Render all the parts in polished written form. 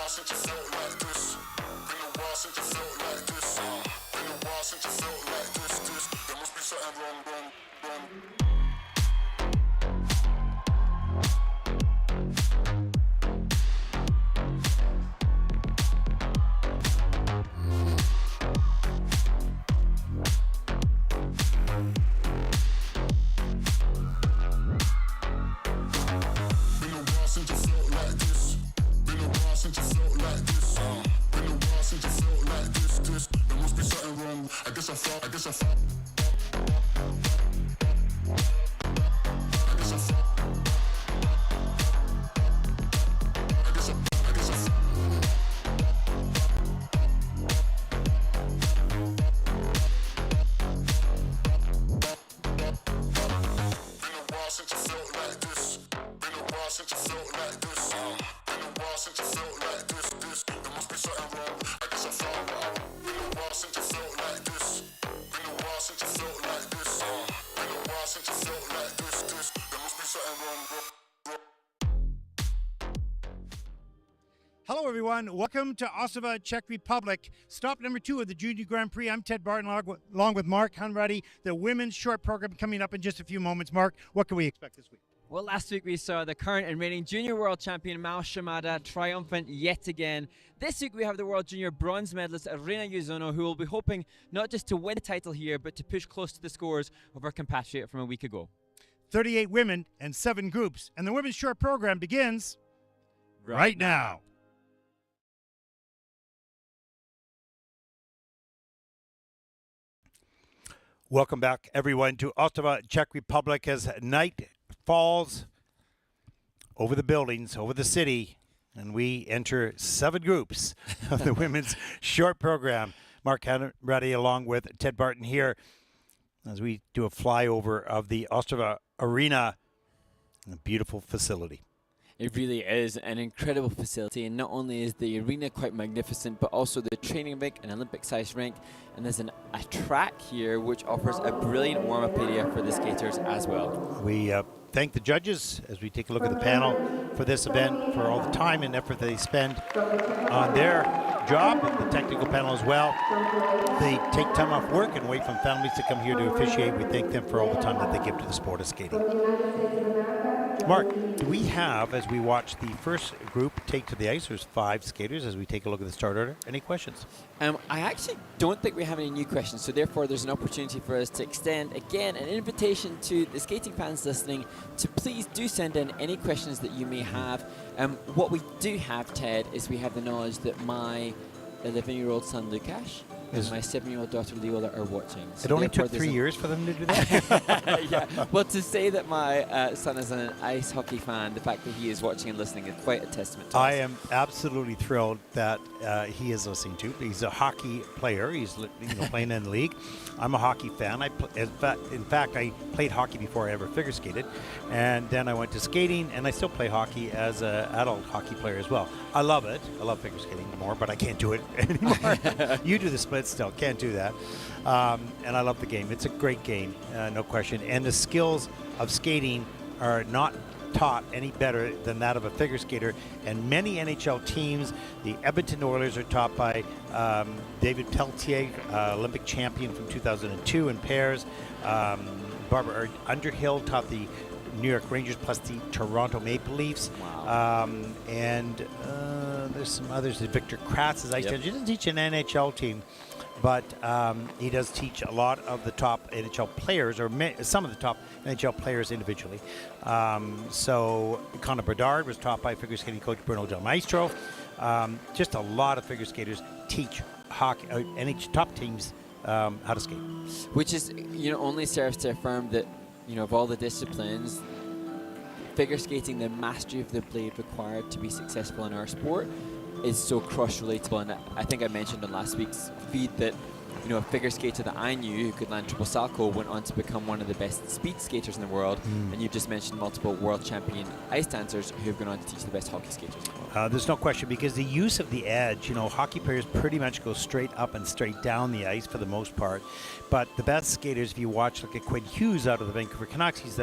while since you felt like this. Been a while since you felt like this. Been a while since you felt like this. There must be something wrong. I guess I felt. Hello, everyone. Welcome to Ostrava, Czech Republic. Stop number 2 of the Junior Grand Prix. I'm Ted Barton, along with Mark Hunruddy. The women's short program coming up in just a few moments. Mark, what can we expect this week? Well, last week we saw the current and reigning junior world champion Mao Shimada triumphant yet again. This week we have the world junior bronze medalist Irina Yuzono, who will be hoping not just to win the title here, but to push close to the scores of her compatriot from a week ago. 38 women and 7 groups. And the women's short program begins right now. Welcome back, everyone, to Ostrava, Czech Republic, as night falls over the buildings, over the city, and we enter 7 groups of the women's short program. Mark Hunruddy along with Ted Barton here as we do a flyover of the Ostrava Arena, a beautiful facility. It really is an incredible facility, and not only is the arena quite magnificent, but also the training rink, an Olympic-sized rink, and there's a track here which offers a brilliant warm-up area for the skaters as well. We thank the judges as we take a look at the panel for this event, for all the time and effort they spend on their job, and the technical panel as well. They take time off work and wait from families to come here to officiate. We thank them for all the time that they give to the sport of skating. Mark, do we have, as we watch the first group take to the ice, there's 5 skaters as we take a look at the start order. Any questions? I actually don't think we have any new questions, so therefore there's an opportunity for us to extend, again, an invitation to the skating fans listening to please do send in any questions that you may have. What we do have, Ted, is we have the knowledge that my 11-year-old son, Lukasz, and my 7-year-old daughter Leola are watching. So it only took 3 years for them to do that? Yeah. Well, to say that my son is an ice hockey fan, the fact that he is watching and listening is quite a testament to us. I am absolutely thrilled that he is listening to. He's a hockey player. He's playing in the league. I'm a hockey fan. In fact, I played hockey before I ever figure skated. And then I went to skating, and I still play hockey as an adult hockey player as well. I love it. I love figure skating more, but I can't do it anymore. You do the split still. Can't do that. And I love the game. It's a great game, no question. And the skills of skating are not taught any better than that of a figure skater. And many NHL teams, the Edmonton Oilers are taught by David Pelletier, Olympic champion from 2002 in pairs. Barbara Underhill taught the New York Rangers plus the Toronto Maple Leafs. Wow. And there's some others. Victor Kratz is ice coach. He doesn't teach an NHL team, but he does teach a lot of the top NHL players, or some of the top NHL players individually. So Connor Bedard was taught by figure skating coach Bruno Del Maestro. Just a lot of figure skaters teach hockey, top teams how to skate. Which is, only serves to affirm that, of all the disciplines, figure skating, the mastery of the blade required to be successful in our sport is so cross-relatable. And I think I mentioned on last week's feed that, a figure skater that I knew who could land triple salto went on to become one of the best speed skaters in the world. And you've just mentioned multiple world champion ice dancers who have gone on to teach the best hockey skaters in the world. There's no question, because the use of the edge, hockey players pretty much go straight up and straight down the ice for the most part. But the best skaters, if you watch, like a Quinn Hughes out of the Vancouver Canucks, he's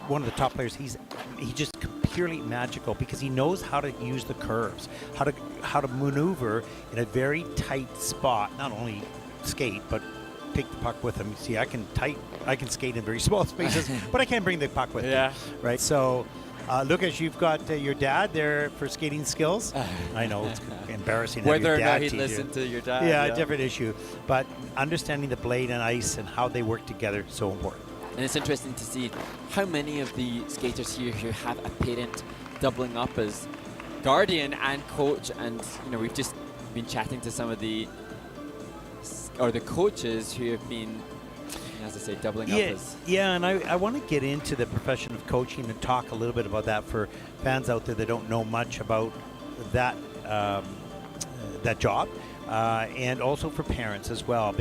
one of the top players. He just competes purely magical because he knows how to use the curves, how to maneuver in a very tight spot. Not only skate, but take the puck with him. You see, I can skate in very small spaces, but I can't bring the puck with me. Right. So, Lucas, you've got your dad there for skating skills. I know it's embarrassing. Whether or your not dad he'd teach listen you. to your dad. Yeah, a different issue. But understanding the blade and ice and how they work together is so important. And it's interesting to see how many of the skaters here who have a parent doubling up as guardian and coach. And we've just been chatting to some of the coaches who have been, as I say, doubling up as. Yeah, and I want to get into the profession of coaching and talk a little bit about that for fans out there that don't know much about that that job, and also for parents as well,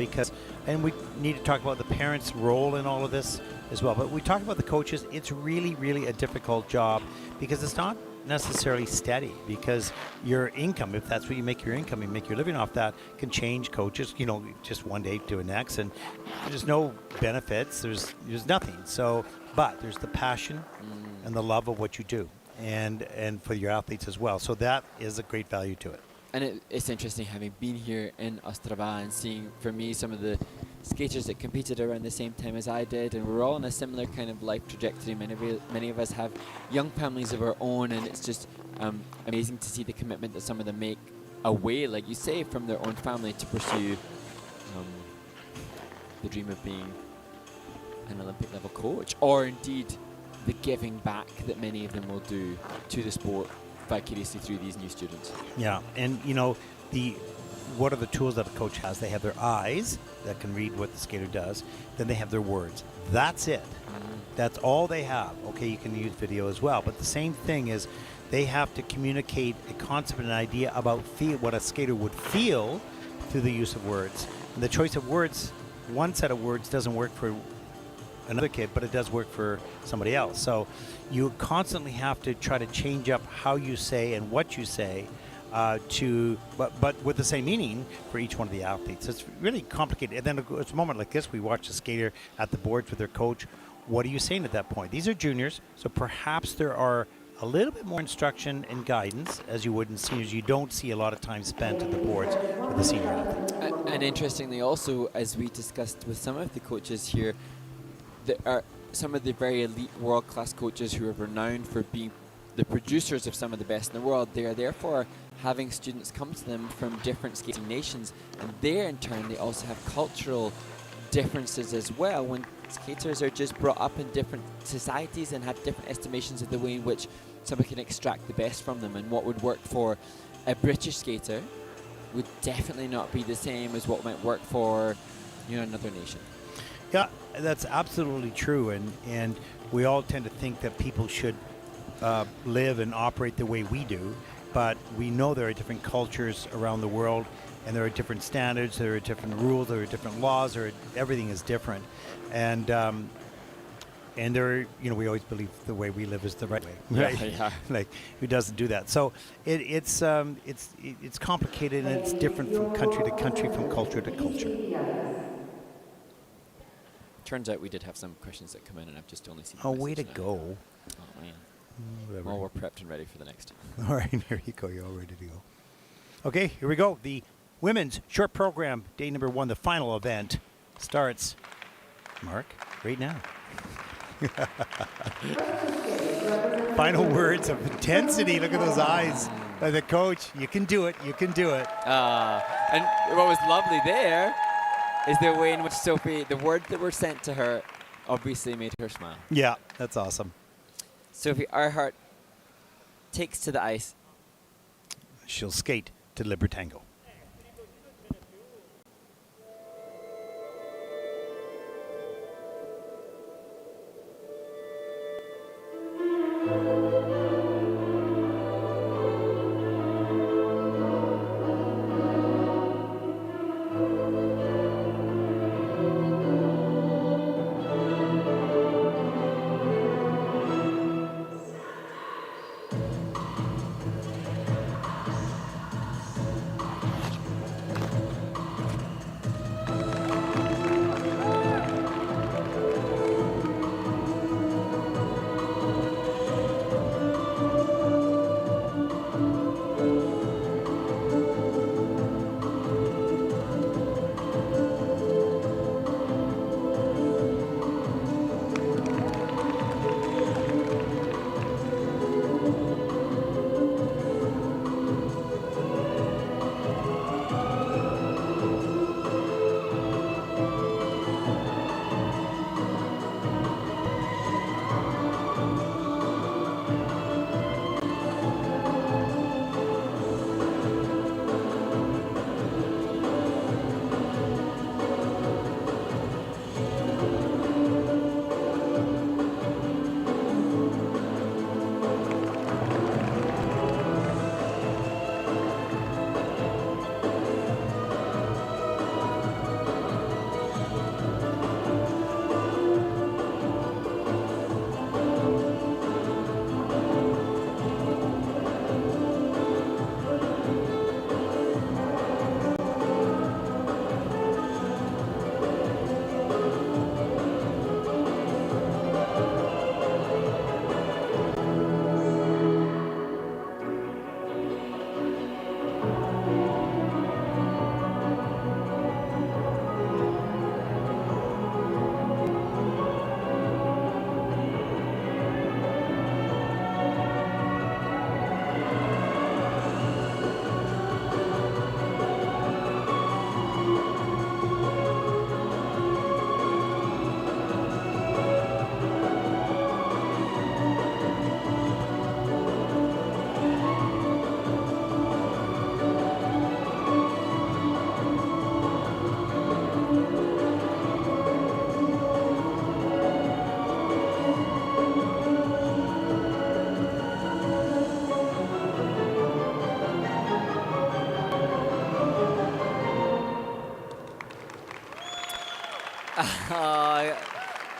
and we need to talk about the parents' role in all of this as well. But we talk about the coaches. It's really, really a difficult job because it's not necessarily steady, because your income, if that's what you make your income, you make your living off that, can change coaches, just one day to the next, and there's no benefits, there's nothing. So, but there's the passion and the love of what you do, and for your athletes as well. So that is a great value to it. And it's interesting having been here in Ostrava and seeing, for me, some of the skaters that competed around the same time as I did, and we're all on a similar kind of life trajectory. Many of us have young families of our own, and it's just amazing to see the commitment that some of them make away, like you say, from their own family to pursue the dream of being an Olympic level coach, or indeed the giving back that many of them will do to the sport vicariously through these new students. Yeah, and what are the tools that a coach has? They have their eyes that can read what the skater does. Then they have their words. That's it. That's all they have. Okay, you can use video as well, but the same thing is they have to communicate a concept and an idea about what a skater would feel through the use of words. And the choice of words, one set of words doesn't work for another kid, but it does work for somebody else. So you constantly have to try to change up how you say and what you say, but with the same meaning for each one of the athletes. It's really complicated. And then it's a moment like this, we watch a skater at the boards with their coach. What are you saying at that point? These are juniors, so perhaps there are a little bit more instruction and guidance as you would in seniors. You don't see a lot of time spent at the boards with the senior athletes. And interestingly also, as we discussed with some of the coaches here, there are some of the very elite world-class coaches who are renowned for being the producers of some of the best in the world. They are therefore having students come to them from different skating nations, and there in turn they also have cultural differences as well, when skaters are just brought up in different societies and have different estimations of the way in which someone can extract the best from them, and what would work for a British skater would definitely not be the same as what might work for another nation. Yeah, that's absolutely true, and we all tend to think that people should live and operate the way we do, but we know there are different cultures around the world, and there are different standards, there are different rules, there are different laws, everything is different, and there, we always believe the way we live is the right way, right? Yeah. Like, who doesn't do that? So it's complicated, and it's different from country to country, from culture to culture. Turns out we did have some questions that come in, and I've just only seen. Oh, way to go! Oh man. Whatever. Well, we're prepped and ready for the next. All right, there you go. You're all ready to go. Okay, here we go. The women's short program, day number 1, the final event, starts, Mark, right now. Final words of intensity. Look at those eyes by the coach. You can do it. You can do it. And what was lovely there is the way in which Sophie, the words that were sent to her, obviously made her smile. Yeah, that's awesome. Sophie Earhart takes to the ice. She'll skate to Libertango.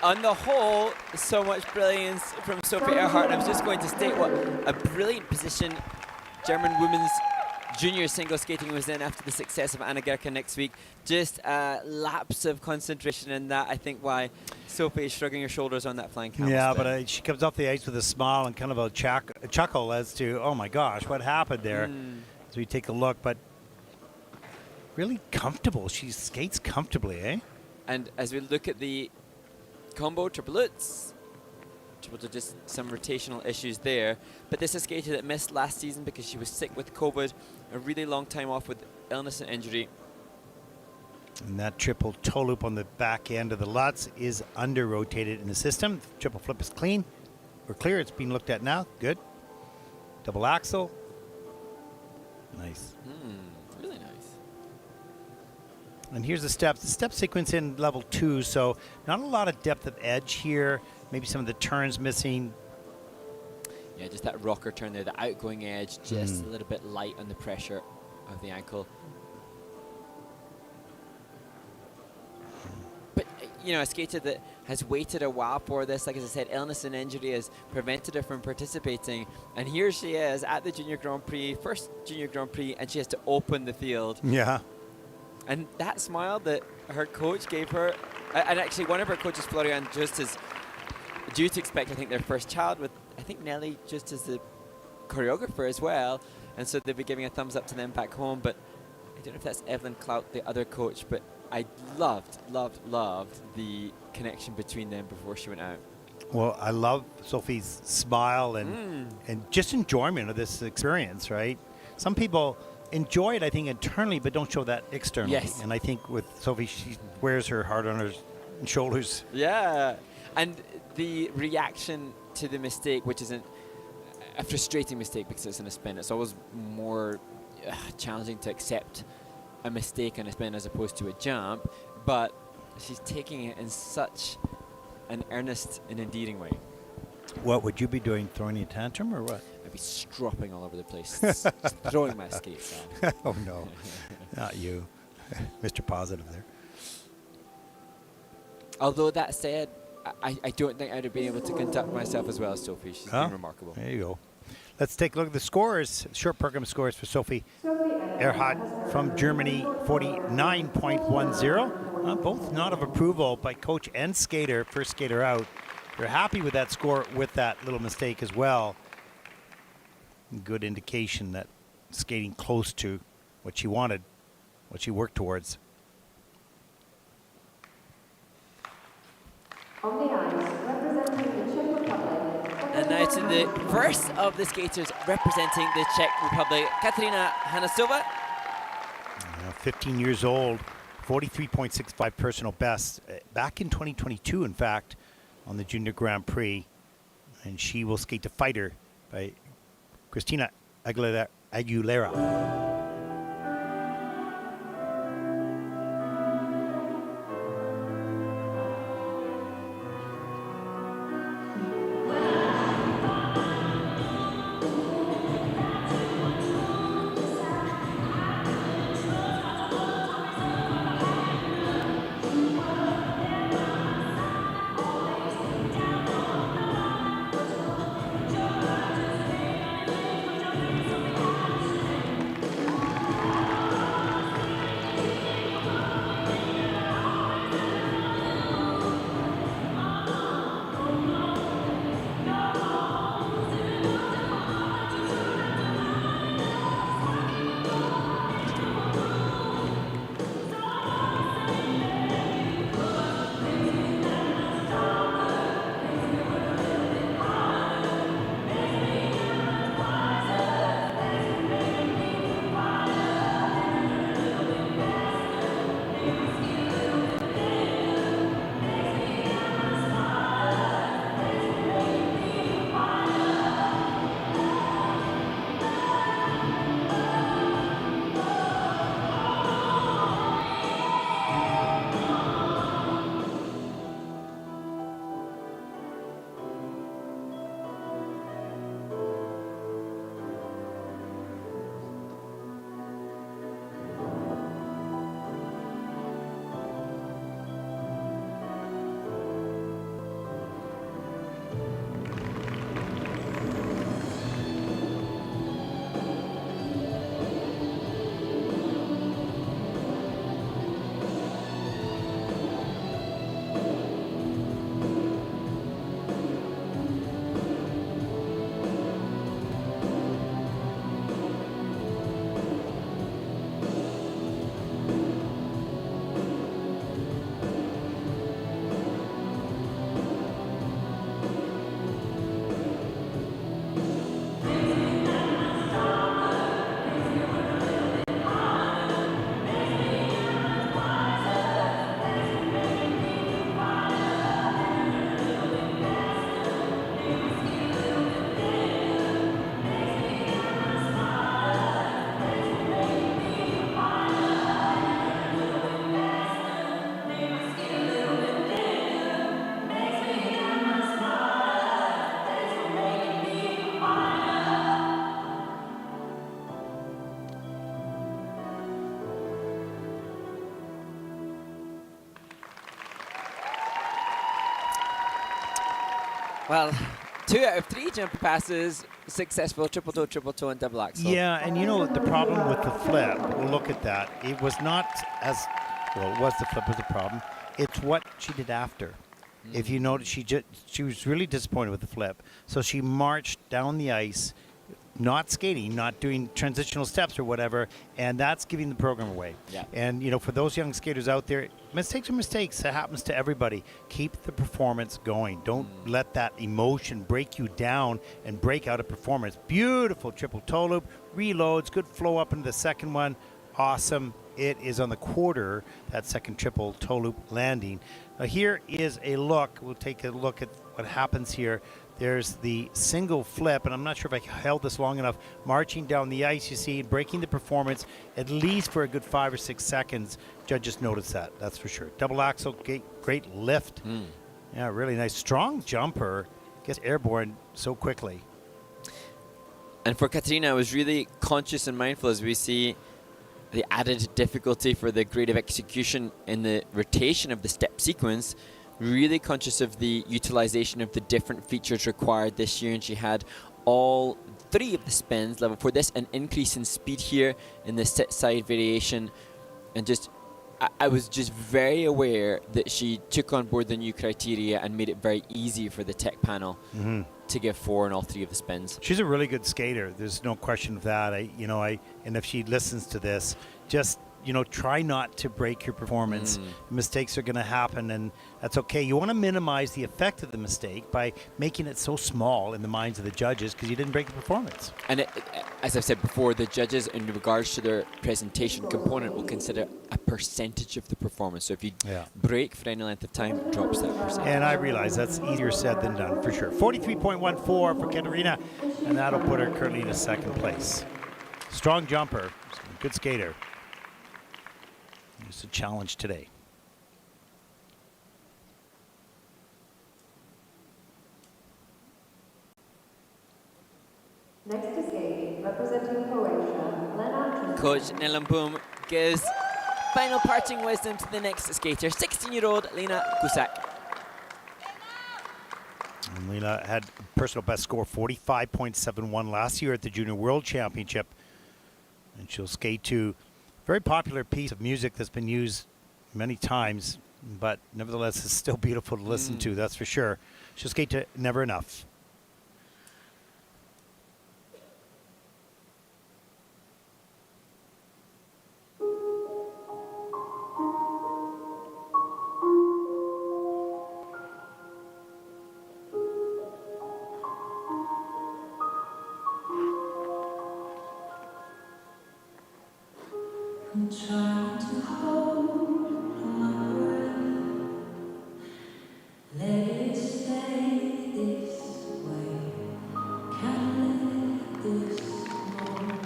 On the whole, so much brilliance from Sophie Erhardt. And I was just going to state what a brilliant position German women's junior single skating was in after the success of Anna Gerke next week. Just a lapse of concentration in that. I think why Sophie is shrugging her shoulders on that flying canvas. Yeah, but she comes off the ice with a smile and kind of a chuckle as to, oh my gosh, what happened there? As we take a look, but really comfortable. She skates comfortably, eh? And as we look at the combo, triple lutz, just some rotational issues there. But this is a skater that missed last season because she was sick with COVID, a really long time off with illness and injury. And that triple toe loop on the back end of the lutz is under-rotated in the system. Triple flip is clean. We're clear. It's being looked at now. Good. Double axel. Nice. Really nice. And here's the steps. The step sequence in level 2, so not a lot of depth of edge here. Maybe some of the turns missing. Yeah, just that rocker turn there, the outgoing edge, just a little bit light on the pressure of the ankle. But, you know, a skater that has waited a while for this, like as I said, illness and injury has prevented her from participating. And here she is at the Junior Grand Prix, first Junior Grand Prix, and she has to open the field. Yeah. And that smile that her coach gave her, and actually one of her coaches, Florian, just as due to expect, I think, their first child with, I think, Nelly just as the choreographer as well. And so they'll be giving a thumbs up to them back home. But I don't know if that's Evelyn Clout, the other coach, but I loved the connection between them before she went out. Well, I love Sophie's smile and just enjoyment of this experience, right? Some people enjoy it, I think, internally, but don't show that externally. Yes. And I think with Sophie, she wears her heart on her shoulders. Yeah. And the reaction to the mistake, which isn't a frustrating mistake because it's in a spin, it's always more challenging to accept a mistake in a spin as opposed to a jump, but she's taking it in such an earnest and endearing way. What would you be doing, throwing a tantrum or what? I'd be stropping all over the place, just throwing my skates out. Oh, no, not you, Mr. Positive there. Although that said, I don't think I'd have been able to conduct myself as well as Sophie. She's been remarkable. There you go. Let's take a look at the scores. Short program scores for Sophie Erhardt from Germany, 49.10. Both not of approval by coach and skater, first skater out. They're happy with that score with that little mistake as well. Good indication that skating close to what she wanted, what she worked towards. On the ice, representing the Czech Republic. And now to the first of the skaters representing the Czech Republic, Katerina Hanasova. 15 years old, 43.65 personal best. Back in 2022, in fact, on the Junior Grand Prix. And she will skate to Fighter by Christina Aguilera. Well, 2 out of 3 jumper passes successful, triple toe, and double axel. Yeah, and you know the problem with the flip, we'll look at that. It was not as, well, it was the flip was the problem. It's what she did after. If you notice, she was really disappointed with the flip. So she marched down the ice, not skating, not doing transitional steps or whatever, and that's giving the program away. Yeah. And, you know, for those young skaters out there, mistakes are mistakes. That happens to everybody. Keep the performance going. Don't let that emotion break you down and break out a performance. Beautiful triple toe loop, reloads, good flow up into the second one. Awesome. It is on the quarter, that second triple toe loop landing. Now here is a look. We'll take a look at what happens here. There's the single flip, and I'm not sure if I held this long enough. Marching down the ice, you see, breaking the performance at least for a good 5 or 6 seconds. Judges notice that, that's for sure. Double axel, great lift. Yeah, really nice. Strong jumper. Gets airborne so quickly. And for Katarina, I was really conscious and mindful as we see the added difficulty for the grade of execution in the rotation of the step sequence. Really conscious of the utilization of the different features required this year, and she had all 3 of the spins level for this, an increase in speed here in the sit side variation, and just I was just very aware that she took on board the new criteria and made it very easy for the tech panel to give 4 in all 3 of the spins. She's a really good skater. There's no question of that. And if she listens to this, just, you know, try not to break your performance. Mistakes are going to happen, and that's okay. You want to minimize the effect of the mistake by making it so small in the minds of the judges because you didn't break the performance. And as I've said before, the judges, in regards to their presentation component, will consider a percentage of the performance. So if you break for any length of time, it drops that percentage. And I realize that's easier said than done, for sure. 43.14 for Katarina, and that'll put her currently in second place. Strong jumper, good skater. It's a challenge today. Next to skating, representing Croatia, Lena. Coach Nelamboom gives final parting wisdom to the next skater, 16-year-old Lena Kusak. And Lena had a personal best score, 45.71 last year at the Junior World Championship. And she'll skate to a very popular piece of music that's been used many times, but nevertheless it's still beautiful to listen to, that's for sure. She'll skate to Never Enough. I'm trying to hold my breath, let it stay this way, can't let this moment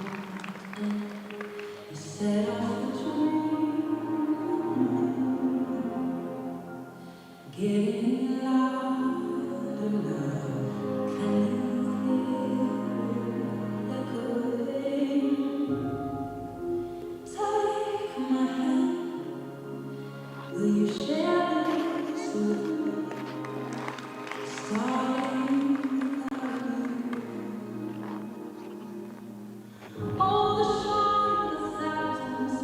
end. You set off a dream, getting louder now, can you hear it echoing? Take my hand, will you share this with me? Starting without you. All the shine, 1,000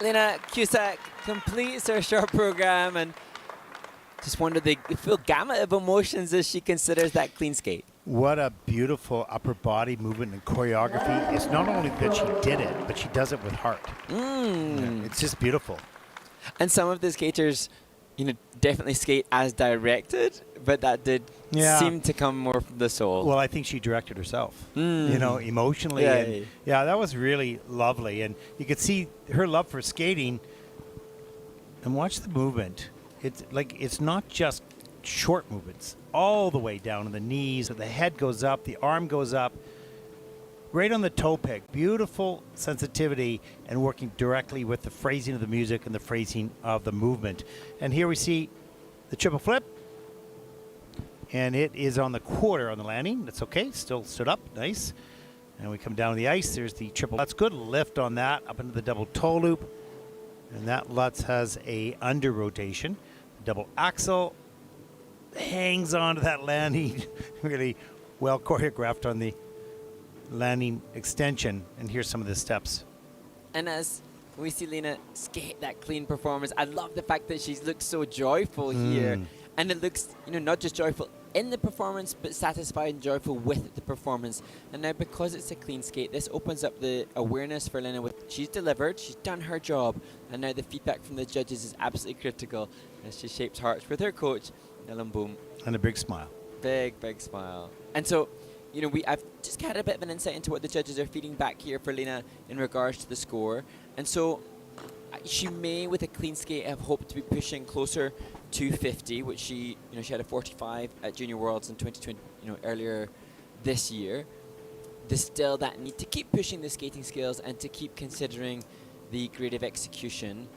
Lena Cusack completes her short program, and just wonder the full gamut of emotions as she considers that clean skate. What a beautiful upper body movement and choreography. It's not only that she did it, but she does it with heart. Yeah, it's just beautiful. And some of the skaters, definitely skate as directed, but that did seem to come more from the soul. Well, I think she directed herself, emotionally. Yeah. That was really lovely. And you could see her love for skating. And watch the movement. It's not just short movements, all the way down to the knees. The head goes up, the arm goes up, right on the toe pick. Beautiful sensitivity and working directly with the phrasing of the music and the phrasing of the movement. And here we see the triple flip. And it is on the quarter on the landing. That's okay. Still stood up. Nice. And we come down the ice. There's the triple. That's good. Lift on that up into the double toe loop. And that Lutz has a under rotation. Double axel. Hangs onto that landing. Really well choreographed on the landing extension. And here's some of the steps. And as we see Lena skate that clean performance, I love the fact that she looks so joyful here. And it looks, not just joyful in the performance, but satisfied and joyful with the performance. And now because it's a clean skate, this opens up the awareness for Lena. She's delivered, she's done her job, and now the feedback from the judges is absolutely critical as she shapes hearts with her coach, Ellen Boom. And a big smile. Big smile. And so, I've just had a bit of an insight into what the judges are feeding back here for Lena in regards to the score. And so she may, with a clean skate, have hoped to be pushing closer to 50, which she had a 45 at Junior Worlds in 2020, earlier this year. There's still that need to keep pushing the skating skills and to keep considering the creative execution.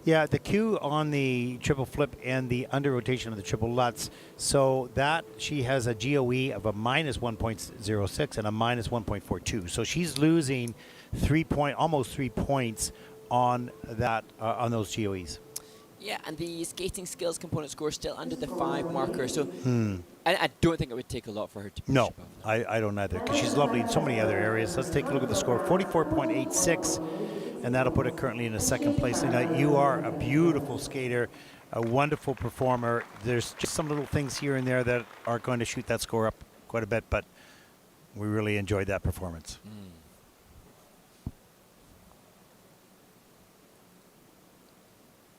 Yeah, the cue on the triple flip and the under rotation of the triple Lutz. So that she has a GOE of a minus 1.06 and a minus 1.42. So she's losing almost 3 points on that on those GOEs. Yeah, and the skating skills component score is still under the 5 marker. So I don't think it would take a lot for her to push No, above that. I don't either, because she's lovely in so many other areas. Let's take a look at the score. 44.86, and that'll put it currently in a second place. Lena, you are a beautiful skater, a wonderful performer. There's just some little things here and there that are going to shoot that score up quite a bit, but we really enjoyed that performance.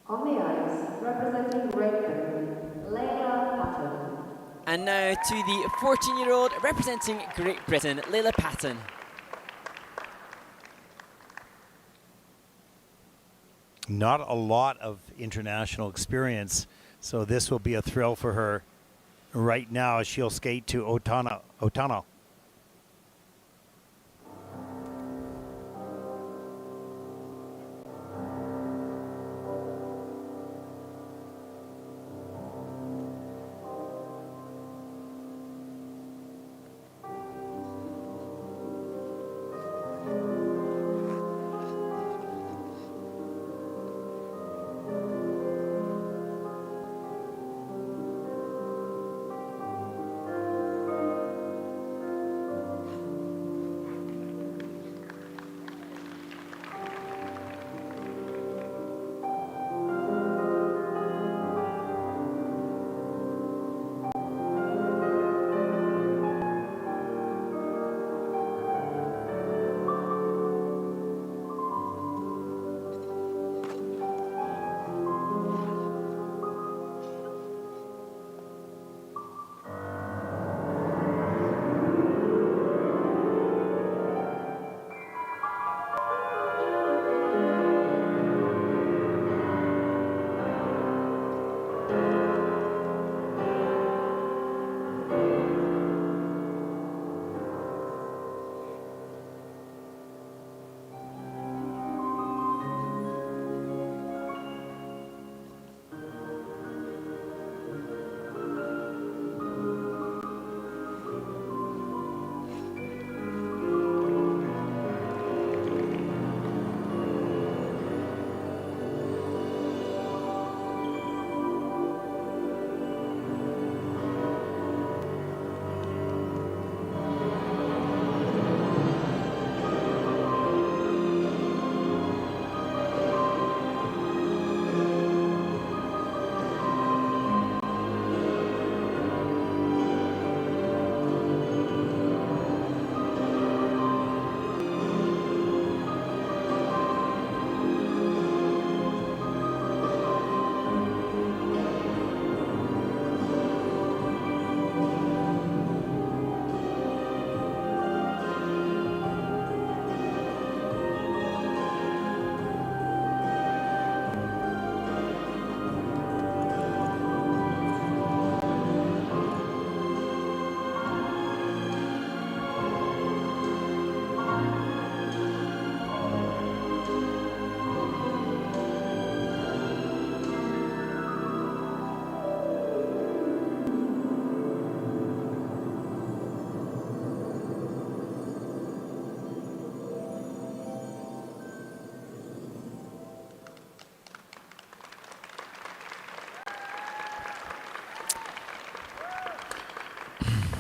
On the ice, representing Great Britain, Leila Patton. And now to the 14-year-old representing Great Britain, Leila Patton. Not a lot of international experience, so this will be a thrill for her right now as she'll skate to Otano.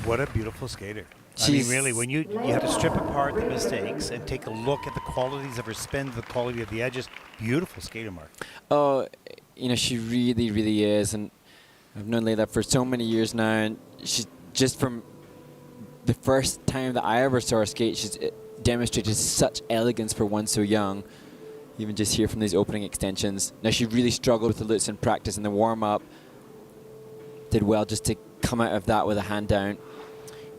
What a beautiful skater. I mean, She's- really, when you have to strip apart the mistakes and take a look at the qualities of her spin, the quality of the edges, beautiful skater, Mark. Oh, she really, really is. And I've known Layla for so many years now. And she, just from the first time that I ever saw her skate, she's demonstrated such elegance for one so young. Even just here from these opening extensions. Now, she really struggled with the loops in practice in the warm-up. Did well just to come out of that with a hand down.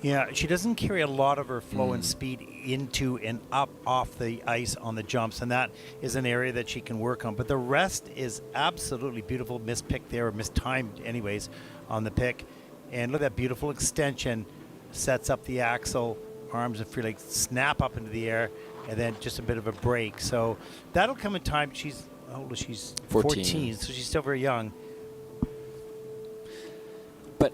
Yeah, she doesn't carry a lot of her flow and speed into and up off the ice on the jumps, and that is an area that she can work on. But the rest is absolutely beautiful. Mispicked there, or mistimed anyways, on the pick. And look at that beautiful extension. Sets up the axle, arms and free legs snap up into the air, and then just a bit of a break. So that'll come in time. She's, how old is she? 14, so she's still very young. But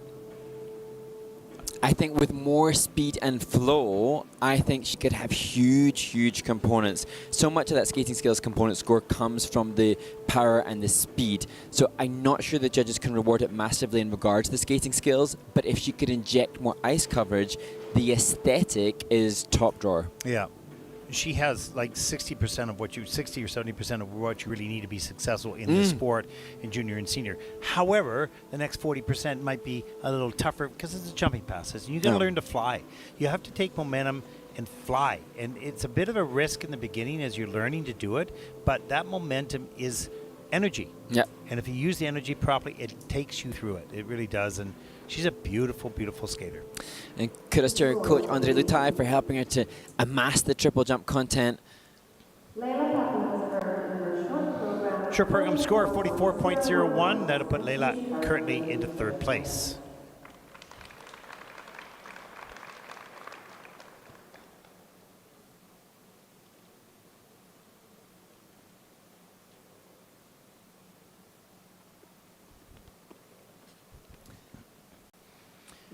I think with more speed and flow, I think she could have huge, huge components. So much of that skating skills component score comes from the power and the speed. So I'm not sure the judges can reward it massively in regards to the skating skills, but if she could inject more ice coverage, the aesthetic is top drawer. Yeah. She has like 60% of what you, 60 or 70% of what you really need to be successful in this sport in junior and senior. However, the next 40% might be a little tougher because it's a jumping passes. And you got to learn to fly. You have to take momentum and fly. And it's a bit of a risk in the beginning as you're learning to do it, but that momentum is energy. Yeah. And if you use the energy properly, it takes you through it. It really does. And she's a beautiful, beautiful skater. And kudos to her coach, Andre Lutai, for helping her to amass the triple jump content. Layla Patton has earned in her short program. Short program score 44.01. That'll put Layla currently into third place.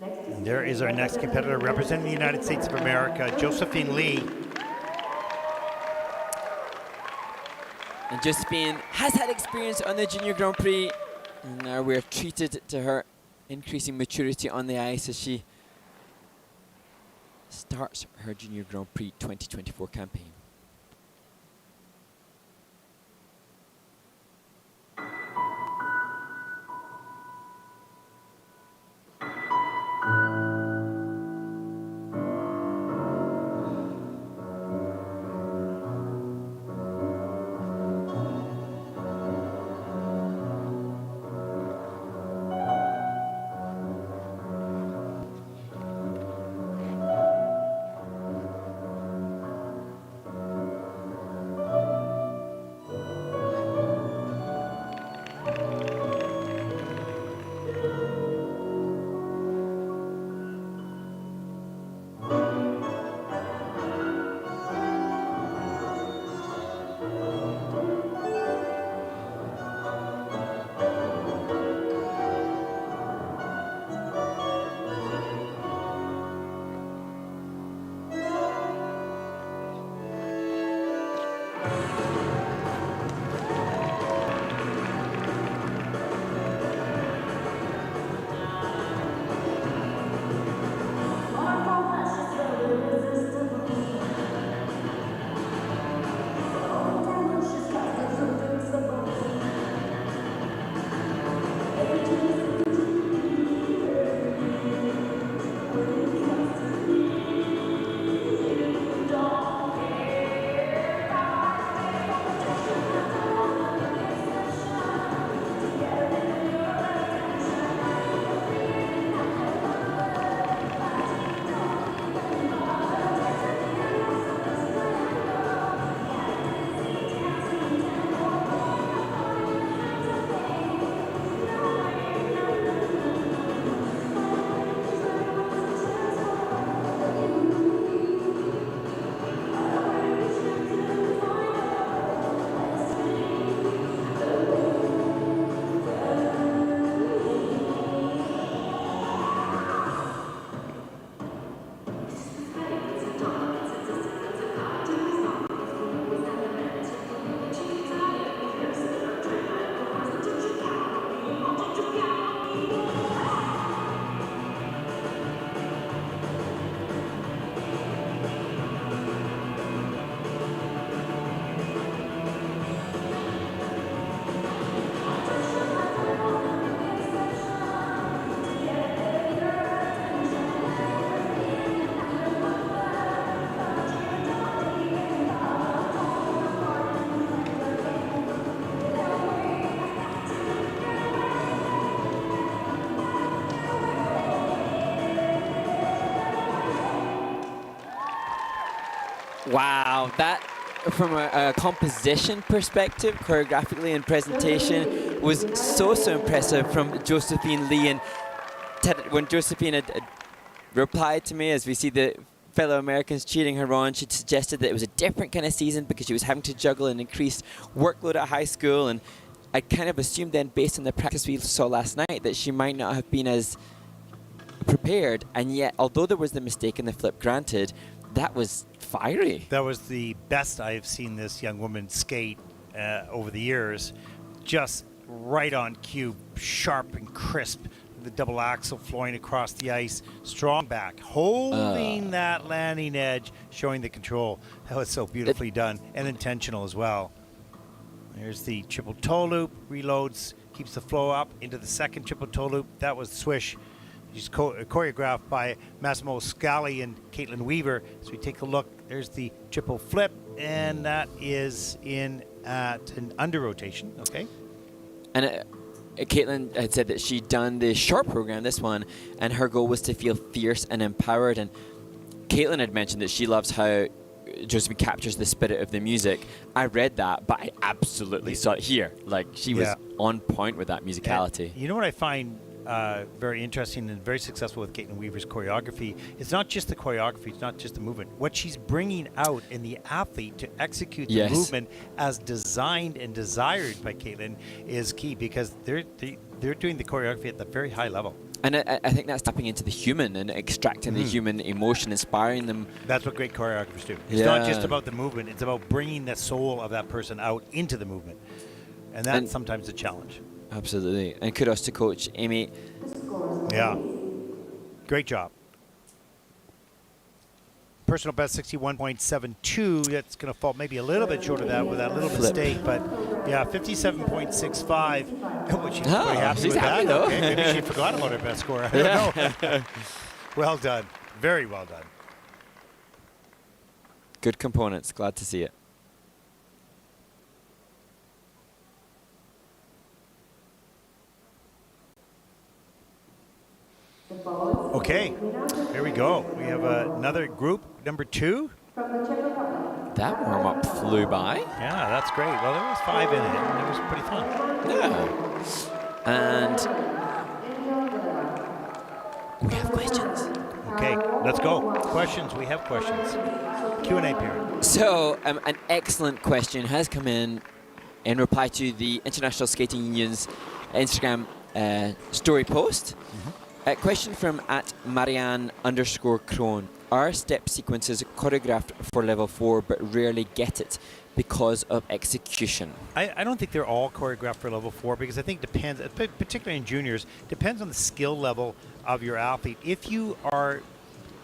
And there is our next competitor representing the United States of America, Josephine Lee. And Josephine has had experience on the Junior Grand Prix. And now we're treated to her increasing maturity on the ice as she starts her Junior Grand Prix 2024 campaign. Wow, that from a composition perspective, choreographically and presentation, was so impressive from Josephine Lee. And when Josephine had replied to me, as we see the fellow Americans cheering her on, she suggested that it was a different kind of season because she was having to juggle an increased workload at high school. And I kind of assumed then, based on the practice we saw last night, that she might not have been as prepared. And yet, although there was the mistake in the flip granted, that was fiery. That was the best I've seen this young woman skate over the years. Just right on cue, sharp and crisp. The double axel flowing across the ice, strong back, holding that landing edge, showing the control. That was so beautifully done and intentional as well. There's the triple toe loop, reloads, keeps the flow up into the second triple toe loop. That was swish. She's choreographed by Massimo Scali and Caitlin Weaver. So we take a look. There's the triple flip, and that is in at an under rotation. Okay. And Caitlin had said that she'd done the short program, this one, and her goal was to feel fierce and empowered. And Caitlin had mentioned that she loves how Josephine captures the spirit of the music. I read that, but I absolutely saw it here. Like, she was on point with that musicality. And you know what I find very interesting and very successful with Caitlin Weaver's choreography? It's not just the choreography, it's not just the movement. What she's bringing out in the athlete to execute the movement as designed and desired by Caitlin is key, because they're doing the choreography at the very high level. And I think that's tapping into the human and extracting the human emotion, inspiring them. That's what great choreographers do. It's not just about the movement, it's about bringing the soul of that person out into the movement. And that's sometimes a challenge. Absolutely. And kudos to Coach Amy. Yeah. Great job. Personal best 61.72. That's going to fall maybe a little bit short of that with that little mistake. But yeah, 57.65. Which she's pretty happy she's with happy that. though. Okay, maybe she forgot about her best score. I don't know. Well done. Very well done. Good components. Glad to see it. Okay, here we go. We have another group, number 2. That warm-up flew by. Yeah, that's great. Well, there was 5 in it, and it was pretty fun. Yeah. And we have questions. Okay, let's go. Questions. We have questions. Q&A period. So, an excellent question has come in reply to the International Skating Union's Instagram story post. A question from @Marianne_Krohn. Are step sequences choreographed for level 4 but rarely get it because of execution? I don't think they're all choreographed for level 4, because I think it depends, particularly in juniors, depends on the skill level of your athlete. If you are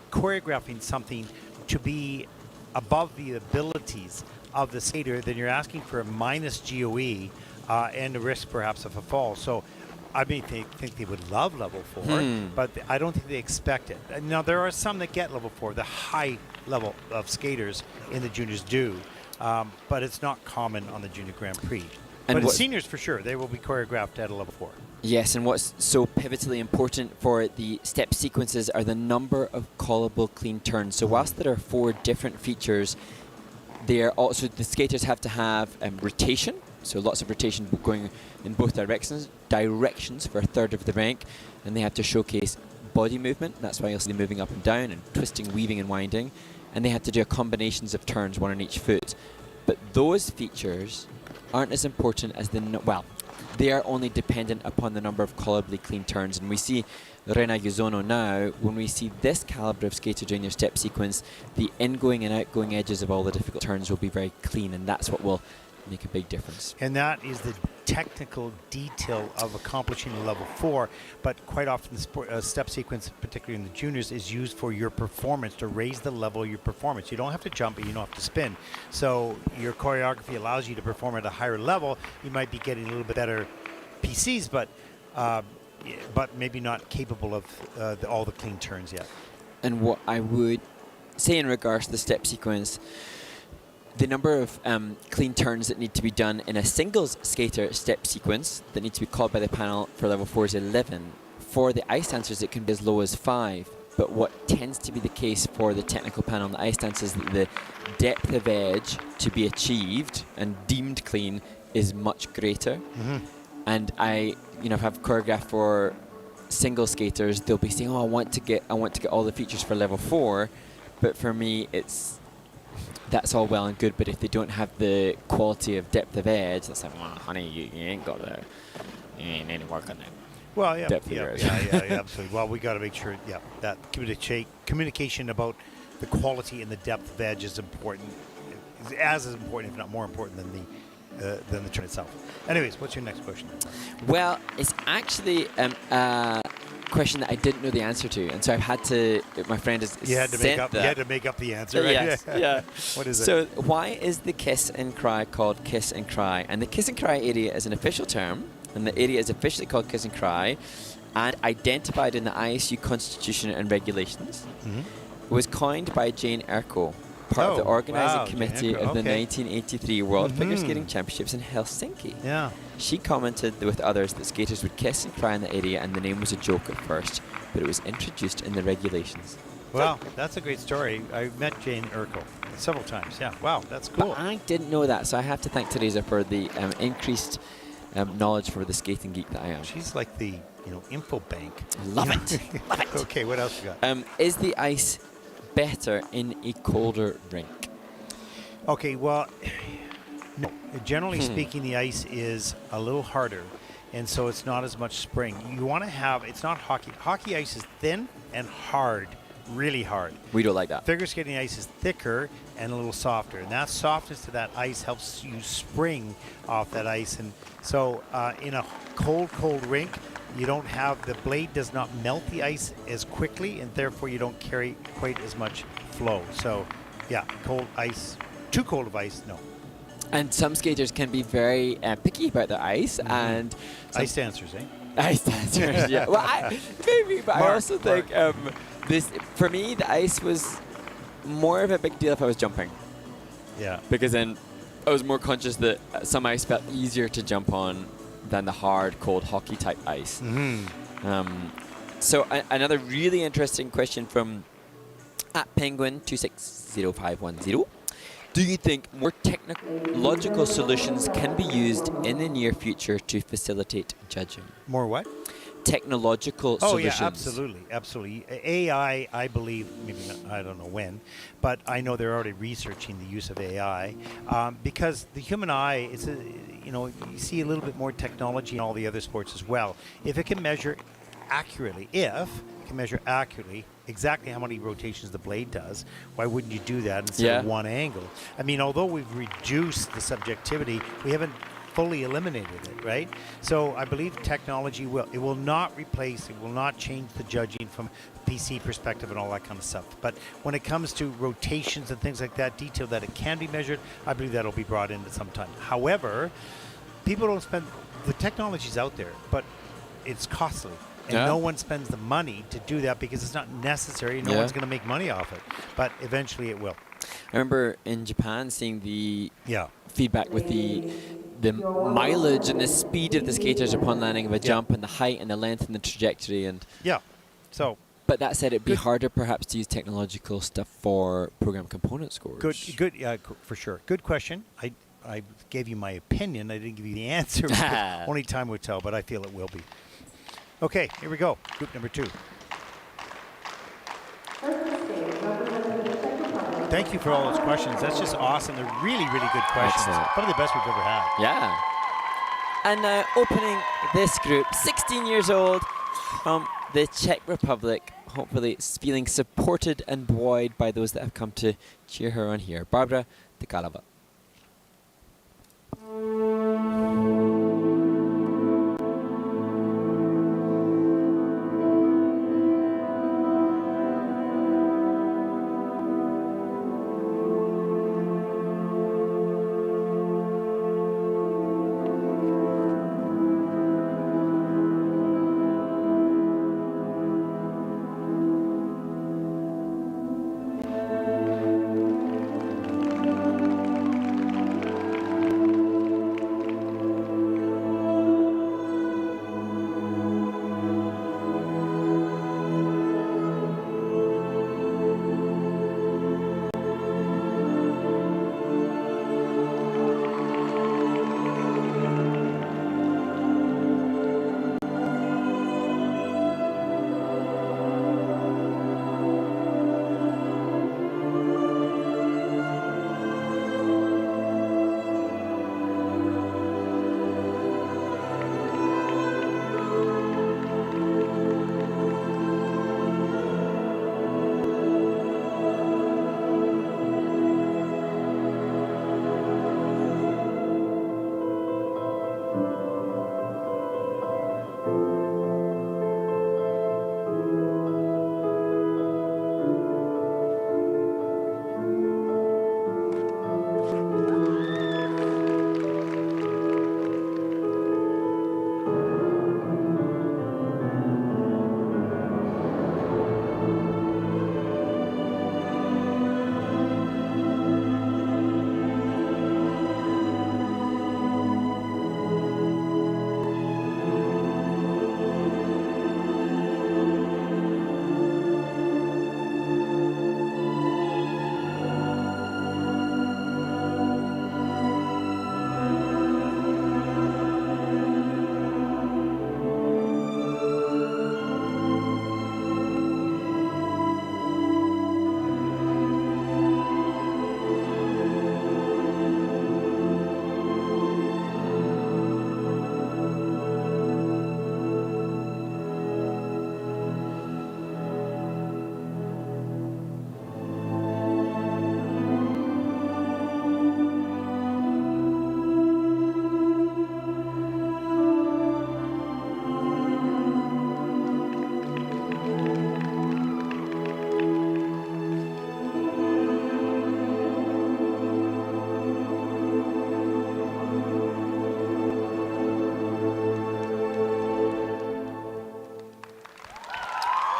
choreographing something to be above the abilities of the skater, then you're asking for a minus GOE and a risk perhaps of a fall. So I mean, they think they would love level 4, but I don't think they expect it. Now, there are some that get level 4. The high level of skaters in the juniors do, but it's not common on the Junior Grand Prix. And but the seniors, for sure, they will be choreographed at a level 4. Yes, and what's so pivotally important for the step sequences are the number of callable clean turns. So whilst there are 4 different features, they are also, the skaters have to have rotation. So lots of rotation going in both directions for a third of the rank, and they have to showcase body movement. That's why you'll see them moving up and down and twisting, weaving and winding. And they have to do combinations of turns, 1 on each foot. But those features aren't as important as they are only dependent upon the number of callably clean turns. And we see Rena Yuzono now, when we see this caliber of skater doing their step sequence, the ingoing and outgoing edges of all the difficult turns will be very clean, and that's what will make a big difference. And that is the technical detail of accomplishing a level 4, but quite often the step sequence, particularly in the juniors, is used for your performance, to raise the level of your performance. You don't have to jump and you don't have to spin. So your choreography allows you to perform at a higher level. You might be getting a little bit better PCs, but maybe not capable of all the clean turns yet. And what I would say in regards to the step sequence, the number of clean turns that need to be done in a singles skater step sequence that need to be called by the panel for level 4 is 11. For the ice dancers, it can be as low as 5. But what tends to be the case for the technical panel on the ice dance is that the depth of edge to be achieved and deemed clean is much greater. And I have choreographed for single skaters. They'll be saying, "Oh, I want to get all the features for level 4," but for me, that's all well and good. But if they don't have the quality of depth of edge, that's like, "Well, honey, you ain't got that. You ain't need to work on that." Well, yeah, Depth of yeah, edge. yeah, absolutely. Well, we got to make sure, that communication about the quality and the depth of edge is important, is as important, if not more important, than the turn itself. Anyways, what's your next question? Well, it's actually a question that I didn't know the answer to, and so I've had to. My friend has You had to sent that. you had to make up the answer, right? Yes, yeah. What is it? So why is the kiss and cry called kiss and cry? And the kiss and cry area is an official term, and the area is officially called kiss and cry, and identified in the ISU Constitution and Regulations. It was coined by Jane Erko, part of the organising Jane committee Erko, of the okay. 1983 World Figure Skating Championships in Helsinki. Yeah. She commented with others that skaters would kiss and cry in the area, and the name was a joke at first, but it was introduced in the regulations. Well, that's a great story. I met Jane Erko several times. Yeah. Wow, that's cool. But I didn't know that, so I have to thank Teresa for the increased knowledge for the skating geek that I am. She's like the info bank. Love it. Love it. Okay, what else you got? Is the ice better in a colder rink? Okay, well, no. Generally speaking, the ice is a little harder, and so it's not as much spring. You want to have, it's not hockey. Hockey ice is thin and hard, really hard. We don't like that. Figure skating ice is thicker and a little softer, and that softness to that ice helps you spring off that ice. And so in a cold rink, you don't have, the blade does not melt the ice as quickly, and therefore you don't carry quite as much flow. So yeah, cold ice, too cold of ice, no. And some skaters can be very picky about their ice, and Ice dancers, eh? ice dancers. Yeah. Well, maybe, but I also think this, for me, the ice was more of a big deal if I was jumping, Yeah. because then I was more conscious that some ice felt easier to jump on than the hard, cold hockey type ice. So another really interesting question from @penguin260510. Do you think more technological solutions can be used in the near future to facilitate judging? More what? Technological Oh solutions. yeah, absolutely. AI, I believe, maybe not, I don't know when, but I know they're already researching the use of AI because the human eye, you see a little bit more technology in all the other sports as well. If it can measure accurately, exactly how many rotations the blade does, why wouldn't you do that instead of one angle? I mean, although we've reduced the subjectivity, we haven't fully eliminated it, right? So I believe technology will not replace, it will not change the judging from a PC perspective and all that kind of stuff. But when it comes to rotations and things like that, detail that it can be measured, I believe that'll be brought in at some time. However, people don't spend, the technology's out there, but it's costly. And no one spends the money to do that because it's not necessary. No one's going to make money off it. But eventually it will. I remember in Japan seeing the Yeah. feedback with the mileage and the speed of the skaters upon landing of a jump, and the height and the length and the trajectory. And Yeah. So but that said, it'd be harder perhaps to use technological stuff for program component scores. good, yeah, for sure. Good question. I gave you my opinion. I didn't give you the answer. Only time will tell, but I feel it will be. Okay, here we go. Group number 2. Thank you for all those questions. That's just awesome. They're really, really good questions. Excellent. Probably the best we've ever had. Yeah. And now opening this group, 16 years old, from the Czech Republic, hopefully feeling supported and buoyed by those that have come to cheer her on here. Barbara Dekalova.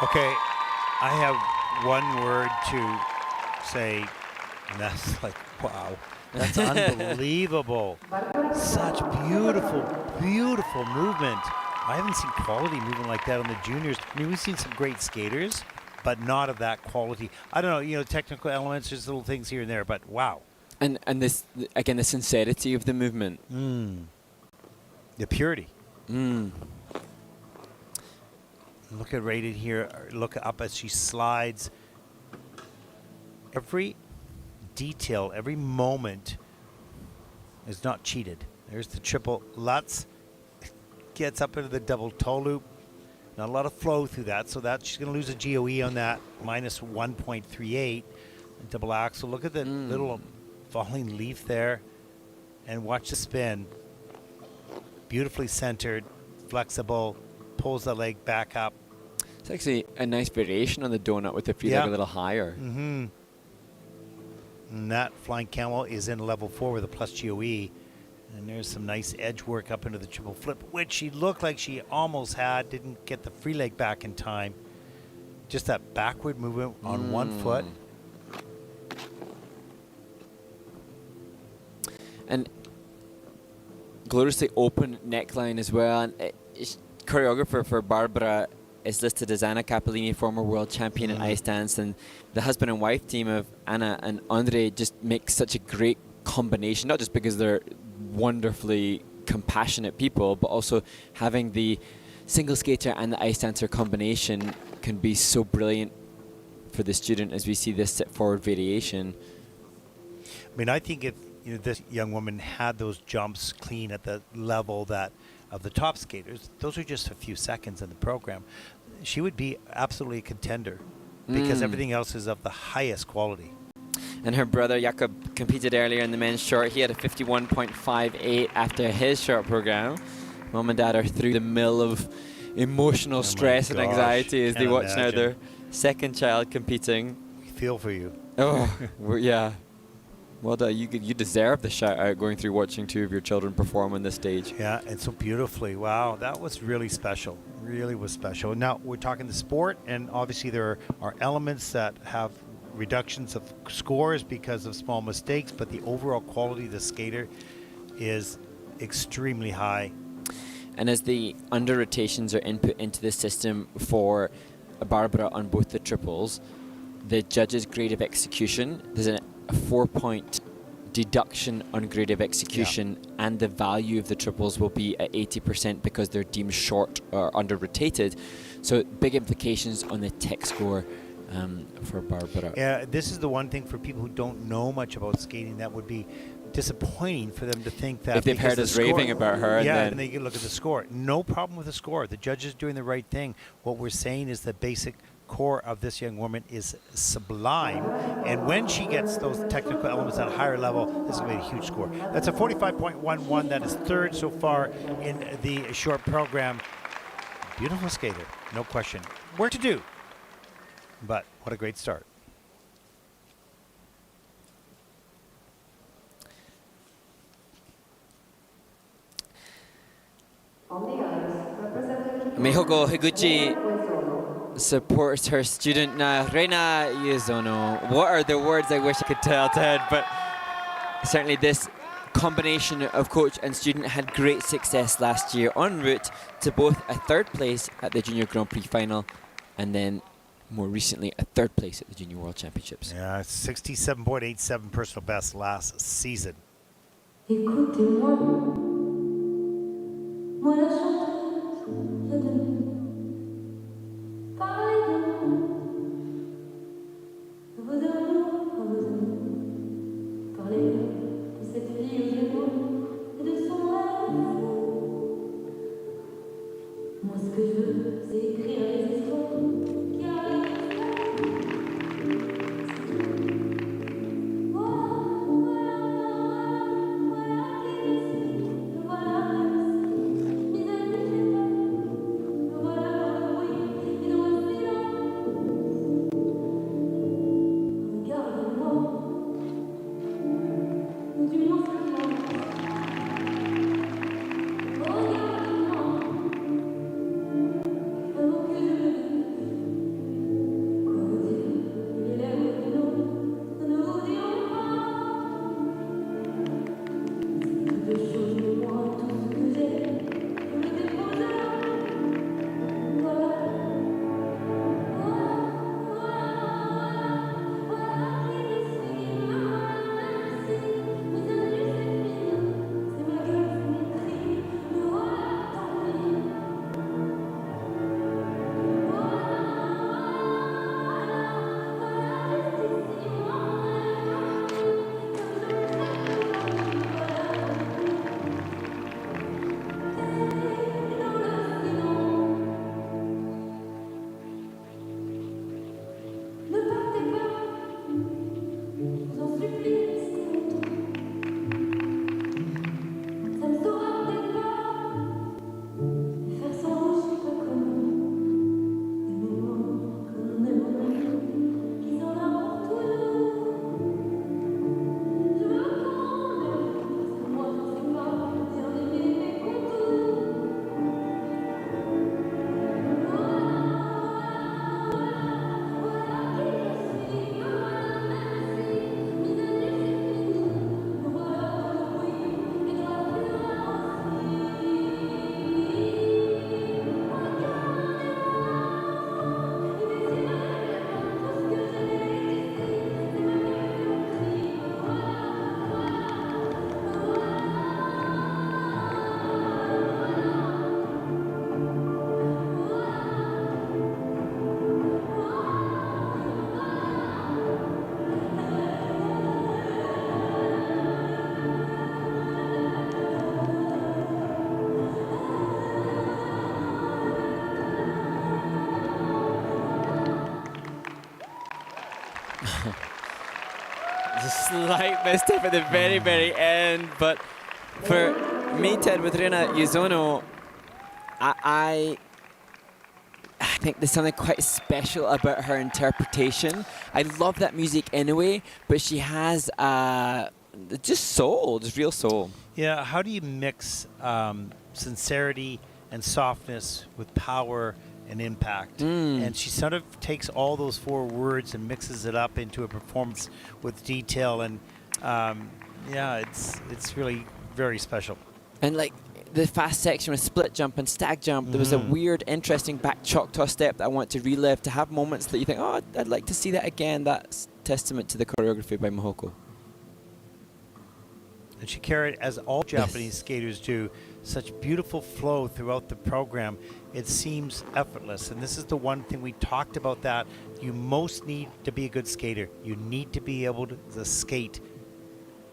Okay, I have one word to say, and that's like, wow, that's unbelievable. Such beautiful, beautiful movement. I haven't seen quality movement like that on the juniors. I mean, we've seen some great skaters, but not of that quality. I don't know, technical elements, there's little things here and there, but wow. And this, again, the sincerity of the movement. The purity. Mm. Look at right in here. Look up as she slides. Every detail, every moment is not cheated. There's the triple Lutz. Gets up into the double toe loop. Not a lot of flow through that, so that she's going to lose a GOE on that, minus 1.38. Double axel. Look at the little falling leaf there. And watch the spin. Beautifully centered, flexible, pulls the leg back up. It's actually a nice variation on the donut with the feet a little higher. Mm-hmm. And that flying camel is in level 4 with a plus GOE. And there's some nice edge work up into the triple flip, which she looked like she almost had. Didn't get the free leg back in time. Just that backward movement on one foot. And gloriously open neckline as well. And choreographer for Barbara is listed as Anna Capellini, former world champion in ice dance, and the husband and wife team of Anna and Andre just make such a great combination, not just because they're wonderfully compassionate people, but also having the single skater and the ice dancer combination can be so brilliant for the student as we see this sit forward variation. I mean, I think if this young woman had those jumps clean at the level that of the top skaters, those are just a few seconds in the program, she would be absolutely a contender because everything else is of the highest quality. And her brother Jakob competed earlier in the men's short. He had a 51.58 after his short program. Mom and dad are through the mill of emotional stress and anxiety as they watch now their second child competing. We feel for you. Oh, yeah. Well done. You deserve the shout out going through watching two of your children perform on this stage. Yeah, and so beautifully. Wow, that was really special. Really was special. Now, we're talking the sport, and obviously there are elements that have reductions of scores because of small mistakes, but the overall quality of the skater is extremely high. And as the under rotations are input into the system for Barbara on both the triples, the judges' grade of execution, there's a 4-point deduction on grade of execution, and the value of the triples will be at 80% because they're deemed short or under rotated. So big implications on the tech score for Barbara. Yeah, this is the one thing for people who don't know much about skating that would be disappointing for them to think that if they've heard us raving about her, and they can look at the score. No problem with the score. The judge is doing the right thing. What we're saying is the basic core of this young woman is sublime, and when she gets those technical elements at a higher level, this is going to be a huge score. That's a 45.11. That is third so far in the short program. Beautiful skater, no question. Work to do, but what a great start. On the ice, representing Mihogo Higuchi supports her student now, Reina Yuzono. What are the words I wish I could tell Ted? But certainly this combination of coach and student had great success last year, en route to both a third place at the Junior Grand Prix final and then more recently a third place at the Junior World Championships. Yeah, 67.87 personal best last season. Écoutez-moi, moi la chanteuse, j'adore. Parlez de vos amours, pas vos amours. Parlez de cette fille aux yeux bleus et de son rêve fou. Moi ce que je veux, c'est écrire les histoires qui arrivent. A slight misstep at the very, very end, but for me, Ted, with Rena Yuzono, I think there's something quite special about her interpretation. I love that music anyway, but she has just soul, just real soul. Yeah, how do you mix sincerity and softness with power and impact? And she sort of takes all those four words and mixes it up into a performance with detail, and yeah, it's really very special. And like the fast section with split jump and stag jump, there was a weird, interesting back Choctaw step that I want to relive, to have moments that you think, oh, I'd like to see that again. That's testament to the choreography by Mahoko. And she carried, as all Japanese skaters do, such beautiful flow throughout the program. It seems effortless. And this is the one thing we talked about, that you most need to be a good skater. You need to be able to skate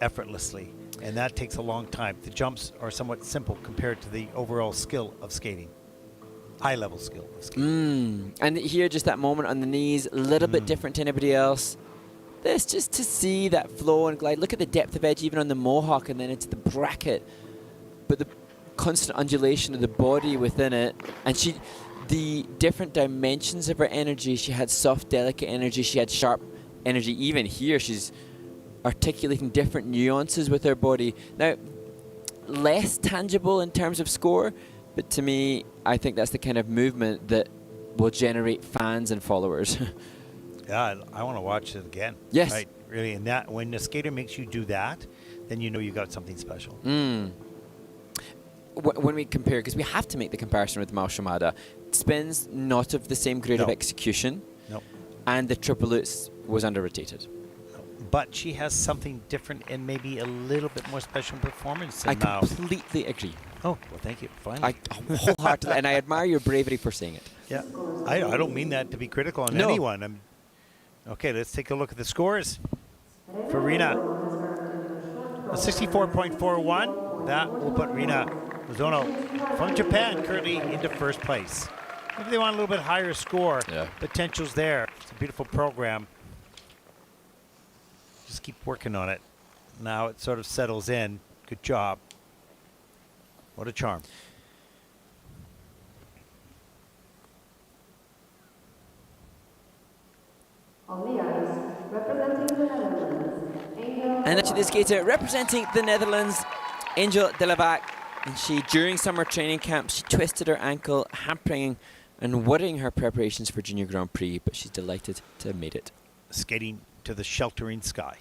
effortlessly. And that takes a long time. The jumps are somewhat simple compared to the overall skill of skating. High-level skill of skating. And here, just that moment on the knees, a little bit different to anybody else. This, just to see that flow and glide. Look at the depth of edge even on the mohawk and then into the bracket. But the constant undulation of the body within it. And the different dimensions of her energy. She had soft, delicate energy. She had sharp energy. Even here, she's articulating different nuances with her body. Now, less tangible in terms of score, but to me, I think that's the kind of movement that will generate fans and followers. Yeah, I want to watch it again. Yes. Right, really. And that, when a skater makes you do that, then you know you got something special. When we compare, because we have to make the comparison with Mao Shimada, spins not of the same grade of No. execution, No. and the triple lutz was under-rotated. But she has something different and maybe a little bit more special performance I than Mao. completely agree. Oh, well, thank you. Finally. I wholeheartedly, and I admire your bravery for saying it. Yeah, I don't mean that to be critical on No. anyone. Okay, let's take a look at the scores. For Rina, a 64.41. That will put Rina Mizuno from Japan currently into first place. Maybe they want a little bit higher score. Yeah. Potential's there. It's a beautiful program. Just keep working on it. Now it sort of settles in. Good job. What a charm. On the ice, representing the Netherlands, Angel. And actually, the skater representing the Netherlands, Angel Delavac. And she, during summer training camp, she twisted her ankle, hampering and worrying her preparations for Junior Grand Prix, but she's delighted to have made it. Skating to the sheltering sky.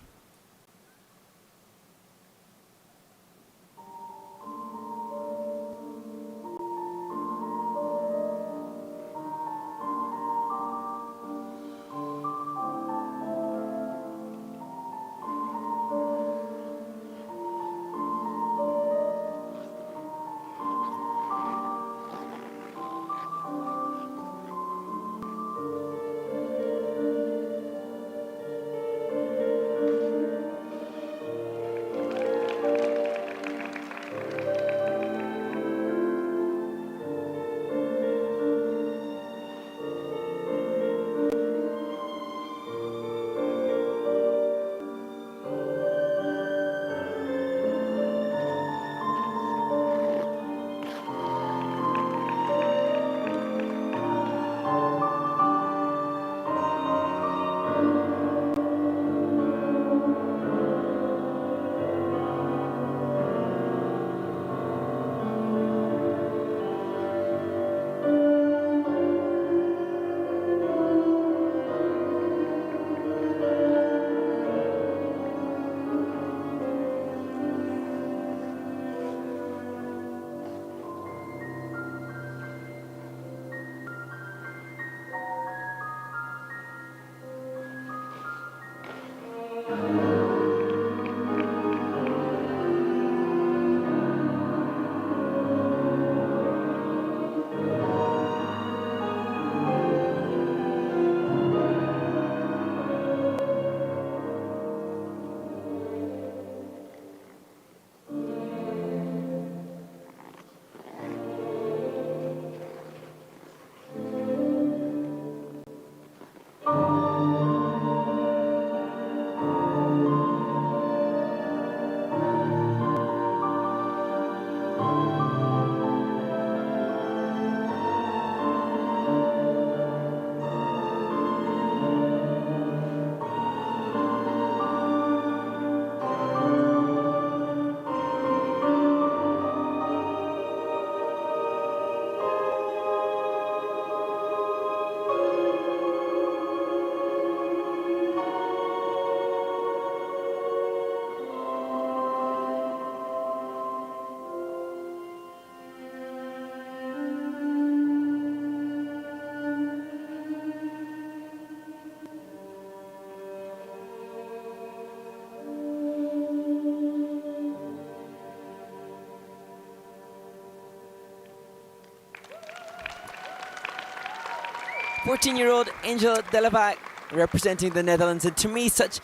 14-year-old Angel Delavac representing the Netherlands, and to me, such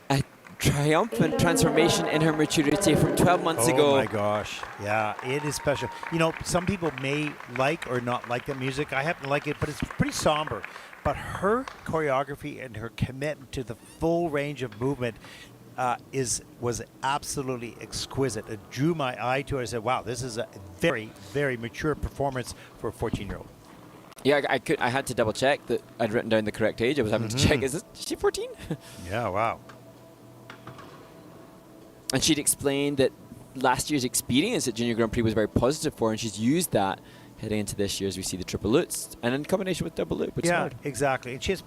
a triumphant transformation in her maturity from 12 months ago. Oh my gosh. Yeah, it is special. You know, some people may like or not like the music. I happen to like it, but it's pretty somber. But her choreography and her commitment to the full range of movement was absolutely exquisite. It drew my eye to it. I said, wow, this is a very, very mature performance for a 14-year-old. Yeah, I had to double check that I'd written down the correct age. I was having to check, is she 14? Yeah, wow. And she'd explained that last year's experience at Junior Grand Prix was very positive for her, and she's used that heading into this year as we see the triple lutz, and in combination with double loop, which is hard. Exactly. And she has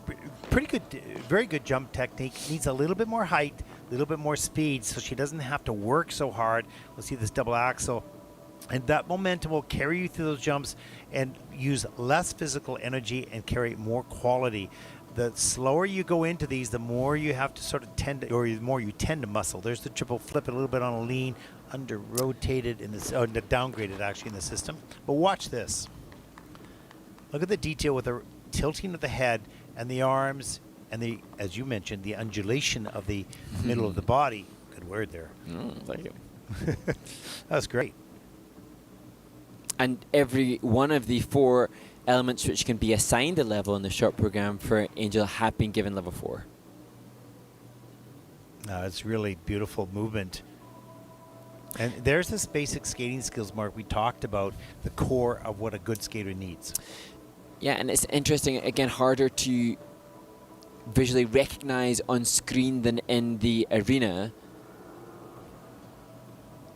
pretty good, very good jump technique. Needs a little bit more height, a little bit more speed, so she doesn't have to work so hard. We'll see this double axel. And that momentum will carry you through those jumps and use less physical energy and carry more quality. The slower you go into these, the more you have to sort of the more you tend to muscle. There's the triple flip, a little bit on a lean, under rotated in this, downgraded actually in the system. But watch this. Look at the detail with the tilting of the head and the arms and the, as you mentioned, the undulation of the middle of the body. Good word there. Thank you. That's great. And every one of the 4 elements which can be assigned a level in the short program for Angel have been given level 4. It's really beautiful movement. And there's this basic skating skills, Mark. We talked about the core of what a good skater needs. Yeah, and it's interesting, again, harder to visually recognize on screen than in the arena.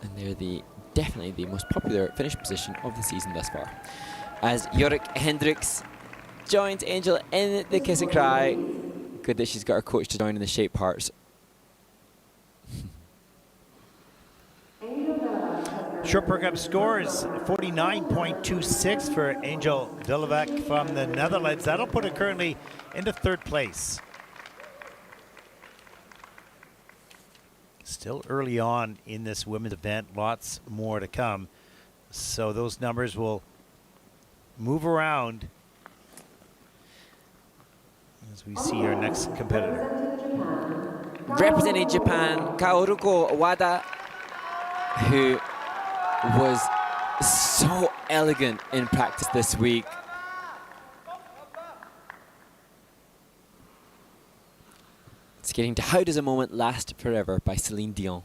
And they're definitely the most popular finish position of the season thus far. As Jorik Hendricks joins Angel in the kiss and cry. Good that she's got her coach to join in the shape parts. Short program scores 49.26 for Angel Delavac from the Netherlands. That'll put her currently into 3rd place. Still early on in this women's event, lots more to come. So those numbers will move around as we see our next competitor. Representing Japan, Kaoruko Wada, who was so elegant in practice this week. Skating to How Does a Moment Last Forever by Celine Dion.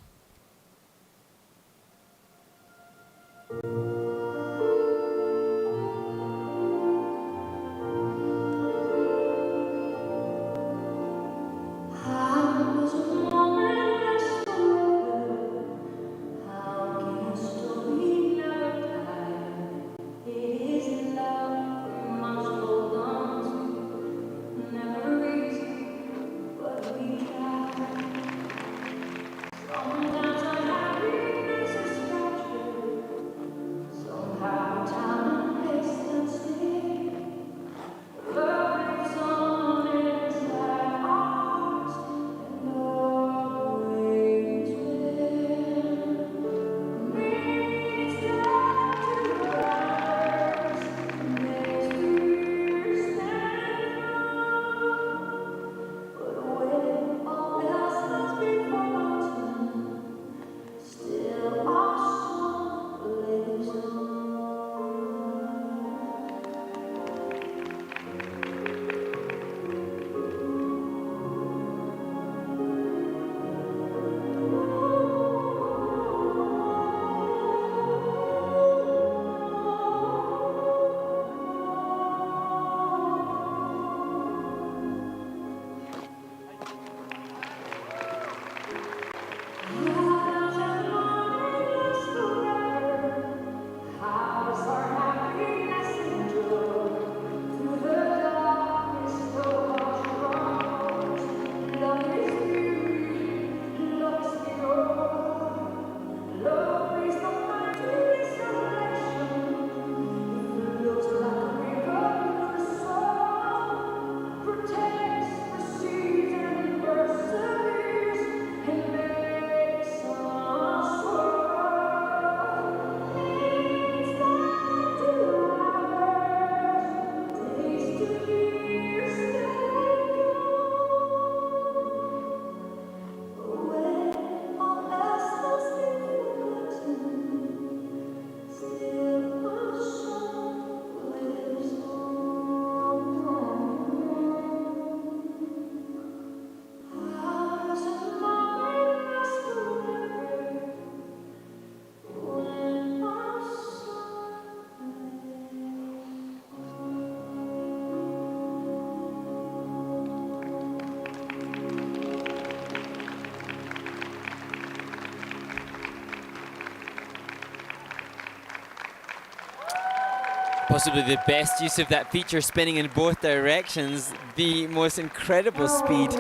Possibly the best use of that feature, spinning in both directions. The most incredible speed.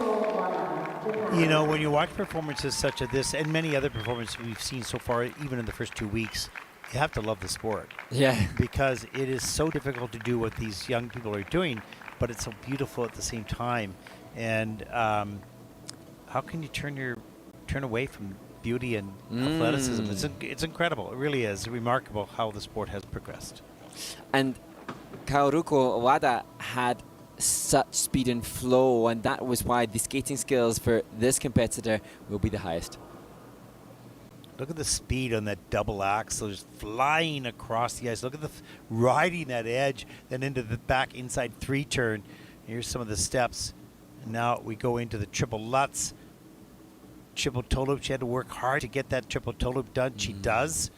You know, when you watch performances such as this and many other performances we've seen so far, even in the first 2 weeks, you have to love the sport. Yeah. Because it is so difficult to do what these young people are doing, but it's so beautiful at the same time. And how can you turn away from beauty and athleticism? It's incredible. It really is remarkable how the sport has progressed. And Kaoruko Wada had such speed and flow, and that was why the skating skills for this competitor will be the highest. Look at the speed on that double axle, just flying across the ice. Look at the riding that edge, then into the back inside 3 turn. Here's some of the steps. And now we go into the triple Lutz. Triple toe loop. She had to work hard to get that triple toe loop done. She does.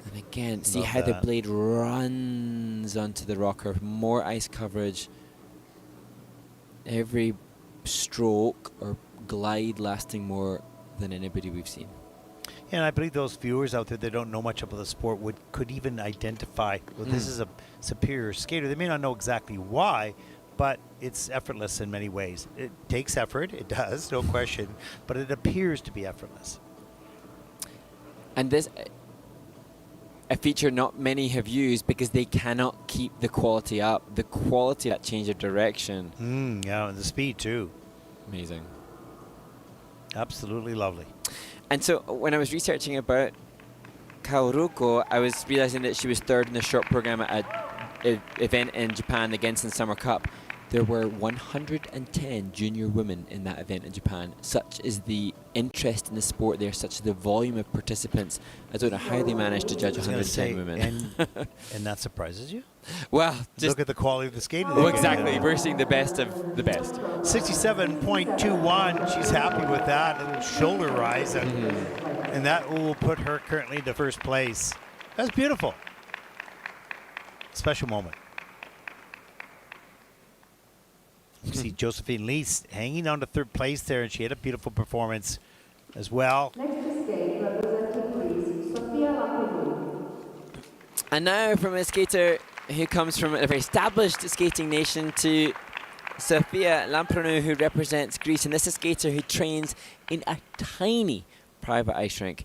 And again, see Love how the that. blade runs onto the rocker. More ice coverage. Every stroke or glide lasting more than anybody we've seen. And I believe those viewers out there that don't know much about the sport could even identify, well, this is a superior skater. They may not know exactly why, but it's effortless in many ways. It takes effort, it does, no question, but it appears to be effortless. And this, a feature not many have used because they cannot keep the quality up. The quality of that change of direction. Yeah, and the speed too. Amazing. Absolutely lovely. And so when I was researching about Kaoruko, I was realizing that she was third in the short program at an event in Japan, the Gensen Summer Cup. There were 110 junior women in that event in Japan. Such is the interest in the sport there, such is the volume of participants. I don't know how they managed to judge I was gonna 110 say, women. And that surprises you? Well, just Look at the quality of the skating. oh, exactly. We're seeing the best of the best. 67.21. She's happy with that. A little shoulder rise, and that will put her currently to first place. That's beautiful. Special moment. You see Josephine Lee hanging on to third place there, and she had a beautiful performance as well. Next to skate, representing Greece, Sofia Lapidou. And now from a skater who comes from a very established skating nation to Sofia Lampronou, who represents Greece. And this is a skater who trains in a tiny private ice rink.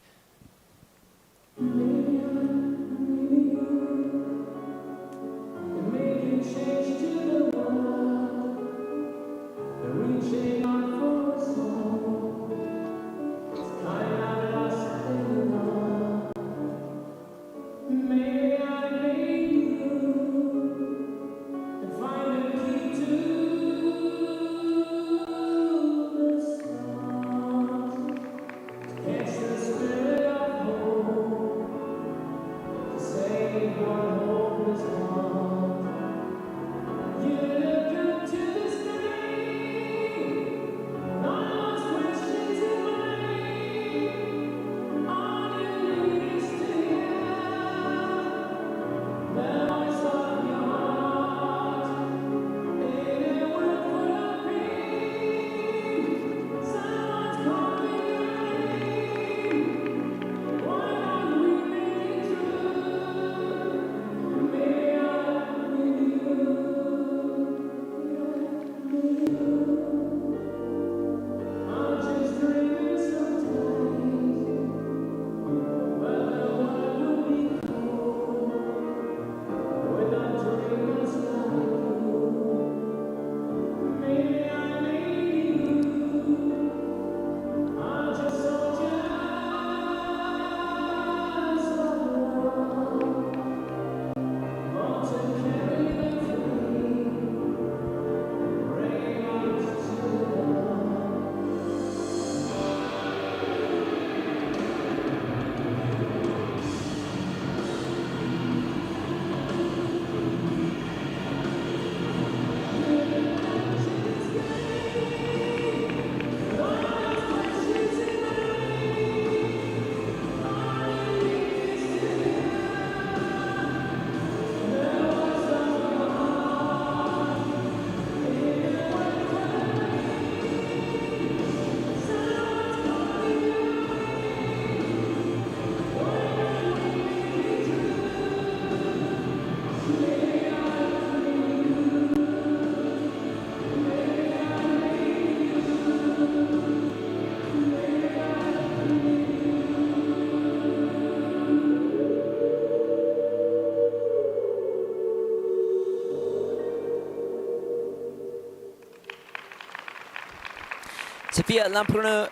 Sofia Lamprono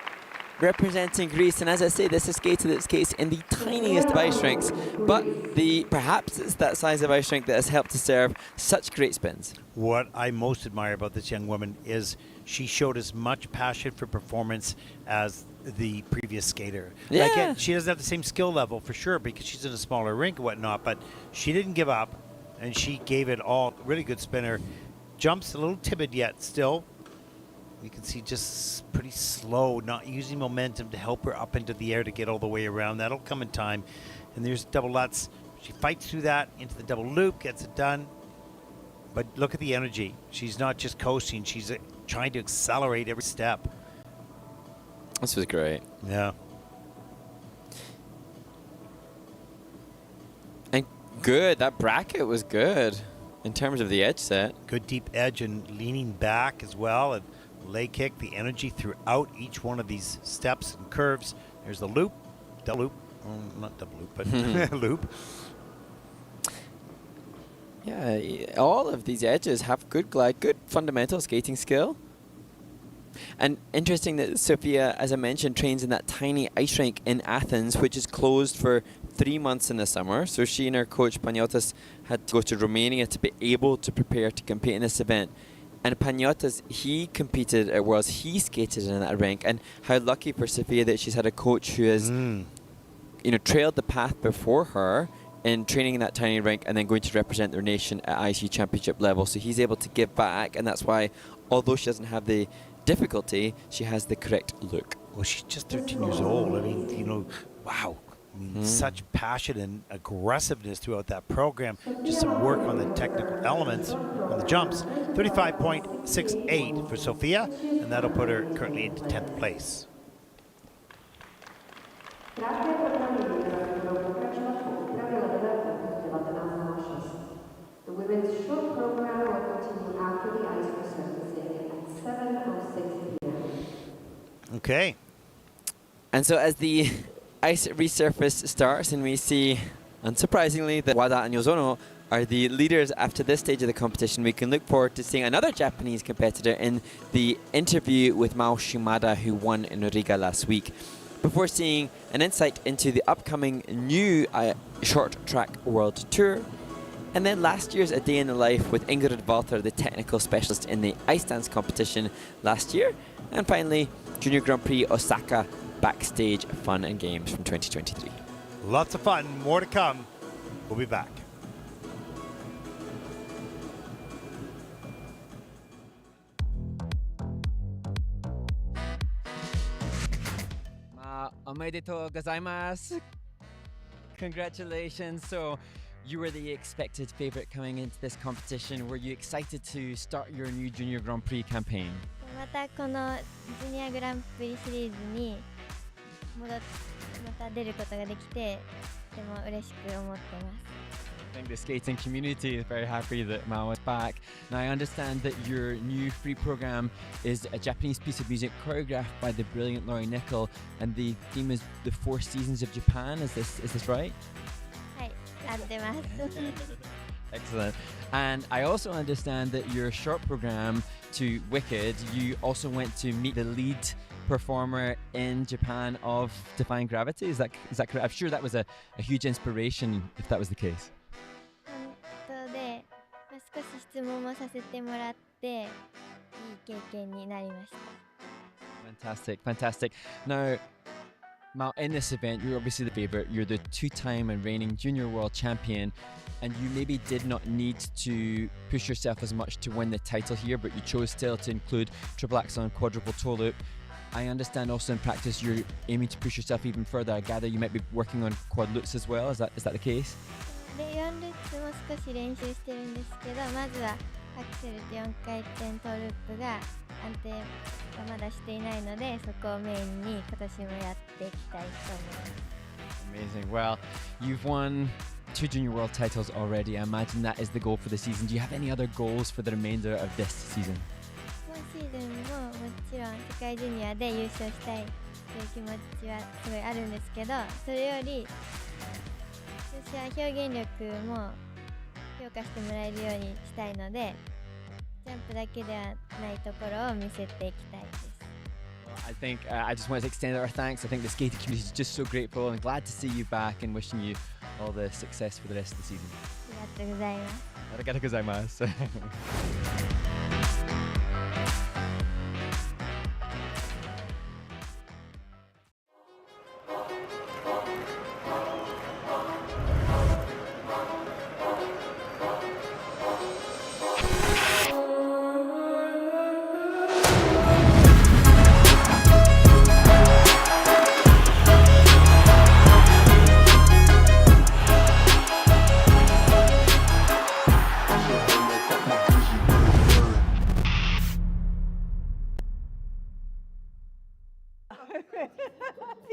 representing Greece, and as I say, this is a skater that skates in the tiniest of ice rinks, but perhaps it's that size of ice rink that has helped to serve such great spins. What I most admire about this young woman is she showed as much passion for performance as the previous skater. Yeah. Again, she doesn't have the same skill level for sure because she's in a smaller rink and whatnot, but she didn't give up and she gave it all. Really good spinner. Jumps a little timid yet still. You can see just pretty slow, not using momentum to help her up into the air to get all the way around. That'll come in time. And there's double Lutz. She fights through that into the double loop, gets it done. But look at the energy. She's not just coasting. She's trying to accelerate every step. This was great. Yeah. And good. That bracket was good in terms of the edge set. Good deep edge and leaning back as well. And leg kick, the energy throughout each one of these steps and curves. There's the loop, double loop. Not double loop, but loop. Yeah, all of these edges have good glide, good fundamental skating skill. And interesting that Sofia, as I mentioned, trains in that tiny ice rink in Athens, which is closed for 3 months in the summer. So she and her coach Paniotis had to go to Romania to be able to prepare to compete in this event. And Paniotis, he competed at Worlds, he skated in that rink. And how lucky for Sofia that she's had a coach who has trailed the path before her in training in that tiny rink and then going to represent their nation at IC championship level. So he's able to give back, and that's why, although she doesn't have the difficulty, she has the correct look. Well, she's just 13 years old. I mean, wow. I mean, such passion and aggressiveness throughout that program. Just some work on the technical elements, on the jumps. 35.68 for Sofia, and that'll put her currently into 10th place. The women's short program will continue after the ice resurfacing at 7:06 p.m. Okay. And so as the ice resurface starts and we see, unsurprisingly, that Wada and Yozono are the leaders after this stage of the competition, we can look forward to seeing another Japanese competitor in the interview with Mao Shimada, who won in Riga last week, before seeing an insight into the upcoming new short track world tour. And then last year's A Day in the Life with Ingrid Walter, the technical specialist in the ice dance competition last year. And finally, Junior Grand Prix Osaka backstage fun and games from 2023. Lots of fun. More to come. We'll be back. Omedetou gozaimasu. Congratulations. So you were the expected favorite coming into this competition. Were you excited to start your new Junior Grand Prix campaign? またこのジュニアグランプリシリーズにまた出ることができてとても嬉しく思ってます。I think the skating community is very happy that Mao is back. Now I understand that your new free program is a Japanese piece of music choreographed by the brilliant Laurie Nickel, and the theme is the 4 seasons of Japan. Is this right? はい、合ってます。Excellent. And I also understand that your short program to Wicked, you also went to meet the lead performer in Japan of Defying Gravity. Is that correct? I'm sure that was a huge inspiration if that was the case. 本当で、少し質問もさせてもらっていい経験になりました。 Fantastic. Now, Mao, in this event, you're obviously the favorite. You're the 2-time and reigning junior world champion, and you maybe did not need to push yourself as much to win the title here, but you chose still to include triple axel and quadruple toe loop. I understand also in practice you're aiming to push yourself even further. I gather you might be working on quad loops as well. Is that the case? で、4ルーツも少し練習してるんですけど、まずはアクセルと4回転トーループが安定がまだしていないので、そこをメインに今年もやっていきたいと思います。 Amazing. Well, you've won 2 junior world titles already. I imagine that is the goal for the season. Do you have any other goals for the remainder of this season? 今シーズンももちろん世界ジュニアで優勝したいという気持ちはすごいあるんですけど、それより私は表現力も評価してもらえるようにしたいので、ジャンプだけではないところを見せていきたいです。I think I just wanted to extend our thanks. I think the skating community is just so grateful and glad to see you back and wishing you all the success for the rest of the season. ありがとうございます。ありがとうございます。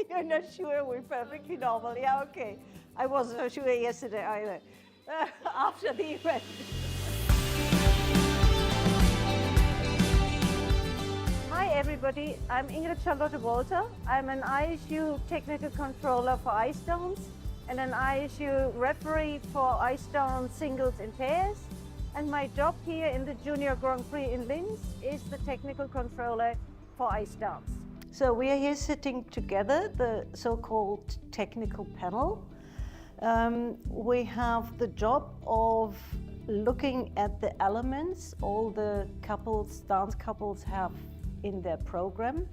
You're not sure we're perfectly normal. Yeah, okay. I wasn't so sure yesterday either. After the event. Hi everybody, I'm Ingrid Charlotte Walter. I'm an ISU technical controller for ice downs and an ISU referee for ice down singles and pairs. And my job here in the Junior Grand Prix in Linz is the technical controller for ice downs. So we are here sitting together, the so-called technical panel. We have the job of looking at the elements all the couples, dance couples have in their program,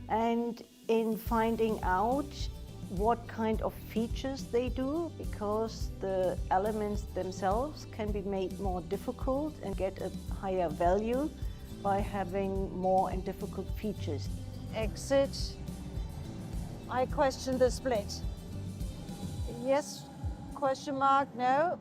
and in finding out what kind of features they do, because the elements themselves can be made more difficult and get a higher value by having more and difficult features. Exit. I question the split. Yes, question mark, no.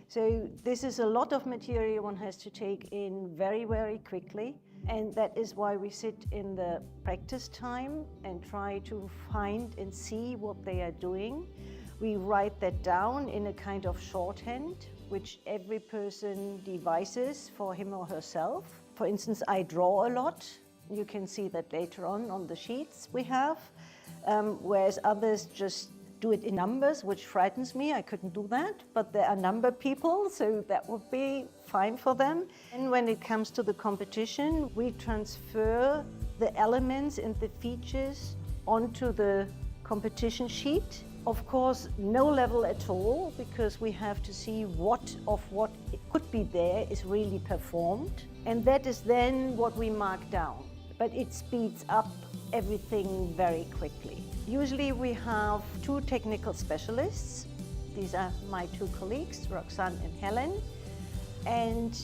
So this is a lot of material one has to take in very, very quickly. And that is why we sit in the practice time and try to find and see what they are doing. We write that down in a kind of shorthand, which every person devises for him or herself. For instance, I draw a lot. You can see that later on the sheets we have, whereas others just do it in numbers, which frightens me. I couldn't do that, but there are number people, so that would be fine for them. And when it comes to the competition, we transfer the elements and the features onto the competition sheet. Of course, no level at all, because we have to see what of what could be there is really performed. And that is then what we mark down. But it speeds up everything very quickly. Usually we have two technical specialists. These are my two colleagues, Roxanne and Helen. And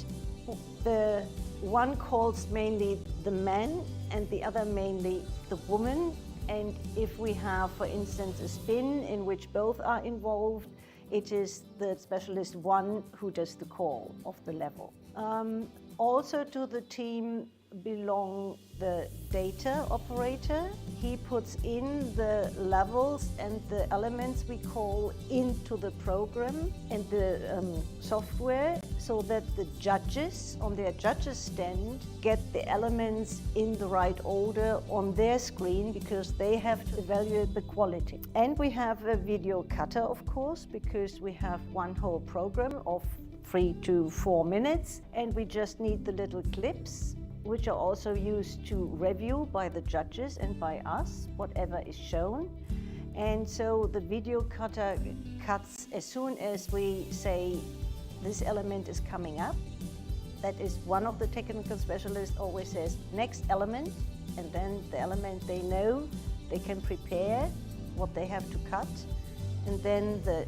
the one calls mainly the man and the other mainly the woman. And if we have, for instance, a spin in which both are involved, it is the specialist one who does the call of the level. Also to the team belong the data operator. He puts in the levels and the elements we call into the program and the software, so that the judges on their judges stand get the elements in the right order on their screen, because they have to evaluate the quality. And we have a video cutter, of course, because we have one whole program of 3 to 4 minutes, and we just need the little clips, which are also used to review by the judges and by us, whatever is shown. And so the video cutter cuts as soon as we say this element is coming up. That is, one of the technical specialists always says, next element, and then the element they know, they can prepare what they have to cut. And then the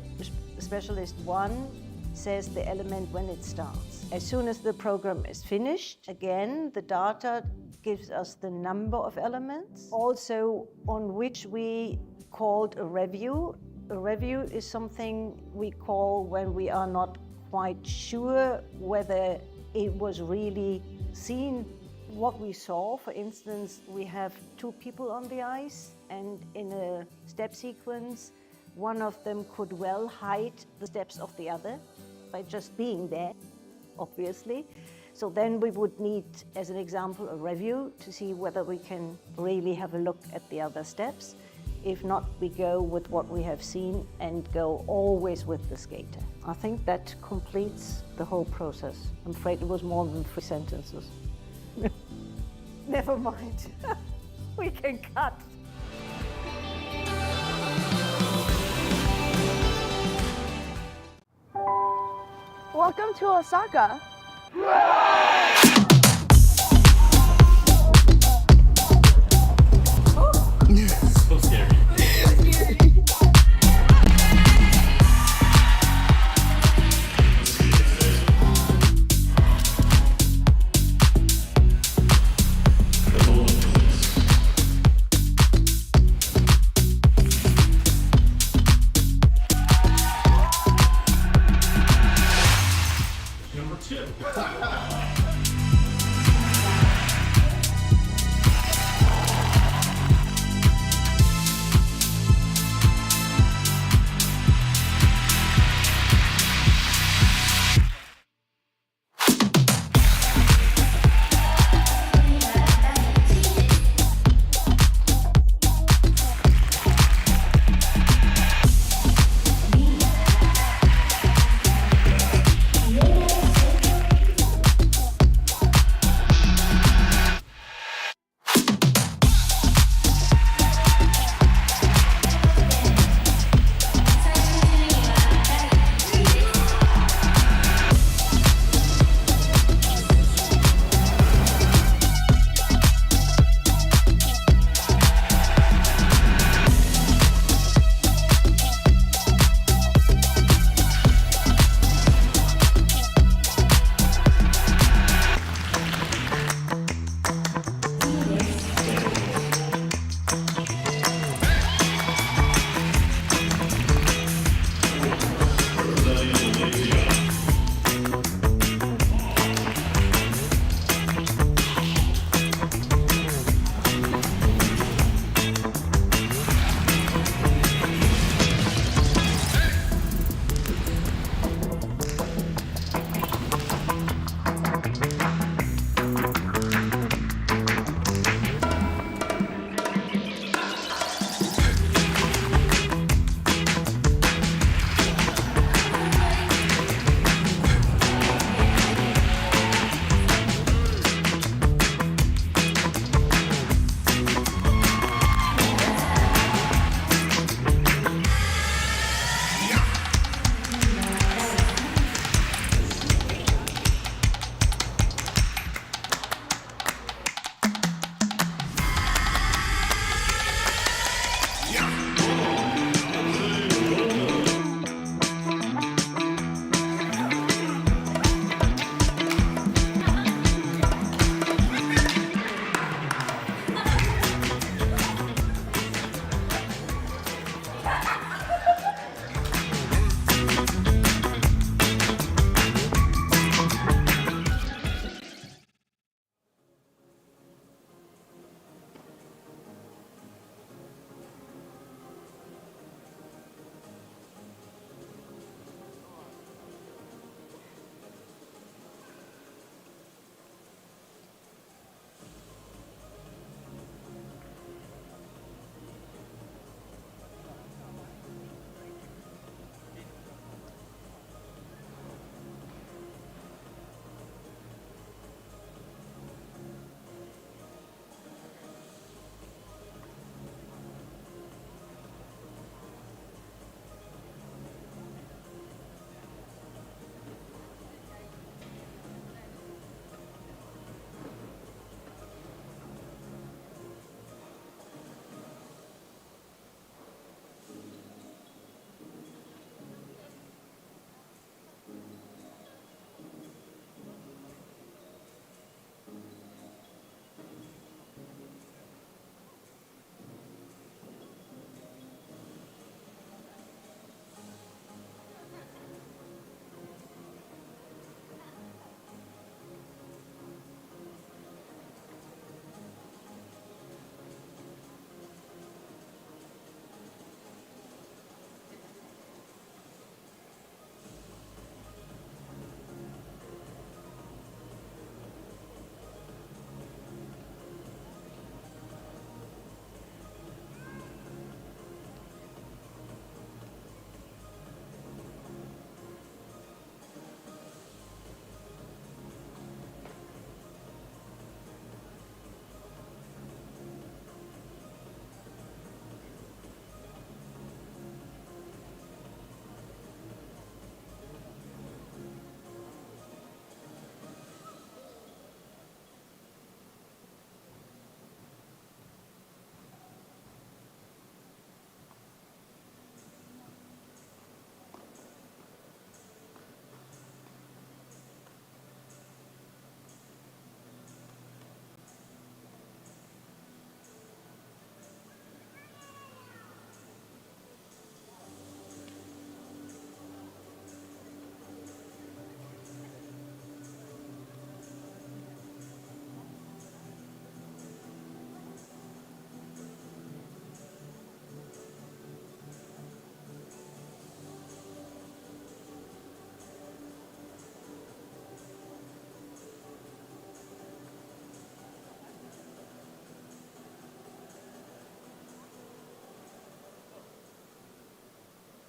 specialist one says the element when it starts. As soon as the program is finished, again, the data gives us the number of elements, also on which we called a review. A review is something we call when we are not quite sure whether it was really seen what we saw. For instance, we have two people on the ice, and in a step sequence, one of them could well hide the steps of the other by just being there, obviously. So then we would need, as an example, a review to see whether we can really have a look at the other steps. If not, we go with what we have seen and go always with the skater. I think that completes the whole process. I'm afraid it was more than 3 sentences. Never mind. We can cut. Welcome to Osaka. So scary. Number 2.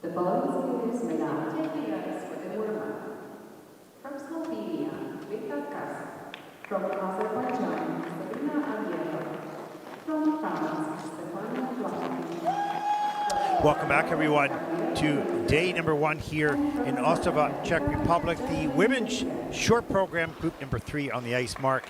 The following skaters may not take the ice for the warm-up. From Slovenia, Viktor Kas. From Azerbaijan, Selina Alieva. From France, Stefania Blanc. Welcome back, everyone, to day number 1 here in Ostrava, Czech Republic. The women's short program, group number 3 on the ice, Mark.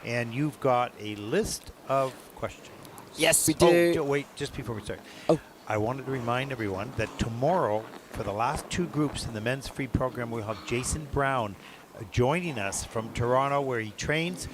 And you've got a list of questions. Yes, we do. Oh, wait, just before we start. Oh. I wanted to remind everyone that tomorrow, for the last 2 groups in the men's free program, we'll have Jason Brown joining us from Toronto, where he trains.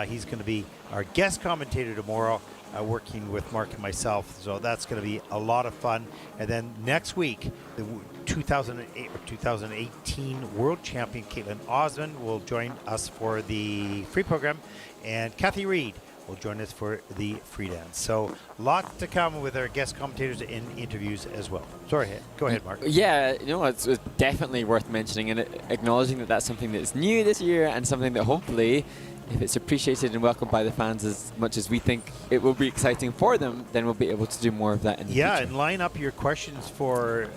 He's going to be our guest commentator tomorrow, working with Mark and myself. So that's going to be a lot of fun. And then next week, the 2018 World Champion Caitlin Osmond will join us for the free program, and Kathy Reed will join us for the free dance. So lots to come with our guest commentators and interviews as well. Sorry, go ahead, Mark. Yeah, it's definitely worth mentioning and acknowledging that that's something that's new this year and something that hopefully, if it's appreciated and welcomed by the fans as much as we think it will be exciting for them, then we'll be able to do more of that in the future. Yeah, and line up your questions for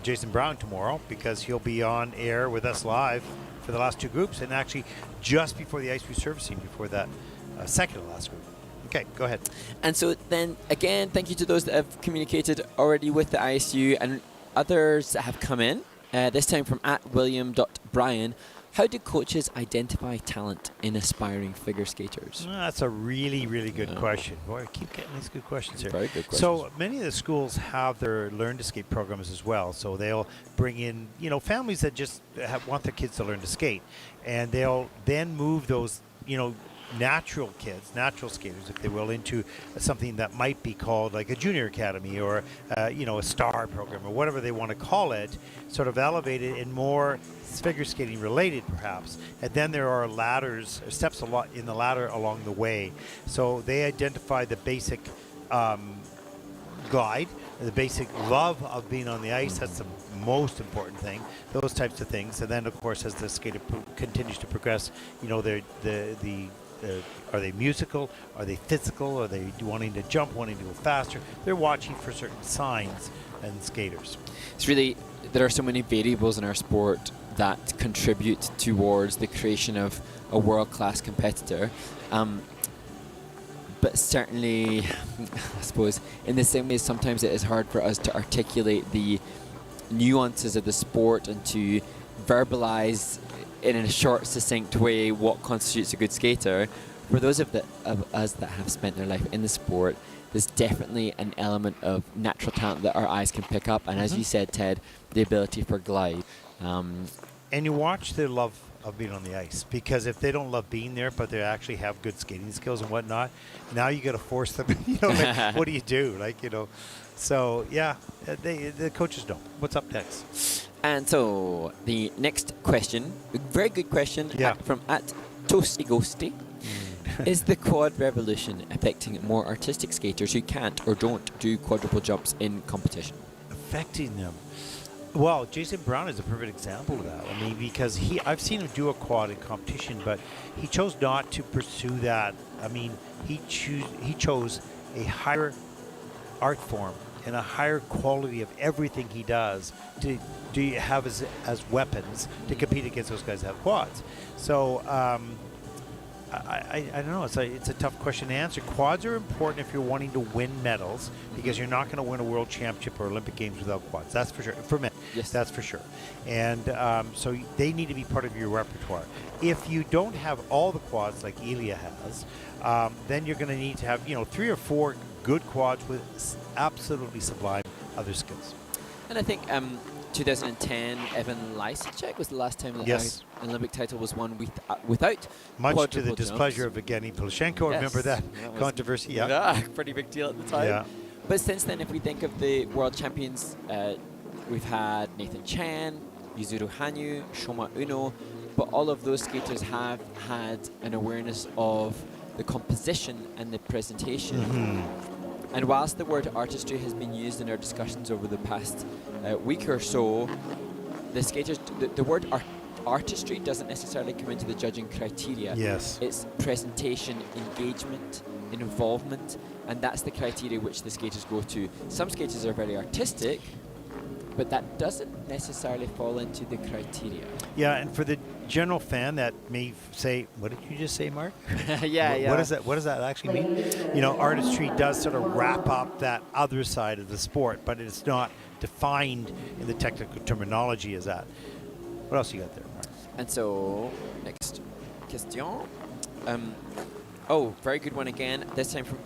Jason Brown tomorrow, because he'll be on air with us live for the last 2 groups, and actually just before the ice resurfacing, before that second to last group. Okay, go ahead. And so then, again, thank you to those that have communicated already with the ISU and others that have come in, this time from @William.Brian. How do coaches identify talent in aspiring figure skaters? That's a really, really good question. Boy, I keep getting these good questions here. Very good questions. So many of the schools have their Learn to Skate programs as well. So they'll bring in, families that just want their kids to learn to skate. And they'll then move those, natural kids, natural skaters, if they will, into something that might be called like a junior academy or, a star program or whatever they want to call it, sort of elevated and more figure skating related perhaps. And then there are ladders, steps a lot in the ladder along the way. So they identify the basic glide, the basic love of being on the ice. That's the most important thing, those types of things. And then of course, as the skater continues to progress, are they musical? Are they physical? Are they wanting to jump, wanting to go faster? They're watching for certain signs in skaters. It's really, there are so many variables in our sport that contribute towards the creation of a world-class competitor. But certainly, I suppose, in the same way, sometimes it is hard for us to articulate the nuances of the sport and to verbalize in a short, succinct way what constitutes a good skater. For those of us that have spent their life in the sport, there's definitely an element of natural talent that our eyes can pick up, and as you said, Ted, the ability for glide. And you watch their love of being on the ice, because if they don't love being there, but they actually have good skating skills and whatnot, now you got to force them. What do you do? So yeah, the coaches don't. What's up next? And so the next question, a very good question, from @Toasty is the quad revolution affecting more artistic skaters who can't or don't do quadruple jumps in competition? Affecting them. Well, Jason Brown is a perfect example of that. I mean, because I've seen him do a quad in competition, but he chose not to pursue that. I mean, he chose a higher art form and a higher quality of everything he does to have as weapons to compete against those guys that have quads. So I don't know. It's a tough question to answer. Quads are important if you're wanting to win medals, because you're not going to win a world championship or Olympic Games without quads. That's for sure. For men, yes, that's for sure. And so they need to be part of your repertoire. If you don't have all the quads like Ilya has, then you're going to need to have 3 or 4 good quads with absolutely sublime other skills. And I think 2010 Evan Lysacek was the last time that an Olympic title was won without much to the jumps. displeasure of Evgeny Plushenko. Yes, remember that controversy? Yeah, pretty big deal at the time. Yeah. But since then, if we think of the world champions, we've had Nathan Chen, Yuzuru Hanyu, Shoma Uno, but all of those skaters have had an awareness of the composition and the presentation. And whilst the word artistry has been used in our discussions over the past week or so, the skaters, the word artistry doesn't necessarily come into the judging criteria. Yes. It's presentation, engagement, involvement, and that's the criteria which the skaters go to. Some skaters are very artistic, but that doesn't necessarily fall into the criteria. Yeah, and for the general fan that may say, what did you just say, Mark? Yeah. What does that actually mean? You know, artistry does sort of wrap up that other side of the sport, but it's not defined in the technical terminology as that. What else you got there, Mark? And so, next question. Very good one again. This time from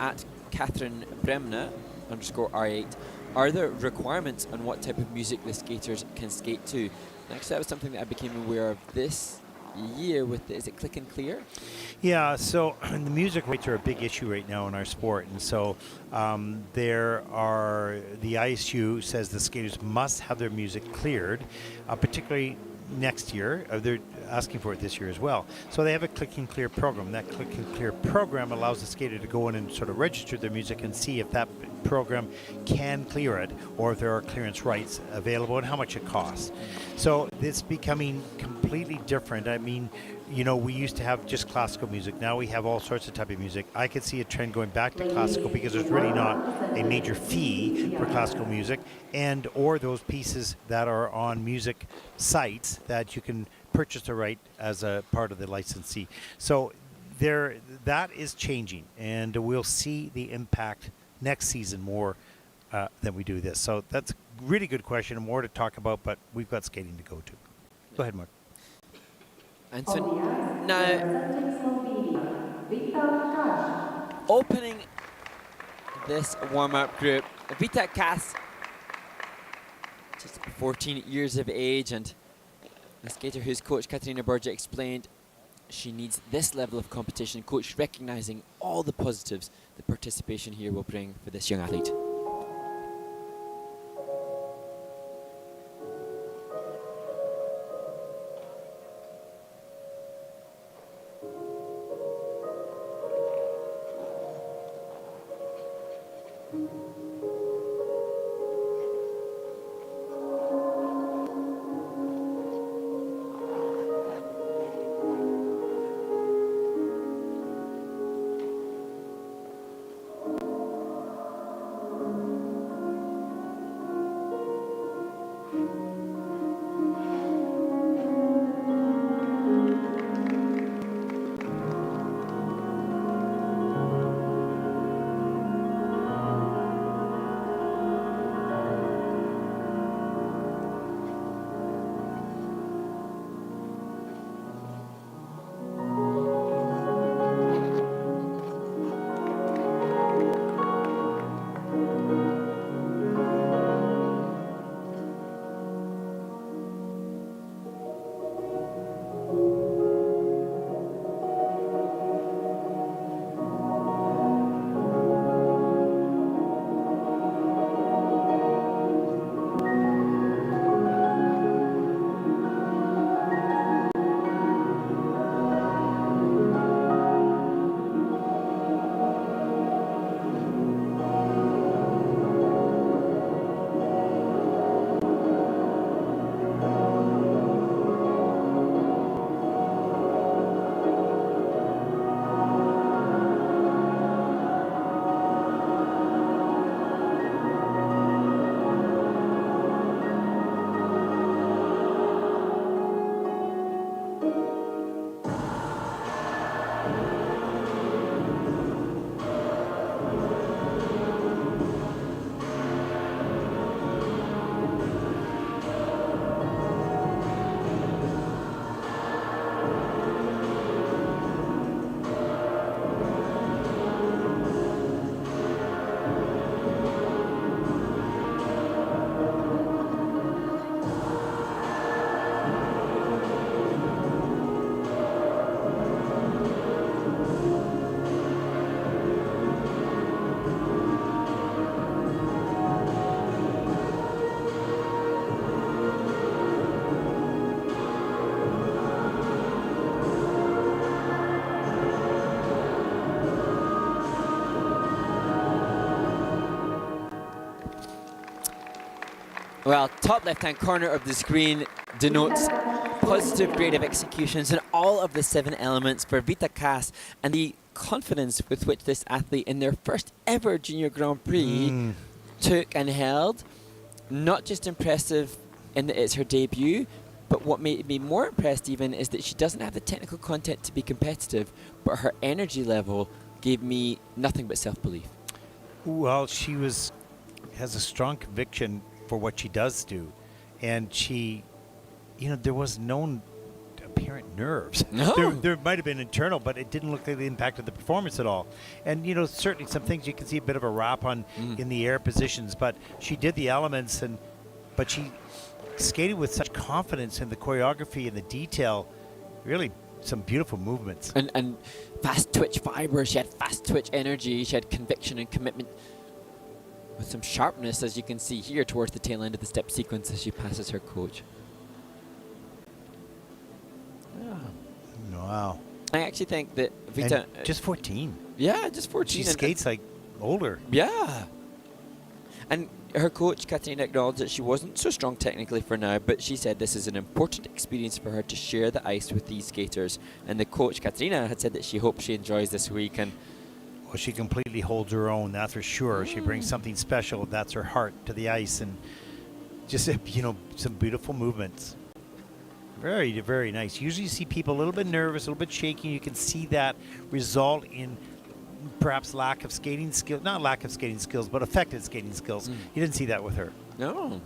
@Catherine Bremna _R8. Are there requirements on what type of music the skaters can skate to? And actually, that was something that I became aware of this year with is it Click and Clear? Yeah, so the music rights are a big issue right now in our sport, and so the ISU says the skaters must have their music cleared, particularly next year. They're asking for it this year as well. So they have a Click and Clear program. That Click and Clear program allows the skater to go in and sort of register their music and see if that program can clear it, or if there are clearance rights available and how much it costs. So it's becoming completely different. I mean, you know, we used to have just classical music. Now we have all sorts of type of music. I could see a trend going back to classical because there's really not a major fee for classical music, and or those pieces that are on music sites that you can purchase the right as a part of the licensee. So that is changing, and we'll see the impact next season more than we do this. So that's a really good question and more to talk about, but we've got skating to go to. Go ahead, Mark. And so now, opening this warm-up group, Vita Cass, just 14 years of age, and a skater whose coach Katarina Borgia explained she needs this level of competition, coach recognizing all the positives the participation here will bring for this young athlete. Well, top left-hand corner of the screen denotes positive grade of executions in all of the 7 elements for Vita Cass, and the confidence with which this athlete in their first ever Junior Grand Prix took and held not just impressive in that it's her debut, but what made me more impressed even is that she doesn't have the technical content to be competitive, but her energy level gave me nothing but self-belief. Well, she has a strong conviction for what she does do, and she, there was no apparent nerves. No. There might have been internal, but it didn't look like it impacted the performance at all. And certainly some things you can see a bit of a wrap on in the air positions, but she did the elements, but she skated with such confidence in the choreography and the detail. Really, some beautiful movements. And fast twitch fiber. She had fast twitch energy. She had conviction and commitment with some sharpness, as you can see here towards the tail end of the step sequence as she passes her coach. Wow. I actually think that Vita... And just 14. Yeah, just 14. She skates like older. Yeah. And her coach, Katarina, acknowledged that she wasn't so strong technically for now, but she said this is an important experience for her to share the ice with these skaters. And the coach, Katarina, had said that she hopes she enjoys this week. And well, she completely holds her own, that's for sure. She brings something special. That's her heart to the ice. And just, some beautiful movements. Very, very nice. Usually you see people a little bit nervous, a little bit shaky. You can see that result in perhaps lack of skating skill. Not lack of skating skills, but affected skating skills. You didn't see that with her. no.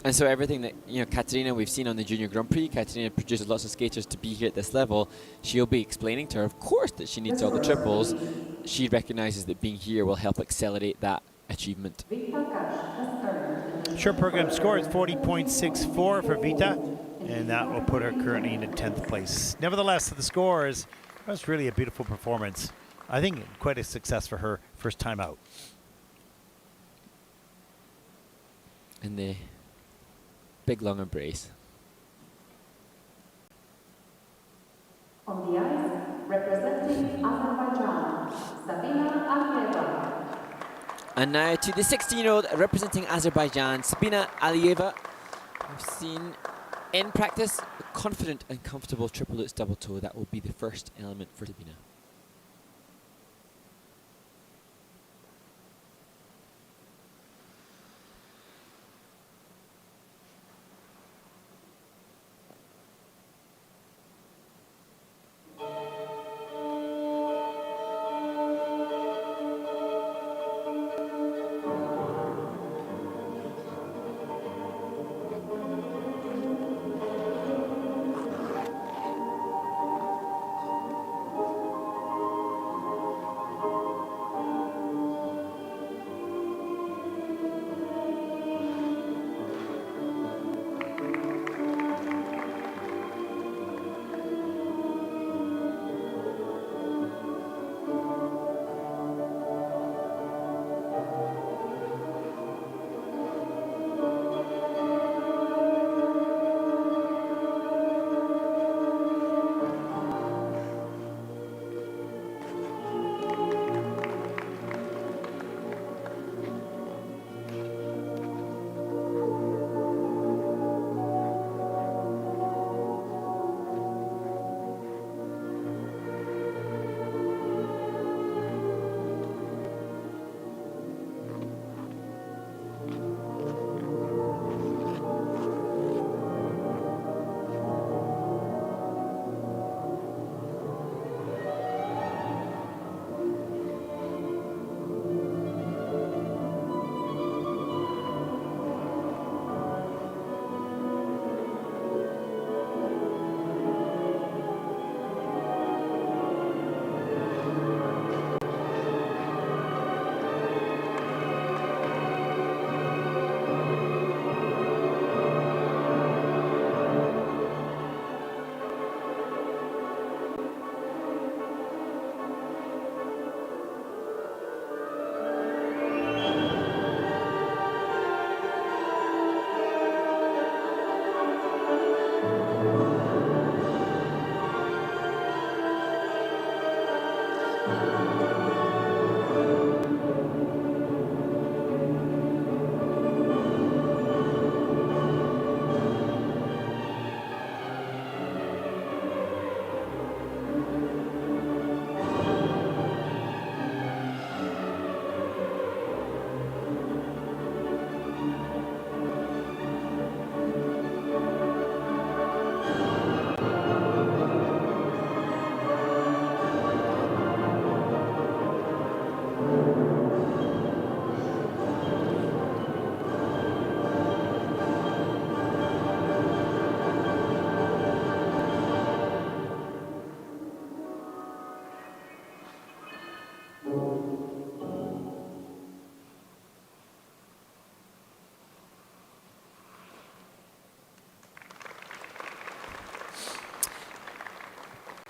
And so everything that, Katarina, we've seen on the Junior Grand Prix, Katarina produces lots of skaters to be here at this level. She'll be explaining to her, of course, that she needs all the triples. She recognizes that being here will help accelerate that achievement. Short program score is 40.64 for Vita, and that will put her currently in 10th place. Nevertheless, the score was really a beautiful performance. I think quite a success for her first time out. And the big long embrace. On the ice, representing Azerbaijan, Sabina Alieva. And now to the 16-year-old representing Azerbaijan, Sabina Alieva. We've seen in practice a confident and comfortable triple lutz double toe. That will be the first element for Sabina.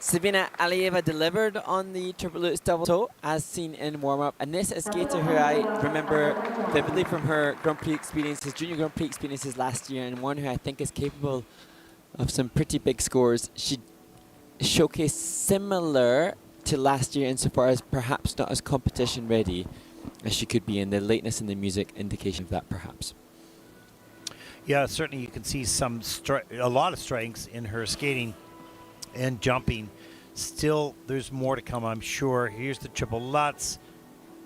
Sabina Alieva delivered on the triple lutz double toe as seen in warm-up, and this is a skater who I remember vividly from her Grand Prix experiences, junior Grand Prix experiences last year, and one who I think is capable of some pretty big scores. She showcased similar to last year insofar as perhaps not as competition ready as she could be, and the lateness in the music indication of that perhaps. Yeah, certainly you can see a lot of strengths in her skating and jumping. Still, there's more to come, I'm sure. Here's the triple lutz.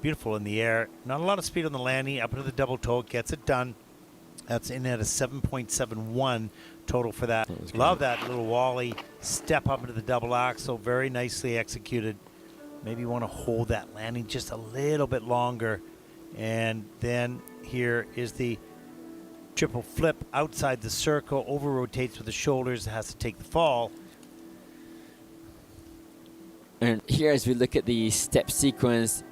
Beautiful in the air. Not a lot of speed on the landing. Up into the double toe. Gets it done. That's in at a 7.71 total for that. Love that little Wally step up into the double axel. Very nicely executed. Maybe you want to hold that landing just a little bit longer. And then here is the triple flip outside the circle. Over rotates with the shoulders. Has to take the fall. And here, as we look at the step sequence,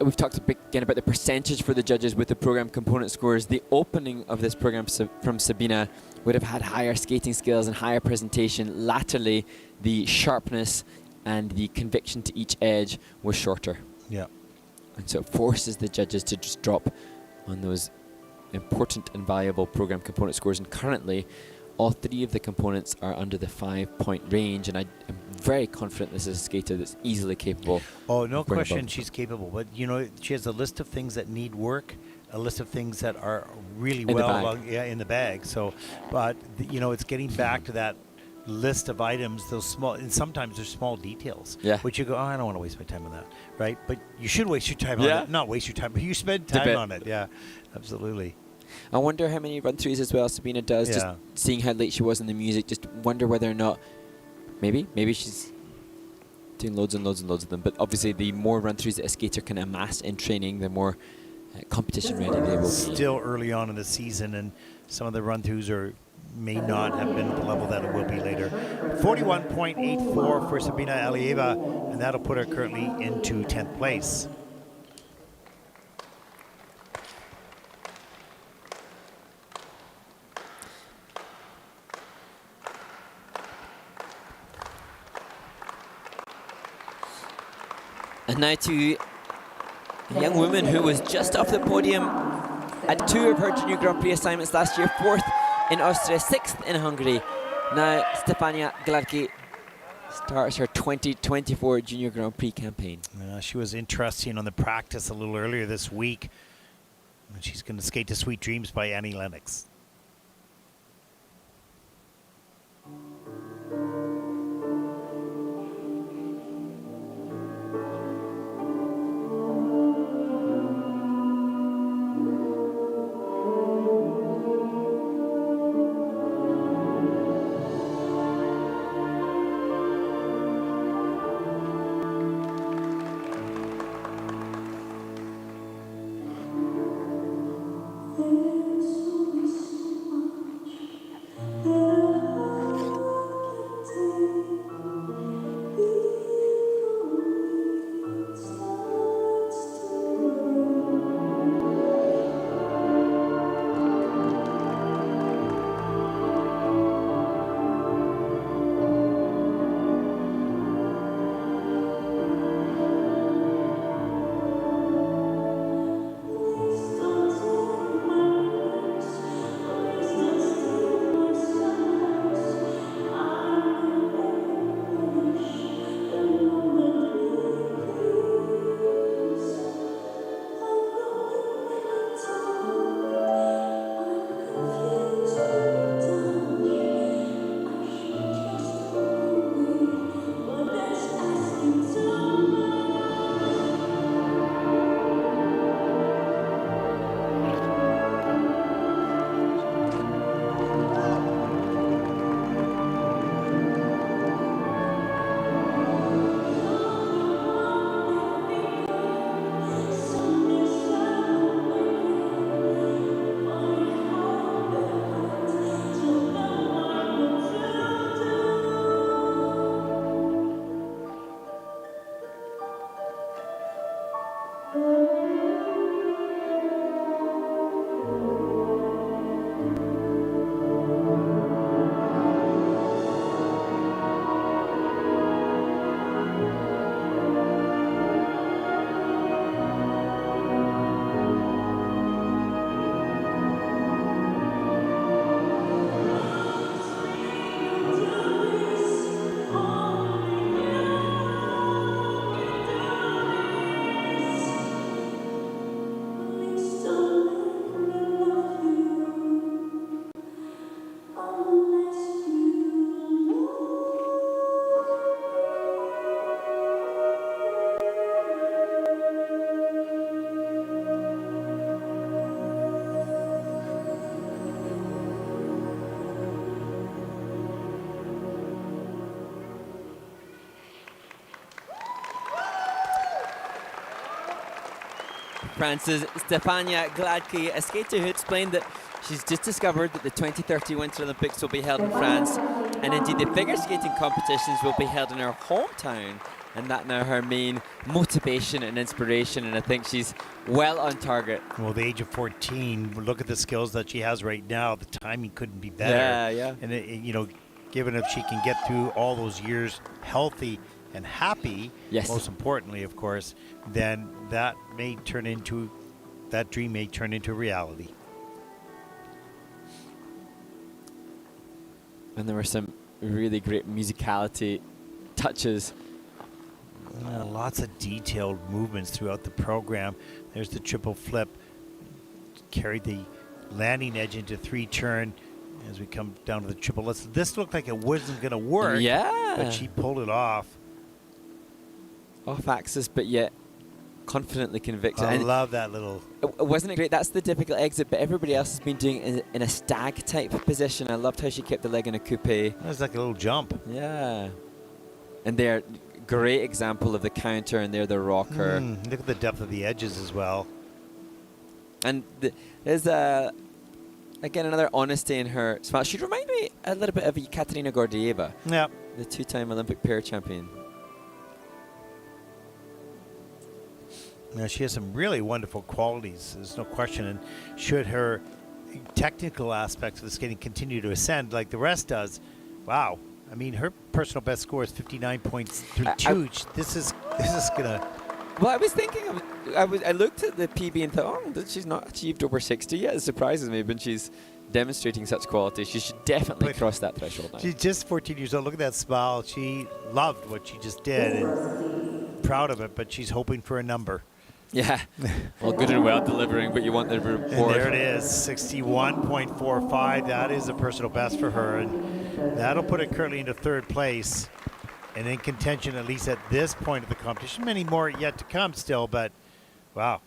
we've talked again about the percentage for the judges with the program component scores. The opening of this program from Sabina would have had higher skating skills and higher presentation. Latterly, the sharpness and the conviction to each edge was shorter. Yeah. And so it forces the judges to just drop on those important and valuable program component scores. And currently, all three of the components are under the 5-point range, and I am very confident this is a skater that's easily capable. Oh, no question she's capable. But, you know, she has a list of things that need work, a list of things that are really in the bag. So, but, you know, it's getting back to that list of items, those small, and sometimes there's small details. Yeah. Which you go, oh, I don't want to waste my time on that, right? But you should waste your time on it. Not waste your time, but you spend time on it. Yeah, absolutely. I wonder how many run-throughs as well Sabina does, just seeing how late she was in the music, just wonder whether or not, maybe she's doing loads and loads and loads of them, but obviously the more run-throughs that a skater can amass in training, the more competition ready they will be. Still early on in the season, and some of the run-throughs may not have been at the level that it will be later. 41.84 for Sabina Alieva, and that'll put her currently into 10th place. And now to a young woman who was just off the podium at 2 of her junior Grand Prix assignments last year, 4th in Austria, 6th in Hungary. Now Stefania Gladki starts her 2024 junior Grand Prix campaign. She was interesting on the practice a little earlier this week. And she's going to skate to Sweet Dreams by Annie Lennox. France's Stefania Gladky, a skater who explained that she's just discovered that the 2030 Winter Olympics will be held in France, and indeed the figure skating competitions will be held in her hometown, and that now her main motivation and inspiration, and I think she's well on target. Well, the age of 14, look at the skills that she has right now. The timing couldn't be better. Yeah. And, you know, given if she can get through all those years healthy and happy, yes, most importantly, of course, then that dream may turn into reality. And there were some really great musicality touches. Lots of detailed movements throughout the program. There's the triple flip, carried the landing edge into 3-turn as we come down to the triple. This looked like it wasn't going to work, but she pulled it off. Off axis, but yet confidently convicted. I love that little... Wasn't it great? That's the typical exit, but everybody else has been doing it in a stag type position. I loved how she kept the leg in a coupe. That was like a little jump. Yeah. And they're great example of the counter, and they're the rocker. Look at the depth of the edges as well. And there's again another honesty in her smile. She reminded me a little bit of Ekaterina Gordieva, the 2-time Olympic pair champion. Now, she has some really wonderful qualities, there's no question, and should her technical aspects of the skating continue to ascend like the rest does, wow. I mean, her personal best score is 59.32. This is gonna... Well, I was thinking, I looked at the PB and thought, oh, she's not achieved over 60 yet. It surprises me, but she's demonstrating such quality. She should definitely cross that threshold now. She's just 14 years old. Look at that smile. She loved what she just did and proud of it, but she's hoping for a number. Yeah. Well, good and well delivering, but you want the reward. And there it is, 61.45. That is a personal best for her, and that'll put it currently into 3rd place and in contention, at least at this point of the competition. Many more yet to come still, but wow,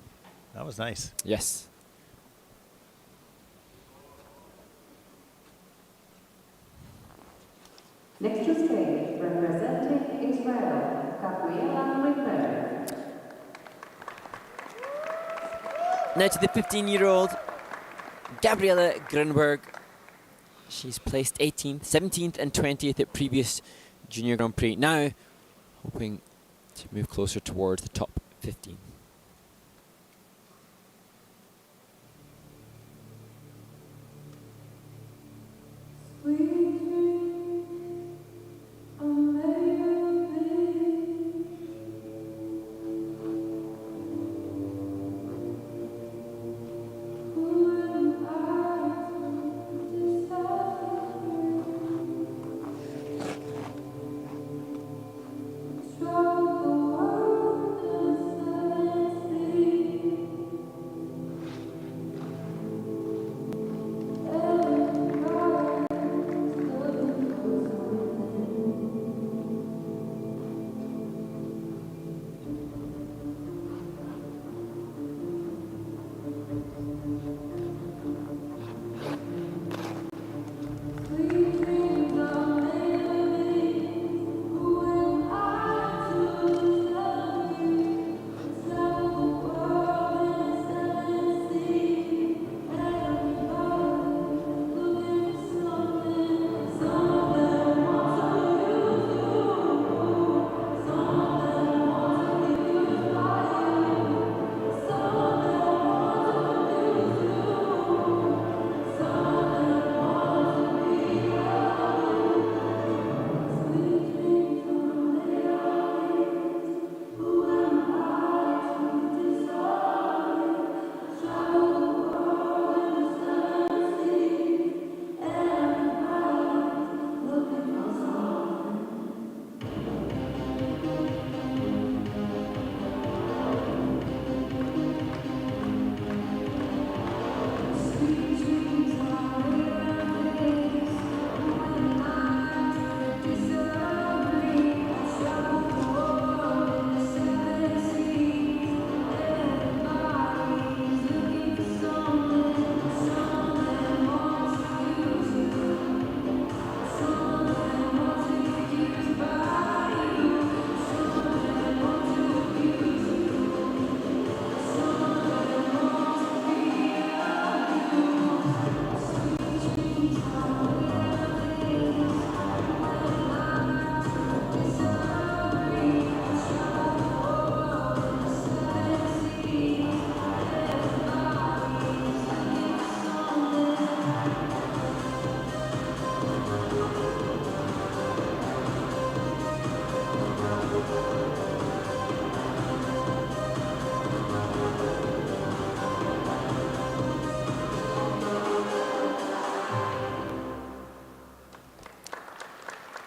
that was nice. Yes. Next to stage, representing Israel, Gabriela Ripper. Now to the 15-year-old Gabriela Grunberg. She's placed 18th, 17th and 20th at previous Junior Grand Prix. Now hoping to move closer towards the top 15.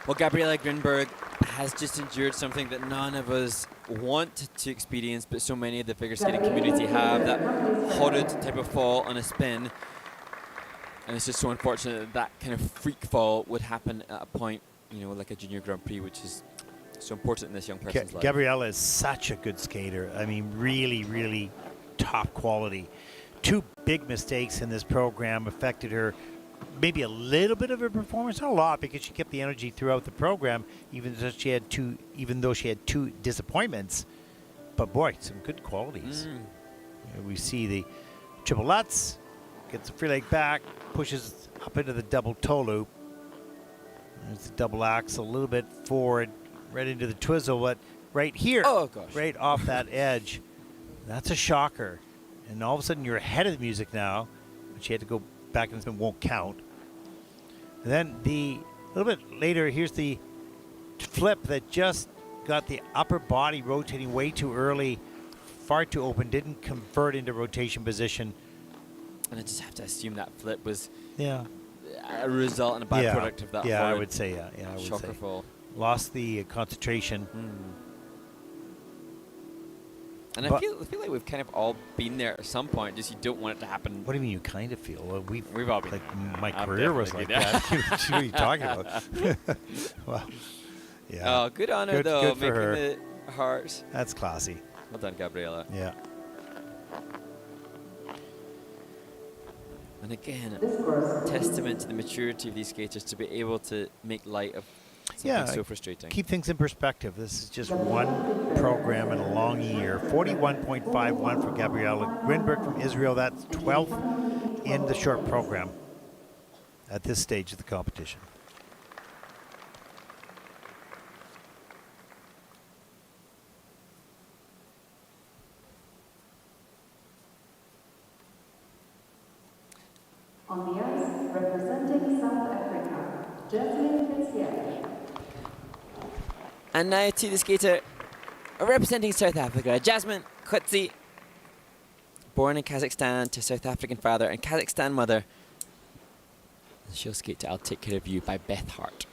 Well, Gabriela Grinberg has just endured something that none of us want to experience, but so many of the figure skating community have, that horrid type of fall on a spin. And it's just so unfortunate that that kind of freak fall would happen at a point, you know, like a junior Grand Prix, which is so important in this young person's life. Gabriella is such a good skater. I mean, really, really top quality. 2 big mistakes in this program affected her maybe a little bit of her performance, not a lot, because she kept the energy throughout the program, even though she had 2 disappointments. But boy, some good qualities. We see the triple Lutz, gets the free leg back, pushes up into the double toe loop. There's the double axel, a little bit forward, right into the twizzle, but right here, right off that edge. That's a shocker. And all of a sudden, you're ahead of the music now. But she had to go back and it won't count. And then a little bit later, here's the flip that just got the upper body rotating way too early, far too open, didn't convert into rotation position. And I just have to assume that flip was a result and a byproduct of that. Yeah, I would say, I would shocker say. fall. Lost the concentration. And I feel like we've kind of all been there at some point. Just you don't want it to happen. What do you mean you kind of feel? Well, we've all been. Like my I've career was definitely like been that. What are you talking about? Well, yeah. Oh, good on her though, good for making her. the heart. That's classy. Well done, Gabriela. Yeah. And again, testament to the maturity of these skaters to be able to make light of something so frustrating. Keep things in perspective. This is just one program in a long year. 41.51 for Gabriela Grinberg from Israel. That's 12th in the short program at this stage of the competition. On the ice, representing South Africa, Jasmine Fitzgerald. And now to the skater representing South Africa, Jasmine Kutsi. Born in Kazakhstan to South African father and Kazakhstan mother. And she'll skate to I'll Take Care of You by Beth Hart.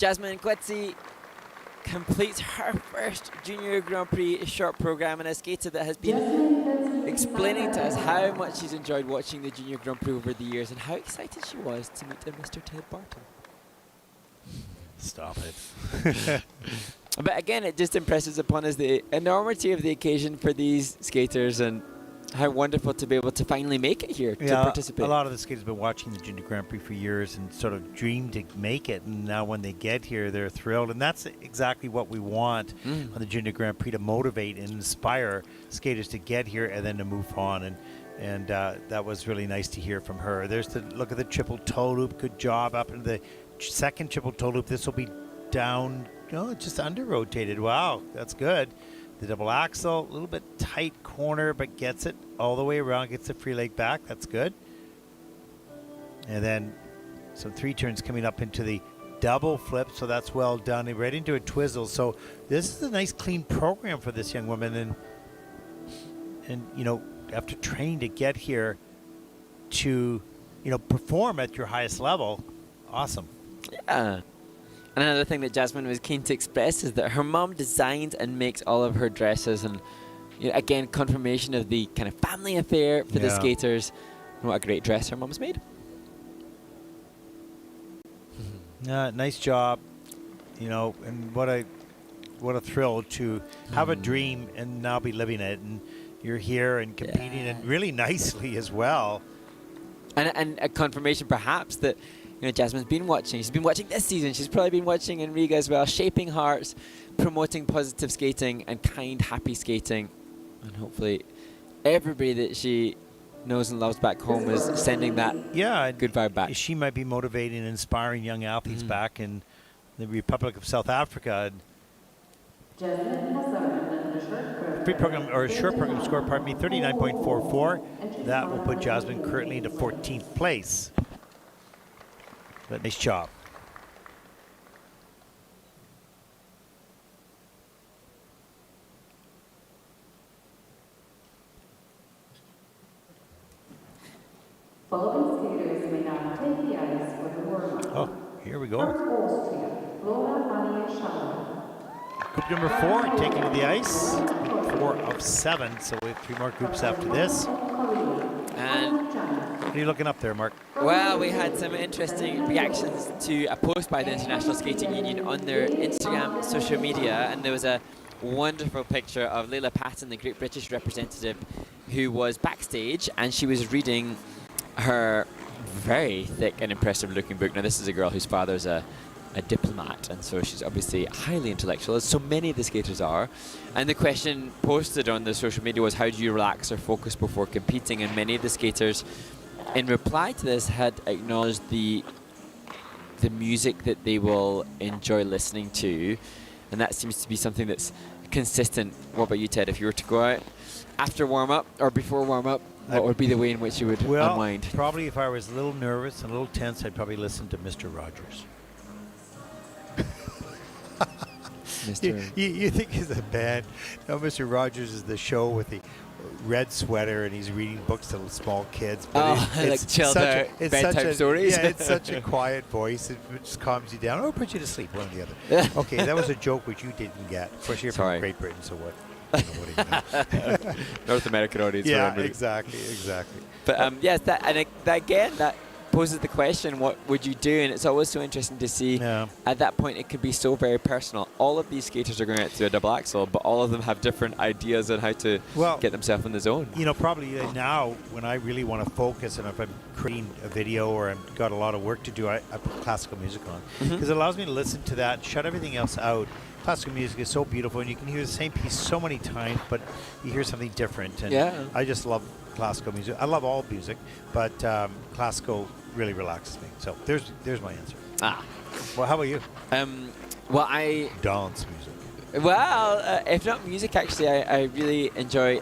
Jasmine Gletzi completes her first Junior Grand Prix short program, and a skater that has been explaining to us how much she's enjoyed watching the Junior Grand Prix over the years and how excited she was to meet Mr. Ted Barton. Stop it. But again, it just impresses upon us the enormity of the occasion for these skaters and how wonderful to be able to finally make it here to participate. A lot of the skaters have been watching the Junior Grand Prix for years and sort of dreamed to make it, and now when they get here, they're thrilled. And that's exactly what we want on the Junior Grand Prix, to motivate and inspire skaters to get here and then to move on. And that was really nice to hear from her. There's the look at the triple toe loop. Good job up into the second triple toe loop. This will be down, just under rotated. Wow, that's good. The double axel, a little bit tight corner, but gets it all the way around, gets the free leg back. That's good. And then some 3 turns coming up into the double flip, so that's well done. Right into a twizzle. So this is a nice, clean program for this young woman. And after training to get here to, perform at your highest level, awesome. Yeah. And another thing that Jasmine was keen to express is that her mom designs and makes all of her dresses, and again, confirmation of the kind of family affair for the skaters. And what a great dress her mom's made. Nice job, and what a thrill to have a dream and now be living it, and you're here and competing and really nicely as well. And a confirmation perhaps that Jasmine's been watching. She's been watching this season. She's probably been watching in Riga as well, shaping hearts, promoting positive skating and kind, happy skating. And hopefully everybody that she knows and loves back home is sending that good vibe back. She might be motivating and inspiring young athletes back in the Republic of South Africa. Free program, or short program score, 39.44. That will put Jasmine currently into 14th place. But nice job. Following skaters may now take the ice for the warm-up. Oh, here we go. From Austria, Group number 4 taking to the ice. Group 4 of 7, so we have 3 more groups after this. And what are you looking up there, Mark? well, we had some interesting reactions to a post by the International Skating Union on their Instagram social media, and there was a wonderful picture of Leila Patton, the Great British representative, who was backstage, and she was reading her very thick and impressive looking book. Now, this is a girl whose father's a diplomat, and so she's obviously highly intellectual, as so many of the skaters are. And the question posted on the social media was, how do you relax or focus before competing? And many of the skaters, in reply to this, had acknowledged the music that they will enjoy listening to, and that seems to be something that's consistent. What about you, Ted? If you were to go out after warm-up or before warm-up, what would be the way in which you would unwind? Probably if I was a little nervous and a little tense, I'd probably listen to Mr. Rogers. You think he's a band? No, Mr. Rogers is the show with the red sweater and he's reading books to small kids. But like chilled out bedtime stories. Yeah, it's such a quiet voice. It just calms you down or puts you to sleep, one or the other. Okay, that was a joke which you didn't get. Of course, you're from Great Britain, so what? What do you know? North American audience. Yeah, exactly. But yes, that again, that poses the question, what would you do? And it's always so interesting to see at that point it could be so very personal. All of these skaters are going out to do a double axel, but all of them have different ideas on how to get themselves in the zone. Probably now when I really want to focus and if I'm creating a video or I've got a lot of work to do, I put classical music on because it allows me to listen to that, shut everything else out. Classical music is so beautiful and you can hear the same piece so many times, but you hear something different. And I just love classical music. I love all music, but classical really relaxes me. So there's my answer. Well, how about you? Well, I dance music. Well, if not music, actually, I really enjoy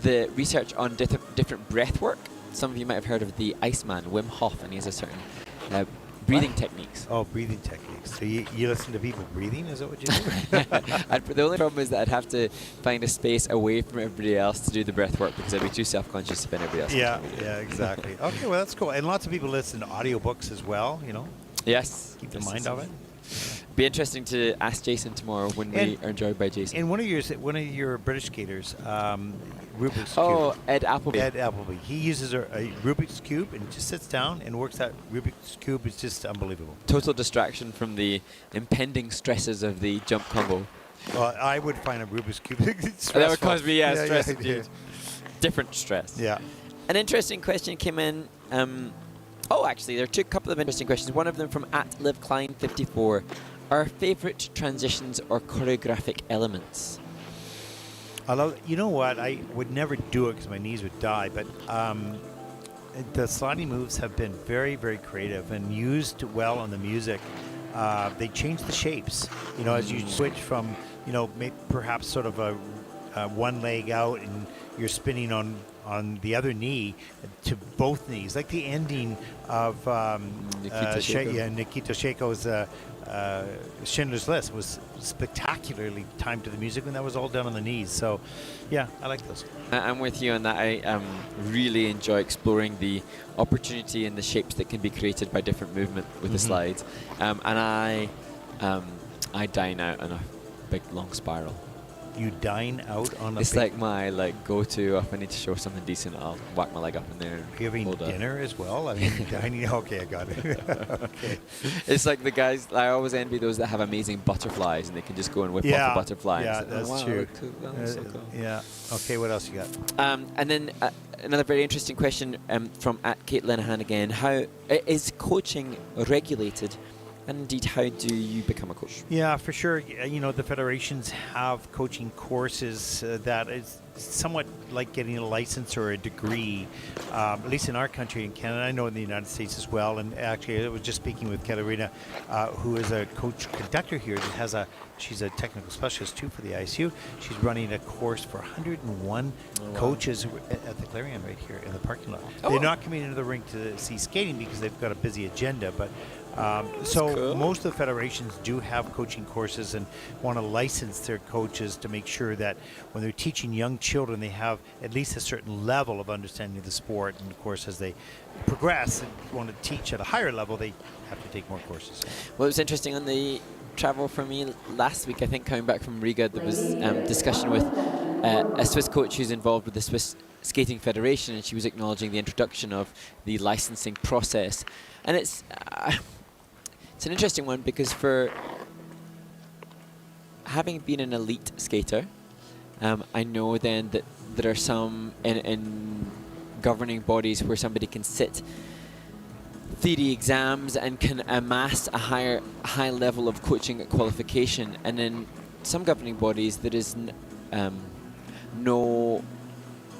the research on different breath work. Some of you might have heard of the Iceman, Wim Hof, and he has a certain breathing techniques. Oh, breathing techniques. So you listen to people breathing? Is that what you do? The only problem is that I'd have to find a space away from everybody else to do the breath work because I'd be too self-conscious to spend everybody else. Yeah, exactly. Okay, well, that's cool. And lots of people listen to audiobooks as well, Yes. Keep in mind of it. Be interesting to ask Jason tomorrow when we are joined by Jason. And one of your British skaters, Rubik's Oh, Cube. Ed Appleby. Ed Appleby. He uses a Rubik's Cube and just sits down and works that Rubik's Cube. It's just unbelievable. Total distraction from the impending stresses of the jump combo. Well, I would find a Rubik's Cube stressful. That would cause me, stress. Yeah. Different stress. Yeah. An interesting question came in. Actually, there are a couple of interesting questions. One of them from @LiveKlein54. Our favourite transitions or choreographic elements? You know what? I would never do it because my knees would die. But the sliding moves have been very, very creative and used well on the music. They change the shapes. You know, as you switch from, perhaps sort of a one leg out and you're spinning on the other knee to both knees, like the ending of Nikita Sheiko's Schindler's List was spectacularly timed to the music, and that was all done on the knees. So, yeah, I like those. I'm with you on that. I really enjoy exploring the opportunity and the shapes that can be created by different movement with the slides. And I dine out on a big long spiral. You dine out on a It's big... like my go-to. If I need to show something decent, I'll whack my leg up in there. Are you having dinner as well? I mean, dining. Okay, I got it. Okay. It's like the guys. I always envy those that have amazing butterflies and they can just go and whip off a butterfly. Yeah, like, that's wow, true. That's so cool. Yeah. Okay, what else you got? And then another very interesting question from @Kate Linehan again. How is coaching regulated? And indeed, how do you become a coach? Yeah, for sure. The federations have coaching courses that is somewhat like getting a license or a degree, at least in our country in Canada. I know in the United States as well. And actually, I was just speaking with Katerina, who is a coach conductor here. She's a technical specialist too for the ISU. She's running a course for 101 coaches at the Clarion right here in the parking lot. They're not coming into the rink to see skating because they've got a busy agenda, but cool. Most of the federations do have coaching courses and want to license their coaches to make sure that when they're teaching young children, they have at least a certain level of understanding of the sport. And of course, as they progress and want to teach at a higher level, they have to take more courses. Well, it was interesting on the travel for me last week. I think coming back from Riga, there was discussion with a Swiss coach who's involved with the Swiss Skating Federation, and she was acknowledging the introduction of the licensing process. And it's an interesting one because for having been an elite skater, I know then that there are some in governing bodies where somebody can sit theory exams and can amass a high level of coaching qualification, and in some governing bodies there is no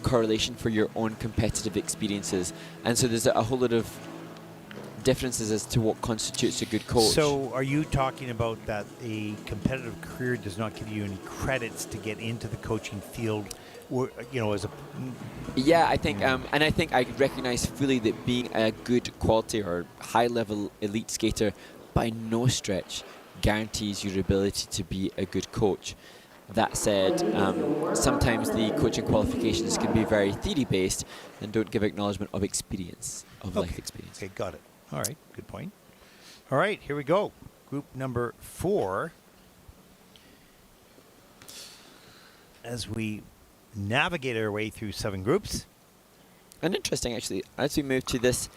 correlation for your own competitive experiences, and so there's a whole lot of differences as to what constitutes a good coach. So are you talking about that a competitive career does not give you any credits to get into the coaching field, or, as a... Yeah, I think, and I think I recognize fully that being a good quality or high-level elite skater by no stretch guarantees your ability to be a good coach. That said, sometimes the coaching qualifications can be very theory-based and don't give acknowledgement of experience, of life experience. Okay, got it. All right, good point. All right, here we go. Group number 4. As we navigate our way through 7 groups. And interesting, actually, as we move to this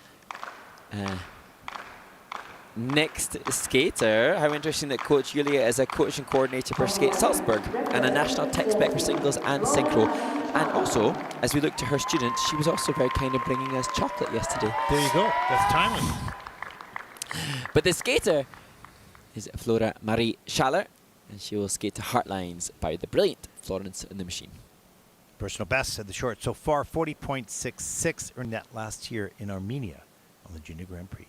next skater, how interesting that Coach Yulia is a coaching coordinator for Skate Salzburg and a national tech spec for singles and synchro. And also, as we look to her students, she was also very kind of bringing us chocolate yesterday. There you go. That's timely. But the skater is Flora Marie Schaller, and she will skate to Heartlines by the brilliant Florence and the Machine. Personal best at the short so far, 40.66, earned that last year in Armenia on the Junior Grand Prix.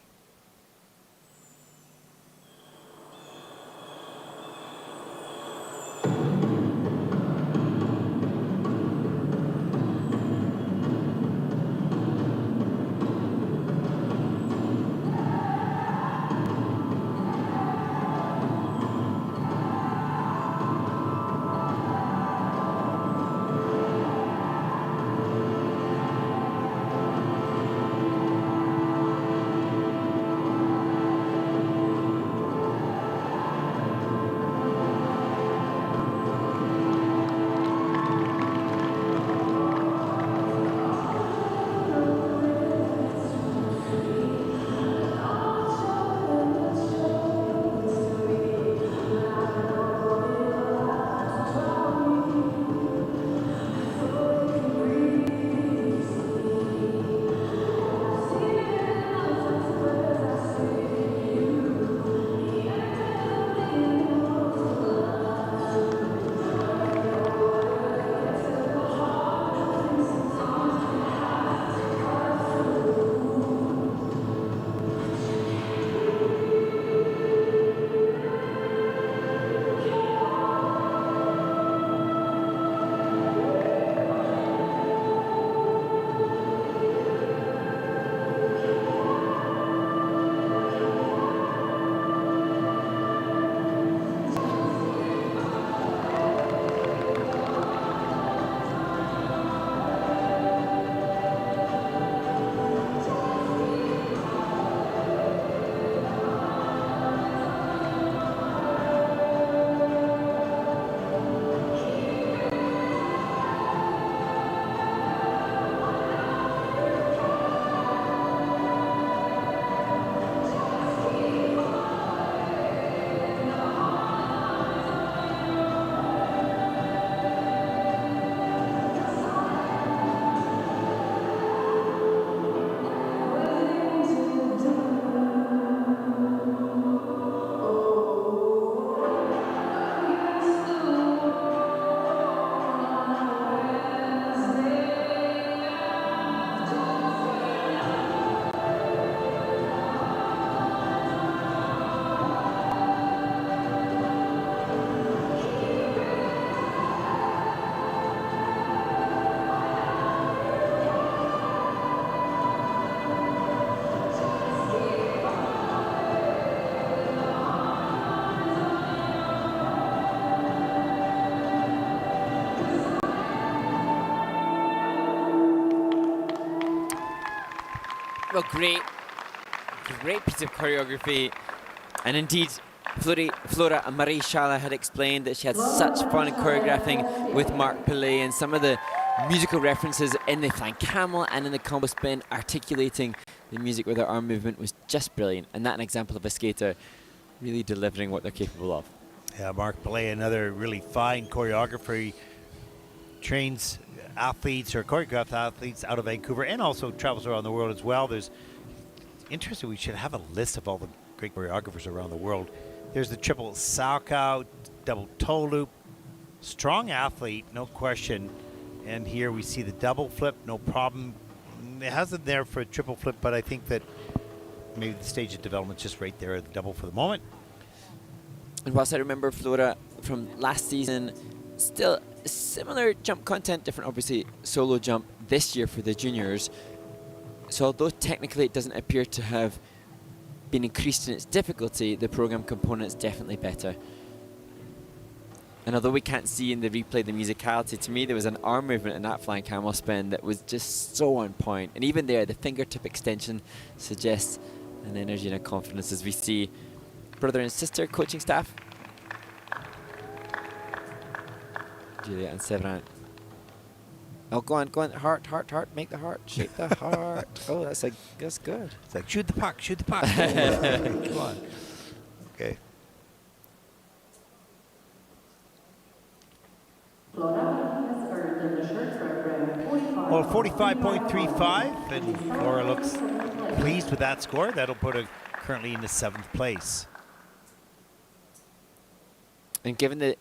Well, great piece of choreography. And indeed, Flora and Marie Schala had explained that she had such fun choreographing with Marc Pelé, and some of the musical references in the flying camel and in the combo spin, articulating the music with her arm movement, was just brilliant. And that's an example of a skater really delivering what they're capable of. Yeah, Marc Pelé, another really fine choreographer. He trains athletes or choreographed athletes out of Vancouver and also travels around the world as well. There's interesting, we should have a list of all the great choreographers around the world. There's the triple Salchow, double toe loop. Strong athlete, no question. And here we see the double flip, no problem. It hasn't there for a triple flip, but I think that maybe the stage of development's just right there at the double for the moment. And whilst I remember Flora from last season, still similar jump content, different obviously solo jump this year for the juniors. So although technically it doesn't appear to have been increased in its difficulty, the program component's definitely better. And although we can't see in the replay the musicality, to me there was an arm movement in that flying camel spin that was just so on point. And even there, the fingertip extension suggests an energy and a confidence as we see brother and sister coaching staff. Julia and Severin. Oh, go on, heart, make the heart, shape the heart. Oh, that's good. It's like, shoot the puck. Come on. Okay. Flora has earned in the short program 45. Well, 45.35, and Flora looks pleased with that score. That'll put her currently in the 7th place. And given the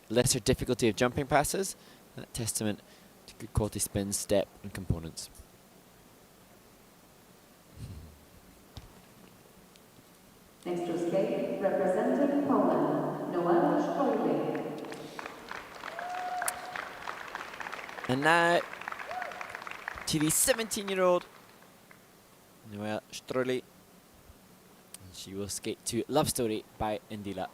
lesser difficulty of jumping passes, that testament to good quality spin, step, and components. Next to skate, representing Poland, Noel Sztojlik. And now to the 17-year-old Noelle Stroley. She will skate to Love Story by Indila.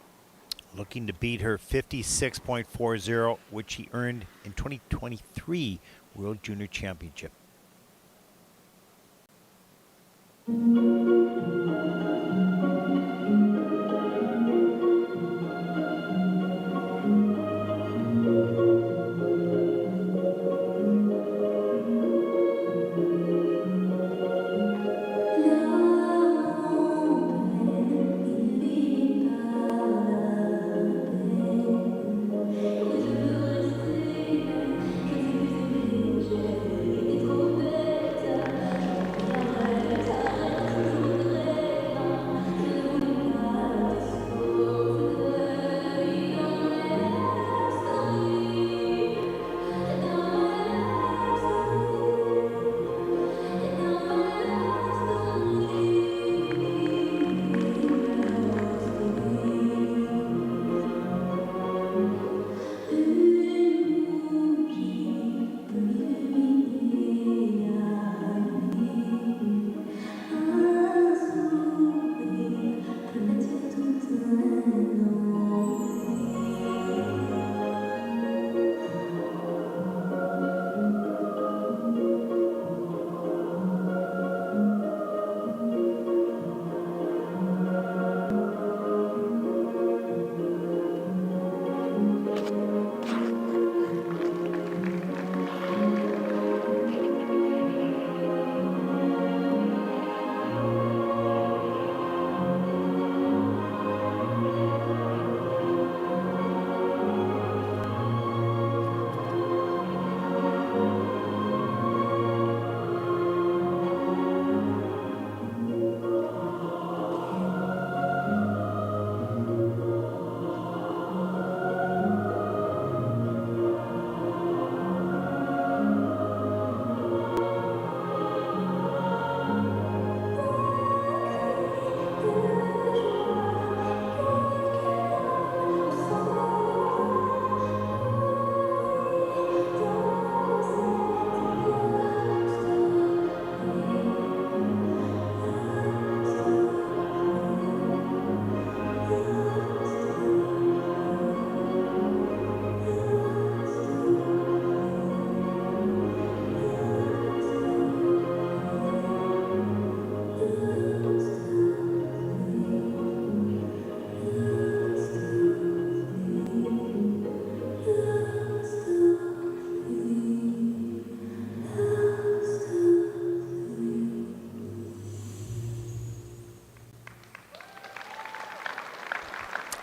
Looking to beat her 56.40, which she earned in 2023 World Junior Championship. It's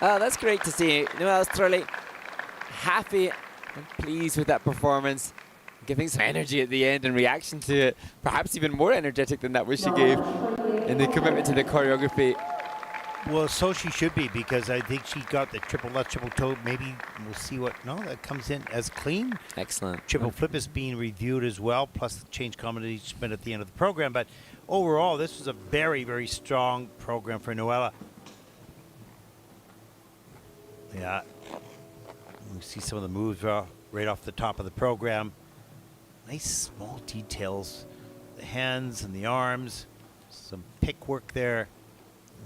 Oh, that's great to see. Noelle Strelli happy and pleased with that performance, giving some energy at the end in reaction to it. Perhaps even more energetic than that which she gave in the commitment to the choreography. Well, so she should be, because I think she got the triple left, triple toe. Maybe we'll see what. No, that comes in as clean. Excellent. Triple flip is being reviewed as well, plus the change combination at the end of the program. But overall, this was a very, very strong program for Noella. Yeah. You see some of the moves right off the top of the program. Nice small details. The hands and the arms. Some pick work there.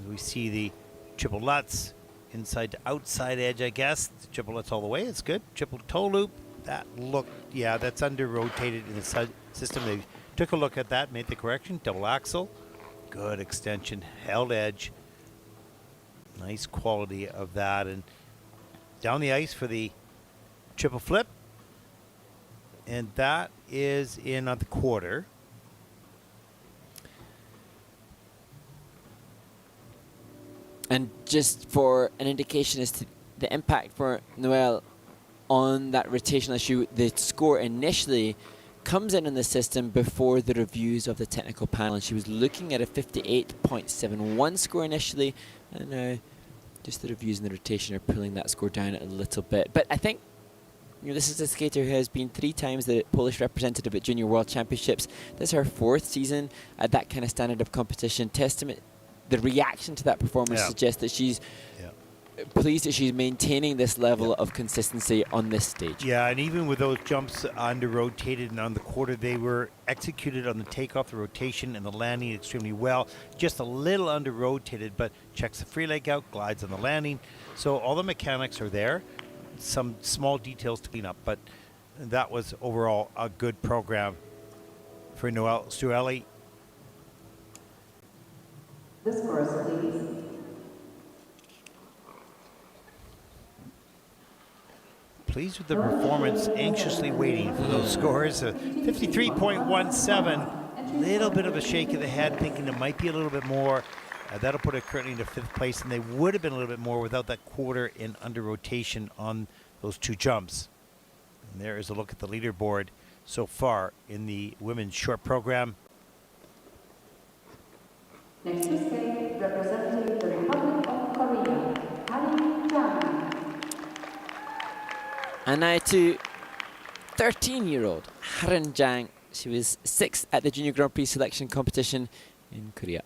We see the triple Lutz, inside to outside edge, I guess. The triple Lutz all the way, it's good. Triple toe loop, that look, yeah, that's under rotated in the system. They took a look at that, made the correction. Double axel, good extension, held edge. Nice quality of that. And down the ice for the triple flip. And that is in on the quarter. And just for an indication as to the impact for Noelle on that rotational issue, the score initially comes in the system before the reviews of the technical panel. And she was looking at a 58.71 score initially, and now just the reviews and the rotation are pulling that score down a little bit. But I think, you know, this is a skater who has been 3 times the Polish representative at Junior World Championships. This is her 4th season at that kind of standard of competition. Testament. The reaction to that performance suggests that she's pleased that she's maintaining this level of consistency on this stage. Yeah, and even with those jumps under rotated and on the quarter, they were executed on the takeoff, the rotation, and the landing extremely well. Just a little under rotated, but checks the free leg out, glides on the landing. So all the mechanics are there. Some small details to clean up, but that was overall a good program for Noelle Strelli. The scores, please. Pleased with the performance, anxiously waiting for those scores. 53.17, little bit of a shake of the head, thinking it might be a little bit more. That'll put it currently into 5th place, and they would have been a little bit more without that quarter in under rotation on those 2 jumps. And there is a look at the leaderboard so far in the women's short program. Next to skate, representing the Republic of Korea, Harin Jang. And now to 13-year-old Harin Jang. She was 6th at the Junior Grand Prix selection competition in Korea.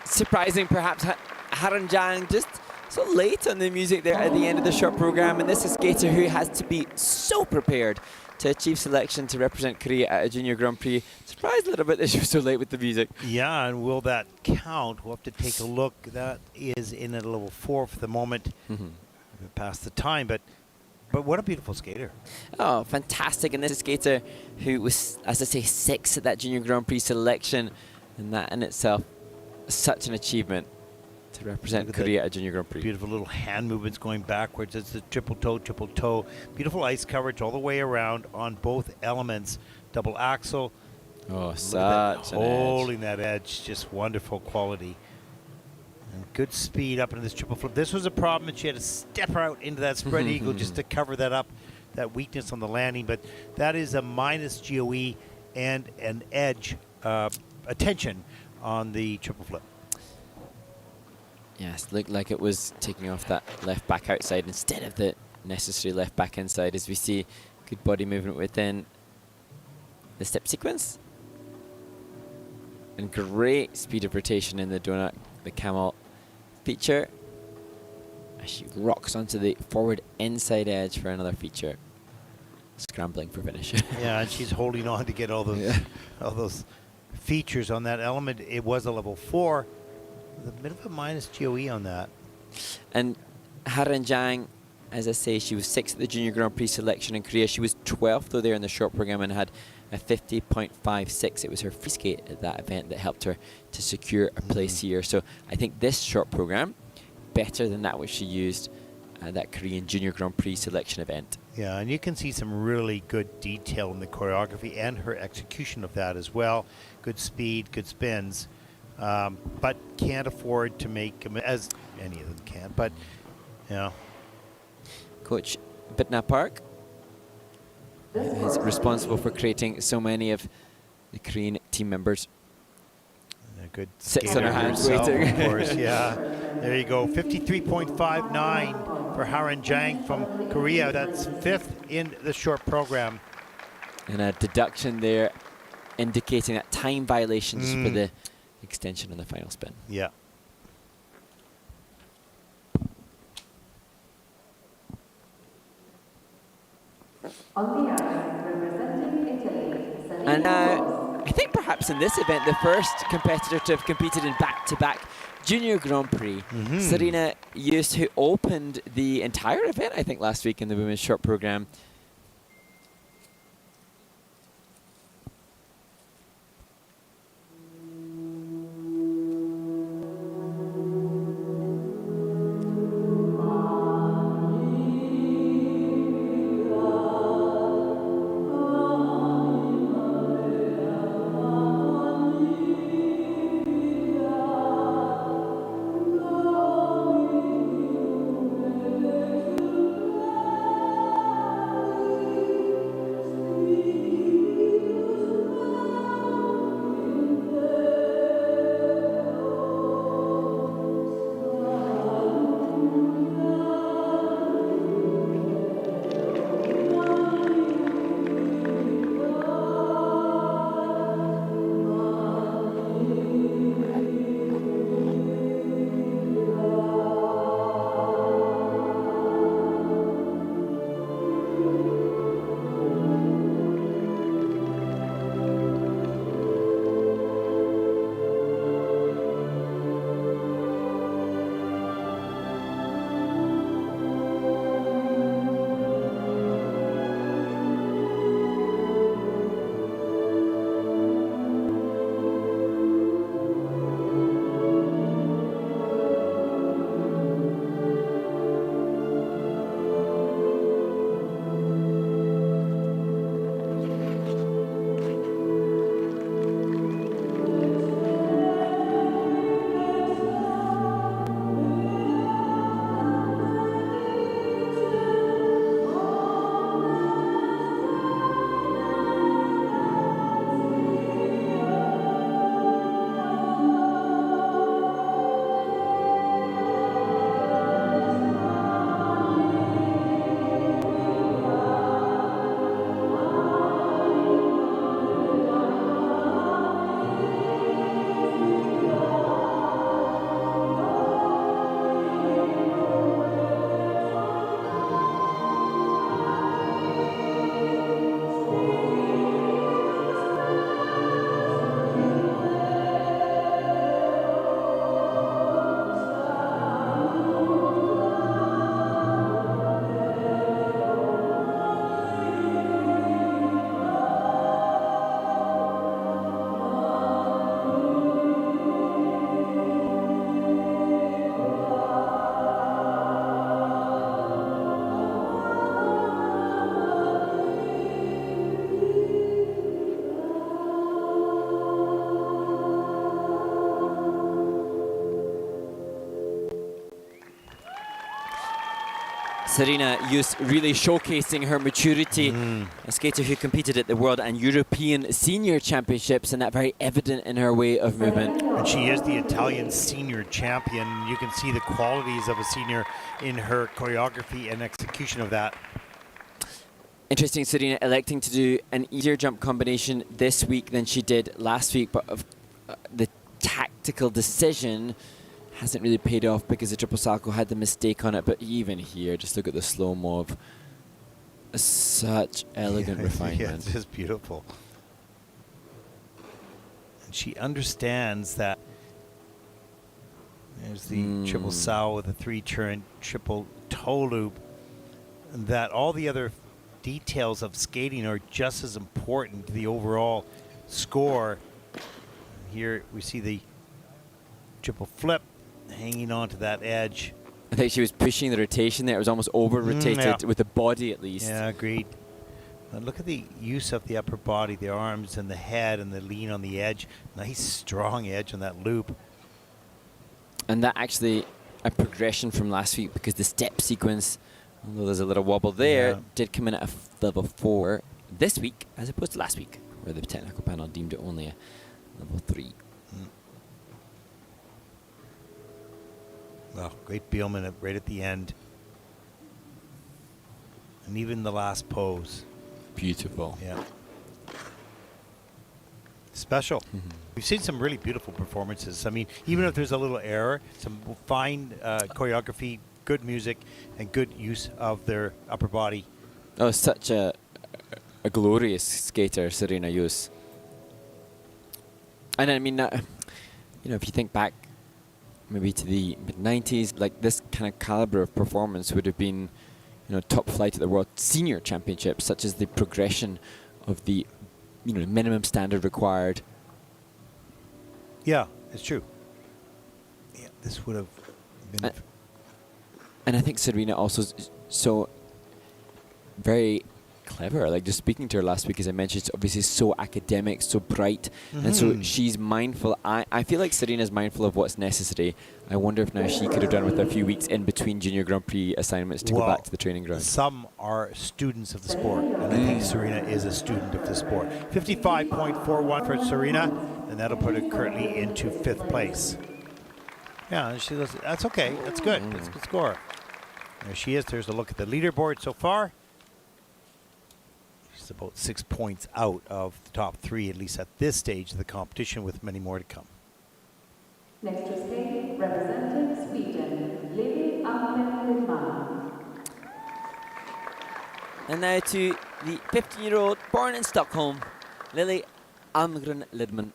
surprising perhaps Haranjang just so late on the music there at the end of the short program, and this is a skater who has to be so prepared to achieve selection to represent Korea at a Junior Grand Prix. Surprised a little bit that she was so late with the music. Yeah, and will that count? We'll have to take a look. That is in at level 4 for the moment. Past the time, but what a beautiful skater. Oh, fantastic. And this is a skater who was, as I say, 6th at that Junior Grand Prix selection, and that in itself such an achievement to represent Korea at Junior Grand Prix. Beautiful little hand movements going backwards. It's the triple toe. Beautiful ice coverage all the way around on both elements. Double axle. Oh, such an edge. Holding that edge, just wonderful quality. And good speed up into this triple flip. This was a problem, and she had to step out into that spread eagle just to cover that up, that weakness on the landing. But that is a minus GOE and an edge attention on the triple flip. Yes, looked like it was taking off that left back outside instead of the necessary left back inside, as we see good body movement within the step sequence. And great speed of rotation in the donut, the camel feature. As she rocks onto the forward inside edge for another feature. Scrambling for finish. Yeah, and she's holding on to get all those features on that element. It was a level 4. A bit of a minus GOE on that. And Haranjang, as I say, she was 6th at the Junior Grand Prix selection in Korea. She was 12th though there in the short program and had a 50.56. It was her free skate at that event that helped her to secure a place here. So I think this short program, better than that which she used at that Korean Junior Grand Prix selection event. Yeah, and you can see some really good detail in the choreography and her execution of that as well. Good speed, good spins. But can't afford to make, as any of them can, but, yeah. Coach Bitna Park is responsible for creating so many of the Korean team members. A good sits on her hands herself, waiting. Of course, yeah. There you go, 53.59 for Haranjang from Korea. That's 5th in the short program. And a deduction there indicating that time violations for the extension on the final spin. Yeah. And now, I think perhaps in this event, the first competitor to have competed in back-to-back Junior Grand Prix, Serena Yust, who opened the entire event, I think, last week in the women's short program. Serena Yus really showcasing her maturity. A skater who competed at the World and European Senior Championships, and that very evident in her way of movement. And she is the Italian senior champion. You can see the qualities of a senior in her choreography and execution of that. Interesting, Serena electing to do an easier jump combination this week than she did last week, but the tactical decision hasn't really paid off because the triple salto had the mistake on it. But even here, just look at the slow-mo of such elegant refinement. Yeah, it's just beautiful. And she understands that. There's the triple sow with a 3-turn triple toe loop. That all the other details of skating are just as important to the overall score. Here we see the triple flip hanging onto that edge. I think she was pushing the rotation there. It was almost over-rotated yeah. with the body at least. Yeah, agreed. But look at the use of the upper body, the arms and the head and the lean on the edge. Nice strong edge on that loop. And that actually a progression from last week because the step sequence, although there's a little wobble there, did come in at a level 4 this week as opposed to last week where the technical panel deemed it only a level 3. Well, great Beelman right at the end. And even the last pose. Beautiful. Yeah. Special. We've seen some really beautiful performances. I mean, even if there's a little error, some fine choreography, good music, and good use of their upper body. Oh, such a glorious skater, Serena Yus. And I mean, you know, if you think back maybe to the mid-90s, like this kind of caliber of performance would have been, you know, top flight at the World Senior Championships, such as the progression of the, you know, minimum standard required. Yeah, it's true. Yeah, this would have been. And I think Serena also so very clever. Like just speaking to her last week, as I mentioned, she's obviously so academic, so bright, and so she's mindful. I feel like Serena's mindful of what's necessary. I wonder if now she could have done with a few weeks in between Junior Grand Prix assignments to go back to the training ground. Some are students of the sport, and I think Serena is a student of the sport. 55.41 for Serena, and that'll put her currently into 5th place. Yeah, she does. That's okay. That's good. That's a good score. There she is. There's a look at the leaderboard so far. She's about 6 points out of the top 3, at least at this stage of the competition, with many more to come. Next to skate, representing Sweden, Lily Almgren-Lidman. And now to the 15-year-old born in Stockholm, Lily Almgren-Lidman.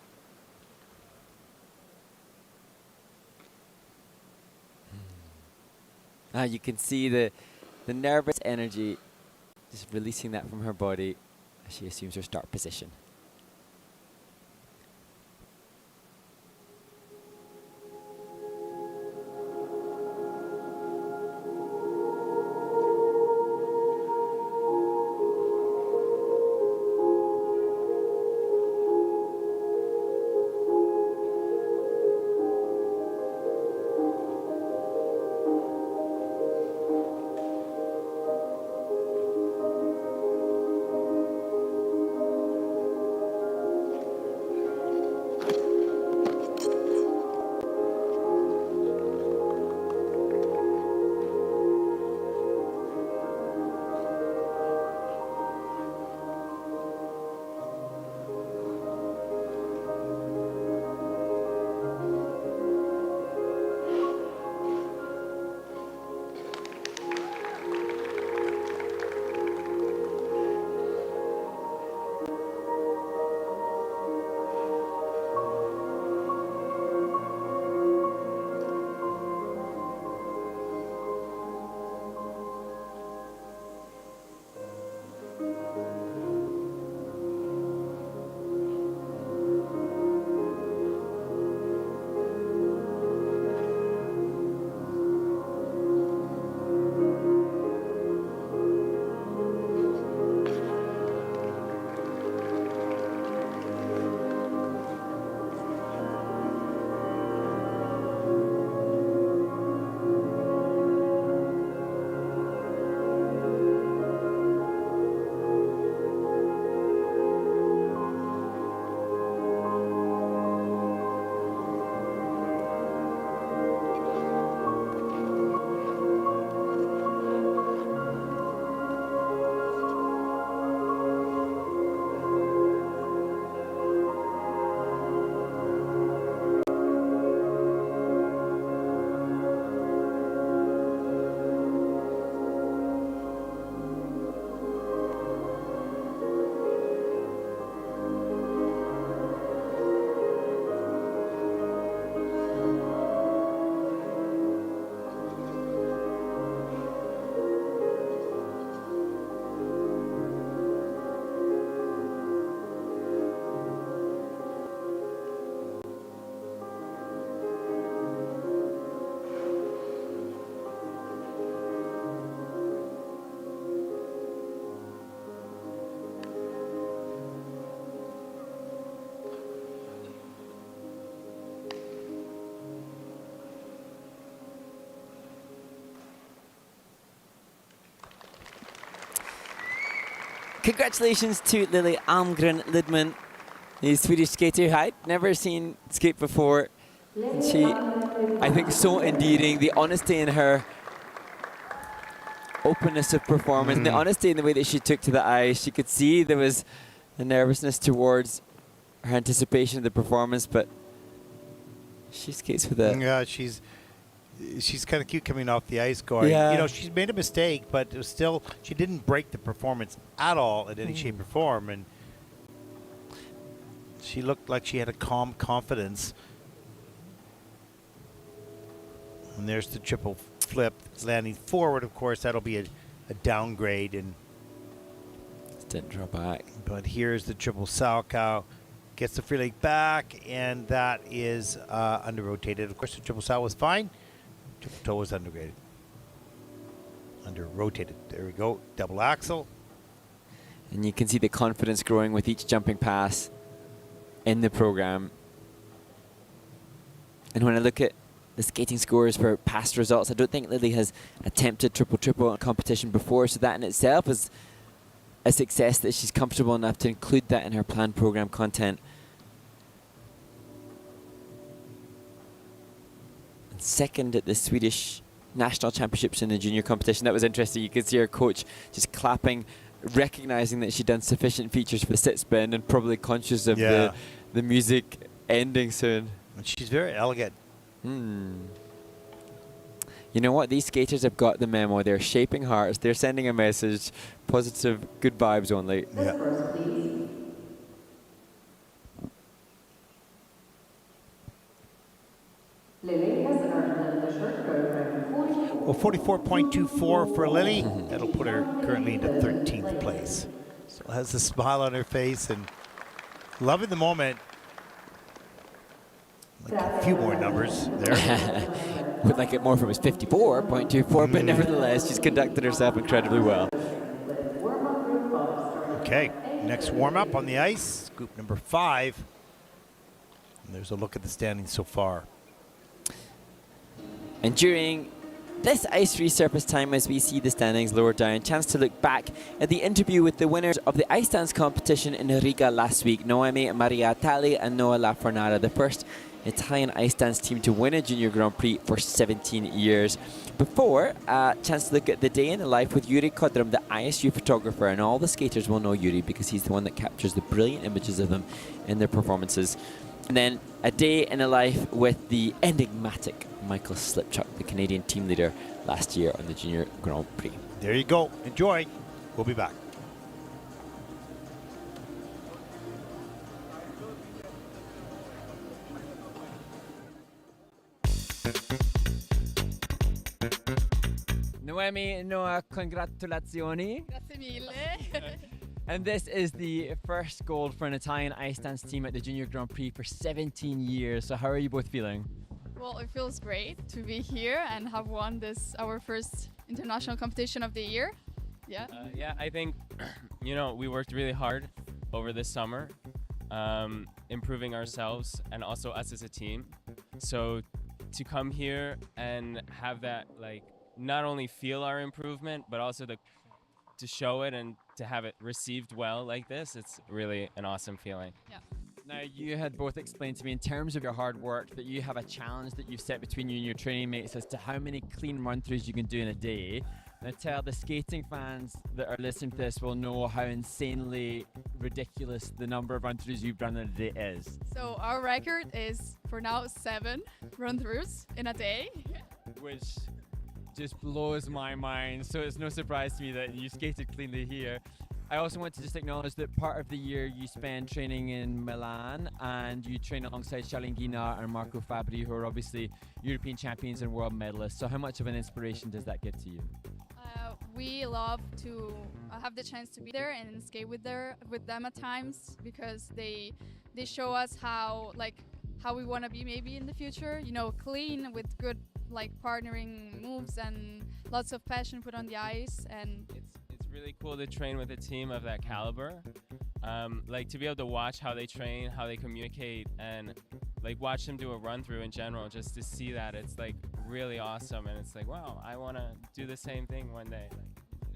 You can see the nervous energy just releasing that from her body as she assumes her start position. Congratulations to Lily Almgren Lidman, the Swedish skater who I'd never seen skate before. And she, I think, so endearing. The honesty in her openness of performance, and the honesty in the way that she took to the ice. You could see there was a nervousness towards her anticipation of the performance, but she skates with a... Yeah, she's kind of cute coming off the ice going, Yeah. you know, she's made a mistake, but it was still, she didn't break the performance at all in any shape or form. And she looked like she had a calm confidence. And there's the triple flip, landing forward, of course, that'll be a downgrade. And didn't draw back. But here's the triple Salchow. Gets the free leg back, and that is under-rotated. Of course, the triple Sal was fine. Triple toe was under-graded. Under-rotated. There we go. Double axel. And you can see the confidence growing with each jumping pass in the program. And when I look at the skating scores for past results, I don't think Lily has attempted triple-triple in competition before, so that in itself is a success that she's comfortable enough to include that in her planned program content. And second at the Swedish National Championships in the junior competition. That was interesting. You could see her coach just clapping, recognizing that she'd done sufficient features for the sit spin and probably conscious of the music ending soon. And she's very elegant. You know what? These skaters have got the memo. They're shaping hearts. They're sending a message. Positive, good vibes only. This first, please. Lily has earned the short program 44. Well, 44.24 for Lily. That'll put her currently into 13th place. So has a smile on her face and loving the moment. Like a few more numbers there. Would like it more if it was 54.24, but nevertheless, she's conducted herself incredibly well. Okay, next warm-up on the ice, group number 5. And there's a look at the standings so far. And during this ice resurface time, as we see the standings lower down, chance to look back at the interview with the winners of the ice dance competition in Riga last week, Noemi Maria Tali and Noah Lafornara, the first Italian ice dance team to win a junior Grand Prix for 17 years. Before, chance to look at the day in the life with Yuri Kodrum, the ISU photographer, and all the skaters will know Yuri because he's the one that captures the brilliant images of them in their performances. And then a day in the life with the enigmatic Michael Slipchuk, the Canadian team leader last year on the junior Grand Prix. There you go. Enjoy. We'll be back. Noemi, Noah, congratulazioni. Grazie mille. And this is the first gold for an Italian ice dance team at the Junior Grand Prix for 17 years. So how are you both feeling? Well, it feels great to be here and have won this, our first international competition of the year. Yeah. Yeah, I think, you know, we worked really hard over this summer, improving ourselves and also us as a team. So to come here and have that, like, not only feel our improvement, but also to show it and to have it received well like this, it's really an awesome feeling. Yeah. Now, you had both explained to me in terms of your hard work that you have a challenge that you've set between you and your training mates as to how many clean run-throughs you can do in a day. Now, tell the skating fans that are listening to this will know how insanely ridiculous the number of run-throughs you've done in a day is. So our record is for now 7 run-throughs in a day. Which just blows my mind. So it's no surprise to me that you skated cleanly here. I also want to just acknowledge that part of the year you spend training in Milan and you train alongside Charlene Guinard and Marco Fabri, who are obviously European champions and world medalists. So how much of an inspiration does that give to you? We love to have the chance to be there and skate with them at times because they show us how we want to be maybe in the future. You know, clean with good partnering moves and lots of passion put on the ice. And it's really cool to train with a team of that caliber. Like to be able to watch how they train, how they communicate, and like watch them do a run through in general, just to see that, it's like really awesome. And it's like, wow, I want to do the same thing one day.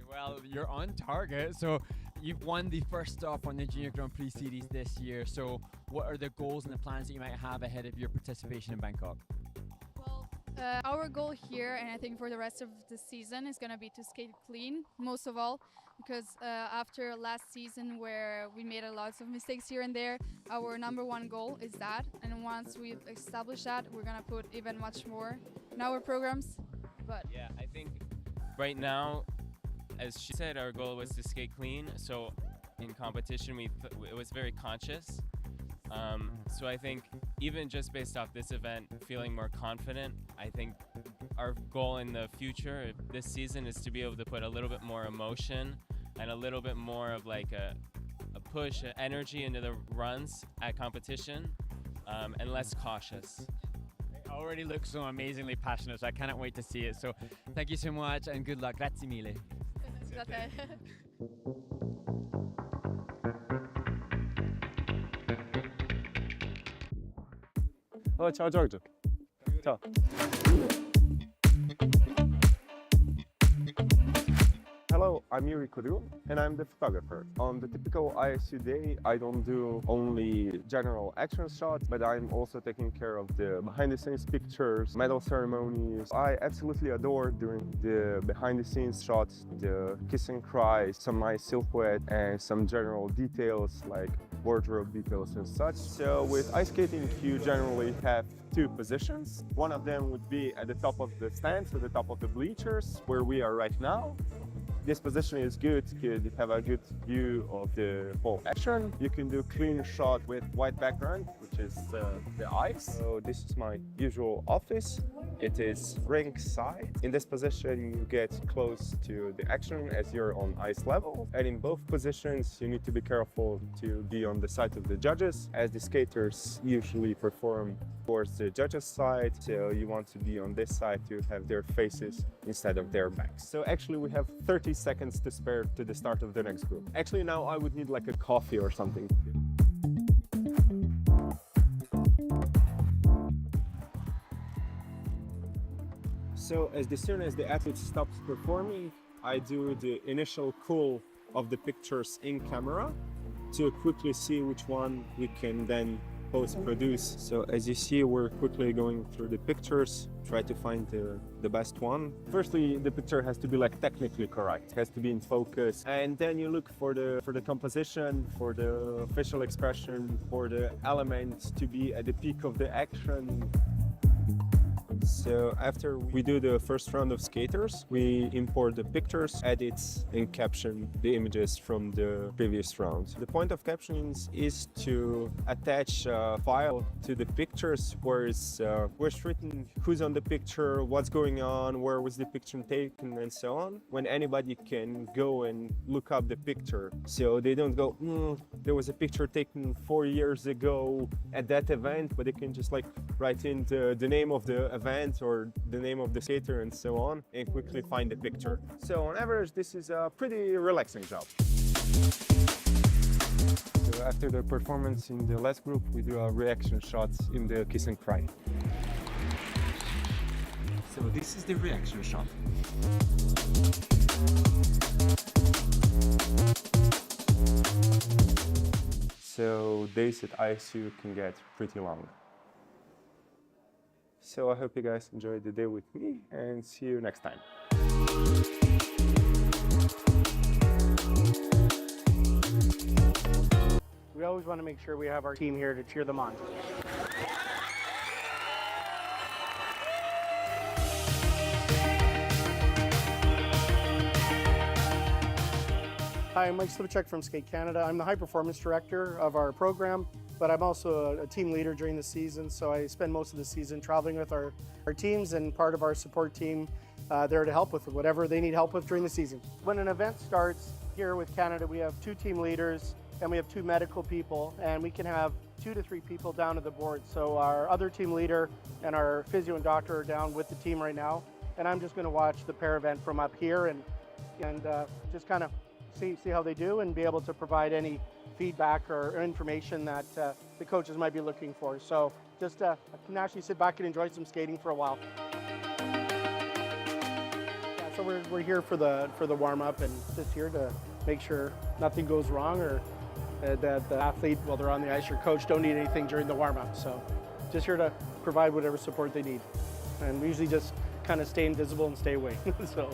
Well, you're on target. So You've won the first stop on the Junior Grand Prix Series this year, so what are the goals and the plans that you might have ahead of your participation in Bangkok? Well, our goal here, and I think for the rest of the season, is going to be to skate clean, most of all, because after last season where we made a lot of mistakes here and there, our number one goal is that. And once we've established that, we're going to put even much more in our programs. But yeah, I think right now, as she said, our goal was to skate clean. So in competition, it was very conscious. So I think even just based off this event, feeling more confident, I think our goal in the future this season is to be able to put a little bit more emotion and a little bit more of like a push, energy into the runs at competition, and less cautious. It already looks so amazingly passionate, so I cannot wait to see it. So thank you so much and good luck. Grazie mille. Oh, ciao Giorgio. Ciao. Hello, I'm Yuri Kudu and I'm the photographer. On the typical ISU day, I don't do only general action shots, but I'm also taking care of the behind the scenes pictures, medal ceremonies. I absolutely adore doing the behind the scenes shots, the kiss and cry, some nice silhouette and some general details like wardrobe details and such. So with ice skating, you generally have two positions. One of them would be at the top of the stands, at the top of the bleachers, where we are right now. This position is good because you have a good view of the whole action. You can do clean shot with white background, which is the ice. So this is my usual office. It is rink side. In this position, you get close to the action as you're on ice level. And in both positions, you need to be careful to be on the side of the judges, as the skaters usually perform towards the judges' side. So you want to be on this side to have their faces instead of their backs. So actually we have 30 seconds to spare to the start of the next group. Actually now I would need like a coffee or something. So as soon as the athlete stops performing, I do the initial cull of the pictures in camera to quickly see which one we can then post-produce. So as you see, we're quickly going through the pictures, try to find the best one. Firstly, the picture has to be like technically correct, it has to be in focus, and then you look for the composition, for the facial expression, for the elements to be at the peak of the action. So after we do the first round of skaters, we import the pictures, edit and caption the images from the previous round. The point of captions is to attach a file to the pictures where it's written who's on the picture, what's going on, where was the picture taken, and so on. When anybody can go and look up the picture. So they don't go, there was a picture taken 4 years ago at that event, but they can just like write in the name of the event or the name of the skater and so on, and quickly find the picture. So on average, this is a pretty relaxing job. So after the performance in the last group, we do a reaction shots in the kiss and cry. So this is the reaction shot. So days at ISU can get pretty long. So I hope you guys enjoyed the day with me and see you next time. We always want to make sure we have our team here to cheer them on. Hi, I'm Mike Slivchuk from Skate Canada. I'm the high performance director of our program, but I'm also a team leader during the season, so I spend most of the season traveling with our teams and part of our support team there to help with whatever they need help with during the season. When an event starts here with Canada, we have 2 team leaders and we have 2 medical people, and we can have 2 to 3 people down to the board. So our other team leader and our physio and doctor are down with the team right now, and I'm just going to watch the pair event from up here and just kind of see how they do and be able to provide any feedback or information that the coaches might be looking for. So just I can actually sit back and enjoy some skating for a while. Yeah, so we're here for the warm up and just here to make sure nothing goes wrong or that the athlete, while they're on the ice, or coach don't need anything during the warm-up. So just here to provide whatever support they need. And we usually just kind of stay invisible and stay away. So.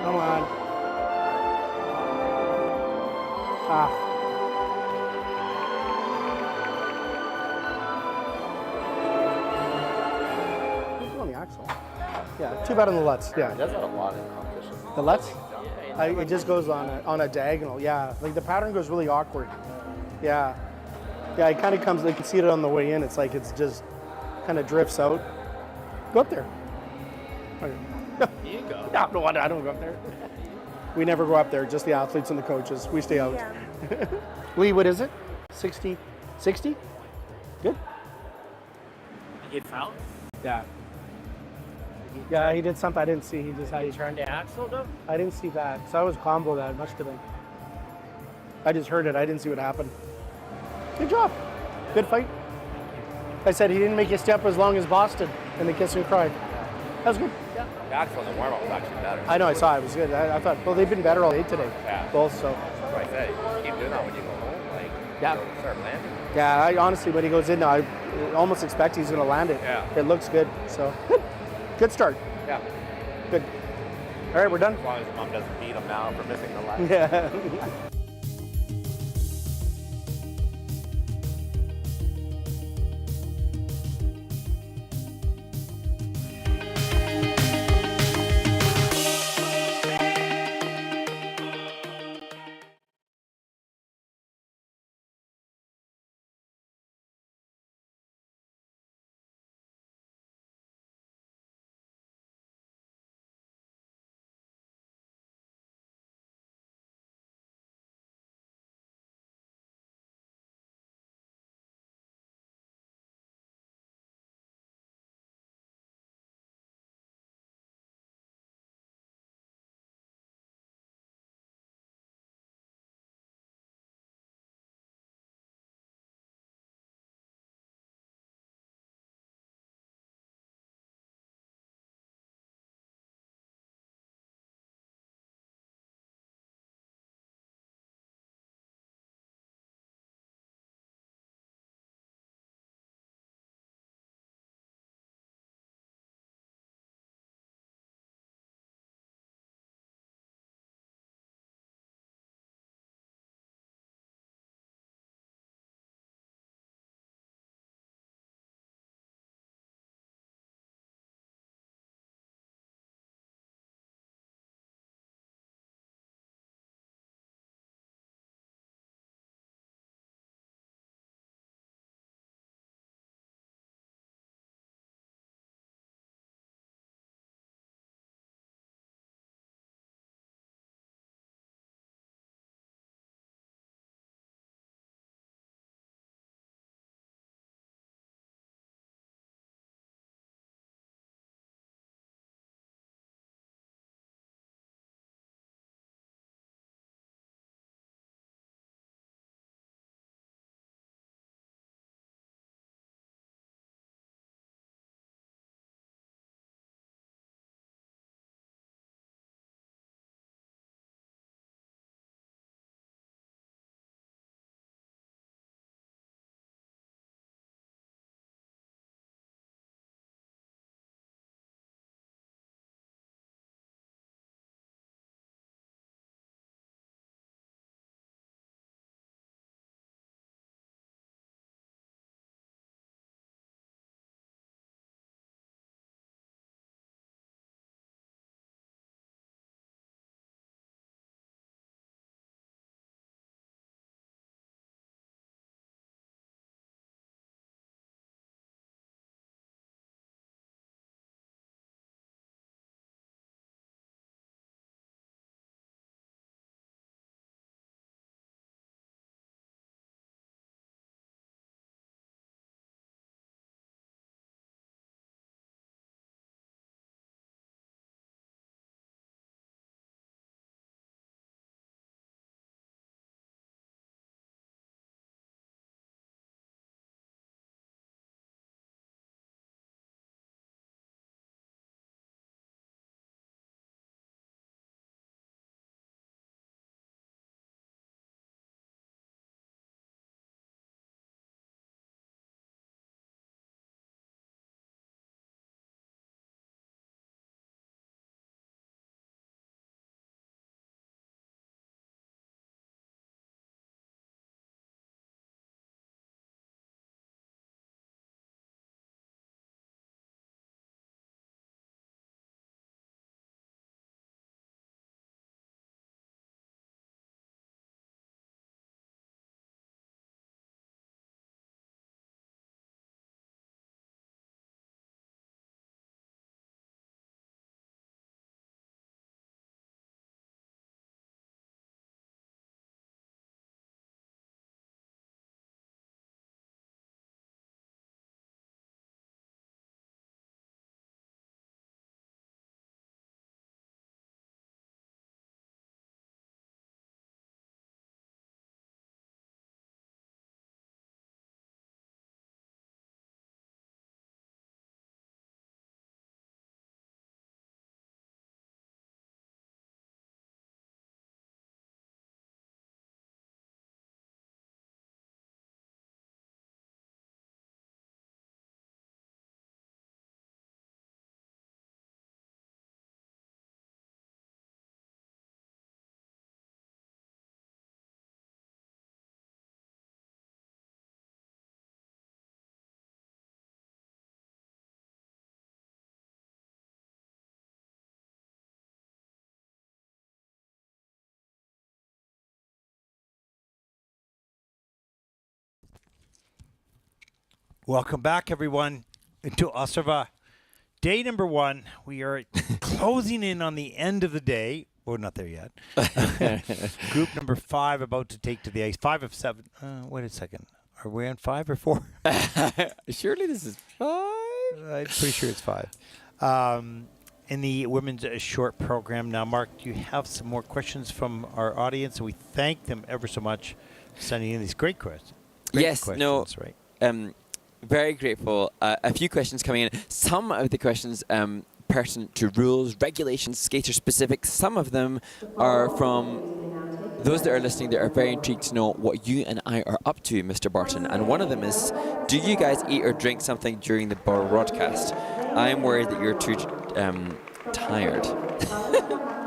Come on. Who's on the axle? Yeah, too bad on the Lutz. Yeah. He does that a lot in competition. The Lutz? It just goes on a diagonal. Yeah, like the pattern goes really awkward. Yeah. Yeah, it kind of comes, you can see it on the way in. It's like it's just kind of drifts out. Go up there. You go. No, I don't go up there. We never go up there, just the athletes and the coaches. We stay out. Yeah. Lee, what is it? 60? 60? Good? He fouled? Yeah. Yeah, he did something I didn't see. He just had He turned to Axel though? I didn't see that. So I was combo that. Must have been. I just heard it. I didn't see what happened. Good job. Good fight. I said he didn't make his step as long as Boston in the kiss and cry. That was good. Yeah. The Axel in the warm-up was actually better. I know, I saw it. It was good. I thought, well, they've been better all day today. Yeah. Both, so. That's what I said. Keep doing that when you go home. Like, Yeah. you'll start landing. Yeah, I honestly, when he goes in now, I almost expect he's going to land it. Yeah. It looks good. So, good. Good start. Yeah. Good. All right, we're done. As long as his mom doesn't beat him now for missing the last. Yeah. Welcome back, everyone, to Ostrava. Day number 1. We are closing in on the end of the day. We're not there yet. Group number 5 about to take to the ice. 5 of 7. Wait a second. Are we on 5 or 4? Surely this is 5. I'm pretty sure it's 5. In the women's short program. Now, Mark, do you have some more questions from our audience? And we thank them ever so much for sending in these great questions. Yes, questions, right? Very grateful. A few questions coming in. Some of the questions pertinent to rules, regulations, skater specific. Some of them are from those that are listening that are very intrigued to know what you and I are up to, Mr. Barton. And one of them is, do you guys eat or drink something during the broadcast? I'm worried that you're too tired.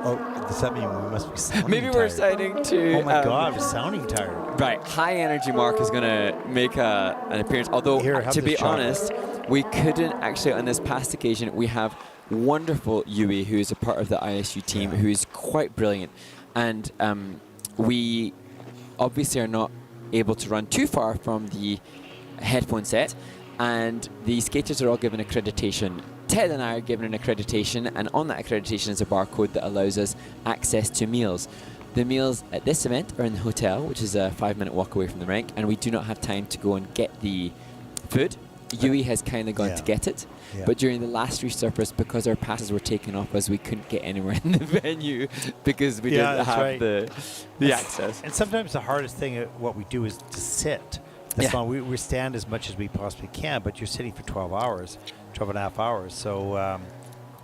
Oh, does that mean we must be sounding Maybe tired? we're sounding too... Oh my God, we're sounding tired. Right, high energy Mark is going to make an appearance. Although, to be honest, we couldn't actually, on this past occasion, we have wonderful Yui, who is a part of the ISU team, who is quite brilliant. And we obviously are not able to run too far from the headphone set. And the skaters are all given accreditation. Ted and I are given an accreditation, and on that accreditation is a barcode that allows us access to meals. The meals at this event are in the hotel, which is a 5-minute walk away from the rink, and we do not have time to go and get the food. Yui has kindly gone to get it, but during the last resurface, because our passes were taken off us, we couldn't get anywhere in the venue because we didn't have the access. And sometimes the hardest thing what we do is to sit. That's fine. We stand as much as we possibly can, but you're sitting for 12 hours, 12 and a half hours. So,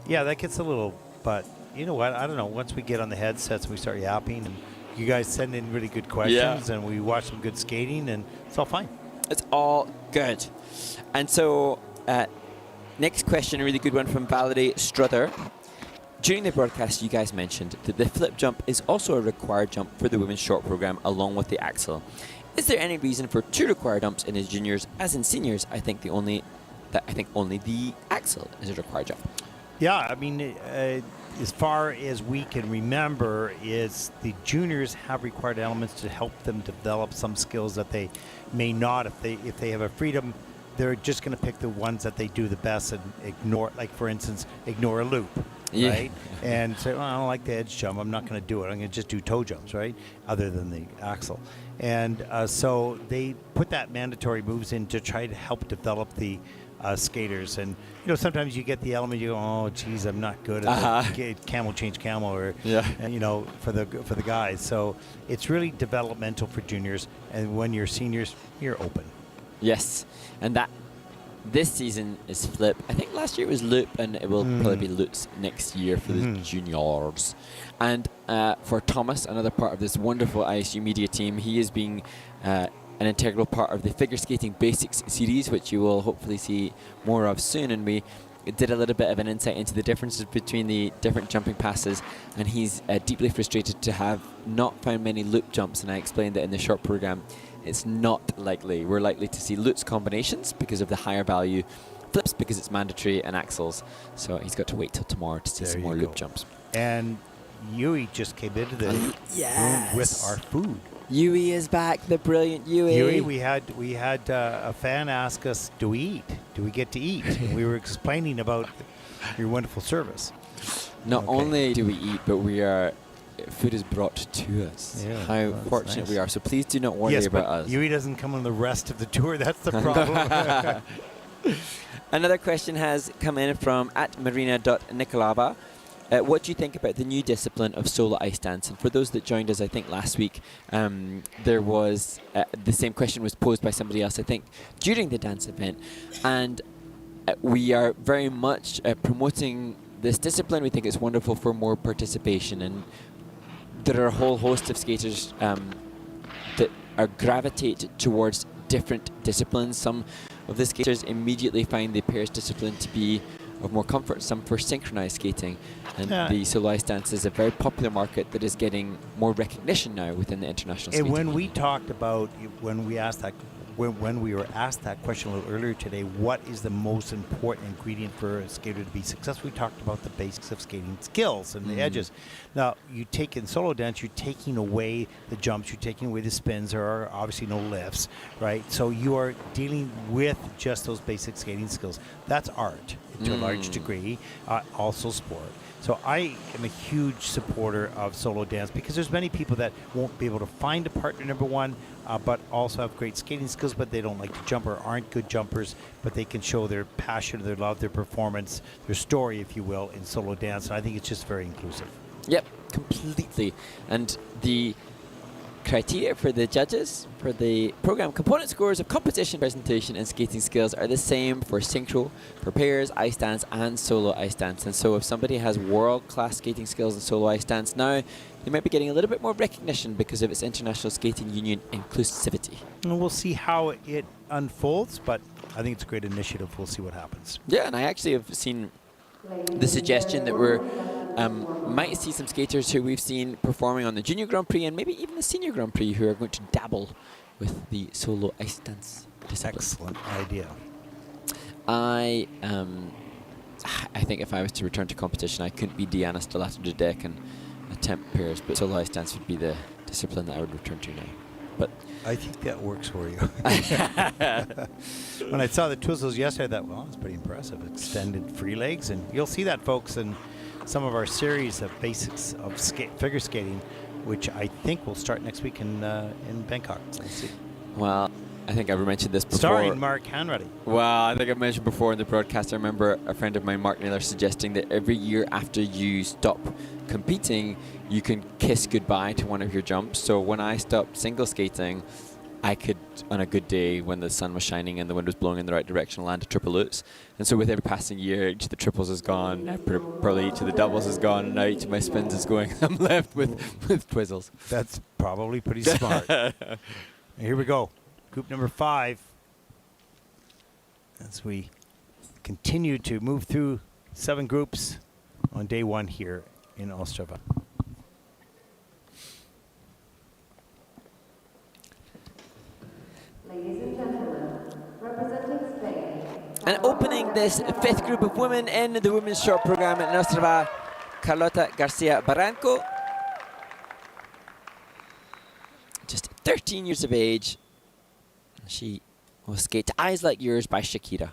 that gets a little, but you know what? I don't know. Once we get on the headsets and we start yapping, and you guys send in really good questions, and we watch some good skating, and it's all fine. It's all good. And so, next question, a really good one from Valerie Struther. During the broadcast, you guys mentioned that the flip jump is also a required jump for the women's short program, along with the axel. Is there any reason for 2 required jumps in the juniors, as in seniors? I think only the axel is a required jump. Yeah, I mean, as far as we can remember, is the juniors have required elements to help them develop some skills that they may not. If they have a freedom, they're just going to pick the ones that they do the best and ignore, like for instance, ignore a loop. Right? And say, well, I don't like the edge jump. I'm not going to do it. I'm going to just do toe jumps, right? Other than the axle. And so they put that mandatory moves in to try to help develop the skaters. And, sometimes you get the element, you go, oh, geez, I'm not good at the camel change camel or, for the guys. So it's really developmental for juniors. And when you're seniors, you're open. Yes. And this season is flip. I think last year it was loop, and it will probably be loops next year for the juniors. And for Thomas, another part of this wonderful ISU media team, he is being an integral part of the Figure Skating Basics series, which you will hopefully see more of soon. And we did a little bit of an insight into the differences between the different jumping passes, and he's deeply frustrated to have not found many loop jumps. And I explained that in the short program, it's not likely. We're likely to see loops combinations because of the higher value, flips because it's mandatory, and axles. So he's got to wait till tomorrow to see some more loop jumps. And Yui just came into the room with our food. Yui is back, the brilliant Yui. Yui, we had a fan ask us, do we eat? Do we get to eat? And we were explaining about your wonderful service. Not only do we eat, but food is brought to us. Yeah, How fortunate we are. So please do not worry about us. Yui doesn't come on the rest of the tour. That's the problem. Another question has come in from @marina.nikolava. What do you think about the new discipline of solo ice dance? And for those that joined us, I think last week, there was the same question was posed by somebody else, I think, during the dance event. And we are very much promoting this discipline. We think it's wonderful for more participation. And there are a whole host of skaters that gravitate towards different disciplines. Some of the skaters immediately find the pairs discipline to be of more comfort, some for synchronized skating. And the solo ice dance is a very popular market that is getting more recognition now within the international skating. And when we talked about, when we asked that, when we were asked that question a little earlier today, what is the most important ingredient for a skater to be successful? We talked about the basics of skating skills and the edges. Now, you take in solo dance, you're taking away the jumps, you're taking away the spins. There are obviously no lifts, right? So you are dealing with just those basic skating skills. That's art to a large degree, also sport. So I am a huge supporter of solo dance because there's many people that won't be able to find a partner, number one, but also have great skating skills, but they don't like to jump or aren't good jumpers, but they can show their passion, their love, their performance, their story, if you will, in solo dance. And I think it's just very inclusive. Yep, completely. And the criteria for the judges for the program component scores of competition, presentation, and skating skills are the same for synchro, for pairs, ice dance, and solo ice dance. And so if somebody has world-class skating skills in solo ice dance now, they might be getting a little bit more recognition because of its International Skating Union inclusivity. And we'll see how it unfolds, but I think it's a great initiative. We'll see what happens. Yeah, and I actually have seen the suggestion that we're might see some skaters who we've seen performing on the Junior Grand Prix and maybe even the Senior Grand Prix who are going to dabble with the solo ice dance discipline. Excellent idea. I think if I was to return to competition, I couldn't be Diana Stellato-Dudek and attempt pairs, but solo ice dance would be the discipline that I would return to now. But I think that works for you. When I saw the twizzles yesterday, I thought, well, that's pretty impressive. Extended free legs, and you'll see that, folks, in some of our series of basics of figure skating, which I think will start next week in Bangkok. We'll see. Well, I think I've mentioned this before. Starring Mark Hanratty. Well, I think I've mentioned before in the broadcast. I remember a friend of mine, Mark Naylor, suggesting that every year after you stop competing, you can kiss goodbye to one of your jumps. So when I stopped single skating, I could, on a good day when the sun was shining and the wind was blowing in the right direction, land a triple lutz. And so with every passing year, each of the triples is gone, probably each of the doubles is gone, and now each of my spins is going. I'm left with twizzles. That's probably pretty smart. Here we go. Group number 5. As we continue to move through 7 groups on day 1 here in Ostrava. Ladies and gentlemen, representing Spain. And opening this 5th group of women in the women's short program in Ostrava, Carlota Garcia Barranco. Just 13 years of age. She will skate to Eyes Like Yours by Shakira.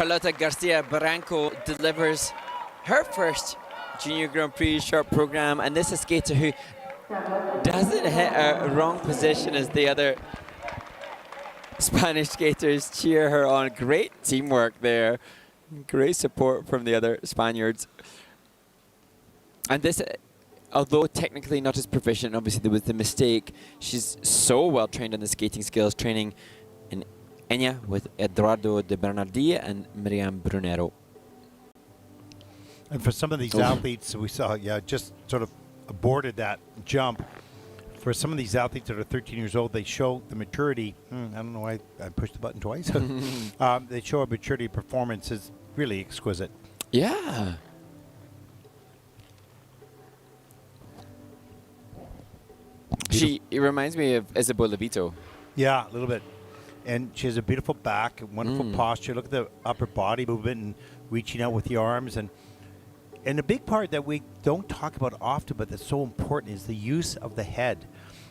Carlota Garcia Barranco delivers her first Junior Grand Prix short program, and this is a skater who doesn't hit a wrong position as the other Spanish skaters cheer her on. Great teamwork there. Great support from the other Spaniards. And this, although technically not as proficient, obviously there was the mistake, she's so well trained on the skating skills, training in Enya with Eduardo de Bernardi and Miriam Brunero. And for some of these athletes, we saw, just sort of aborted that jump. For some of these athletes that are 13 years old, they show the maturity. I don't know why I pushed the button twice. They show a maturity performance is really exquisite. Yeah. It reminds me of Isabel Levito. Yeah, a little bit. And she has a beautiful back, wonderful posture. Look at the upper body movement and reaching out with the arms. And a big part that we don't talk about often, but that's so important, is the use of the head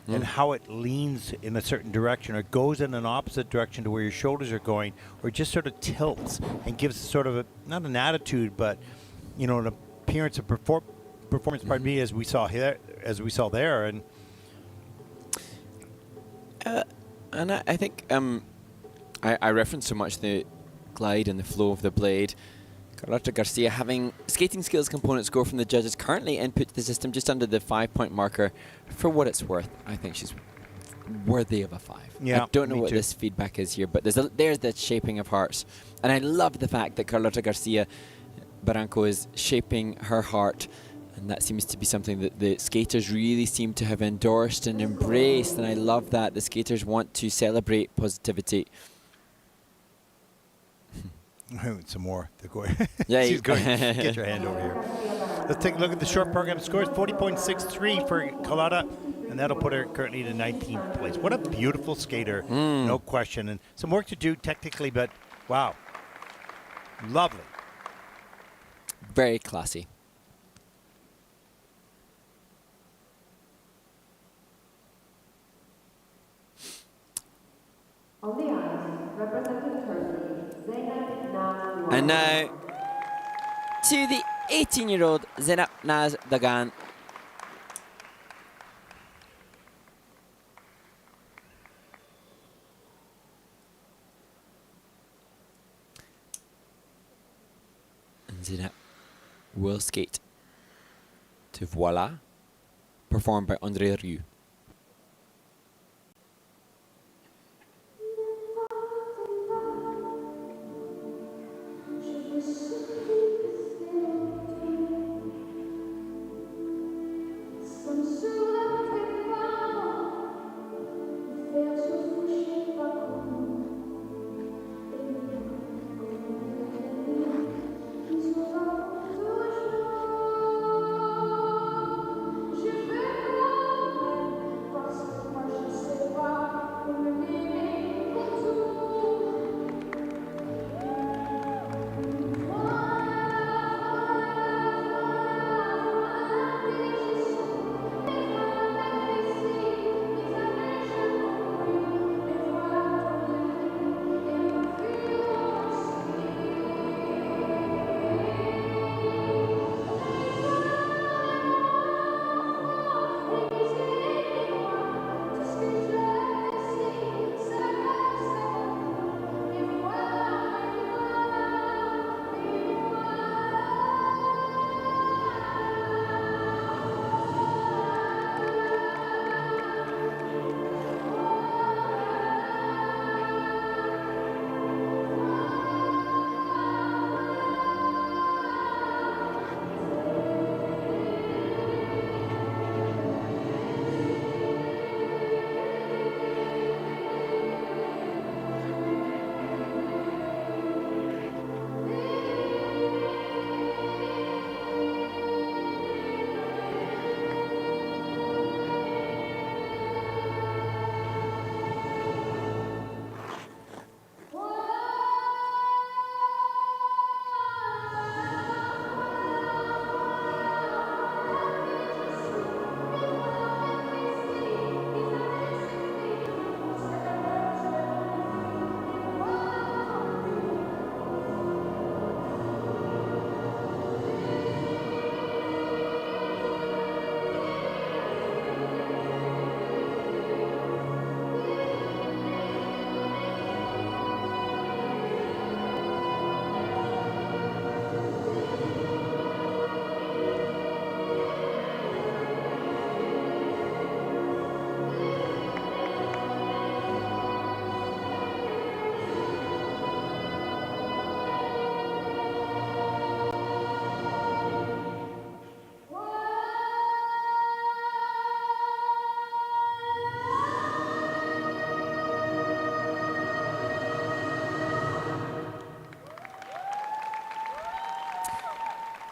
and how it leans in a certain direction or goes in an opposite direction to where your shoulders are going, or just sort of tilts and gives sort of not an attitude, but an appearance of performance. Pardon me, as we saw here, and I think I referenced so much the glide and the flow of the blade. Carlota Garcia having skating skills component score from the judges currently input to the system just under the 5-point marker. For what it's worth, I think she's worthy of a 5. Yeah, I don't know me what too. this feedback is here, but there's the shaping of hearts. And I love the fact that Carlota Garcia Barranco is shaping her heart, and that seems to be something that the skaters really seem to have endorsed and embraced, and I love that. The skaters want to celebrate positivity. some more. They're going. Yeah, She's going. Get your hand over here. Let's take a look at the short program scores. 40.63 for Carlota, and that'll put her currently to 19th place. What a beautiful skater, no question. And some work to do technically, but wow, lovely. Very classy. On the ice, representing Turkey, Zeynep Naz. And now to the 18-year-old Zeynep Naz Dagan. And Zeynep will skate to Voila, performed by André Rieu.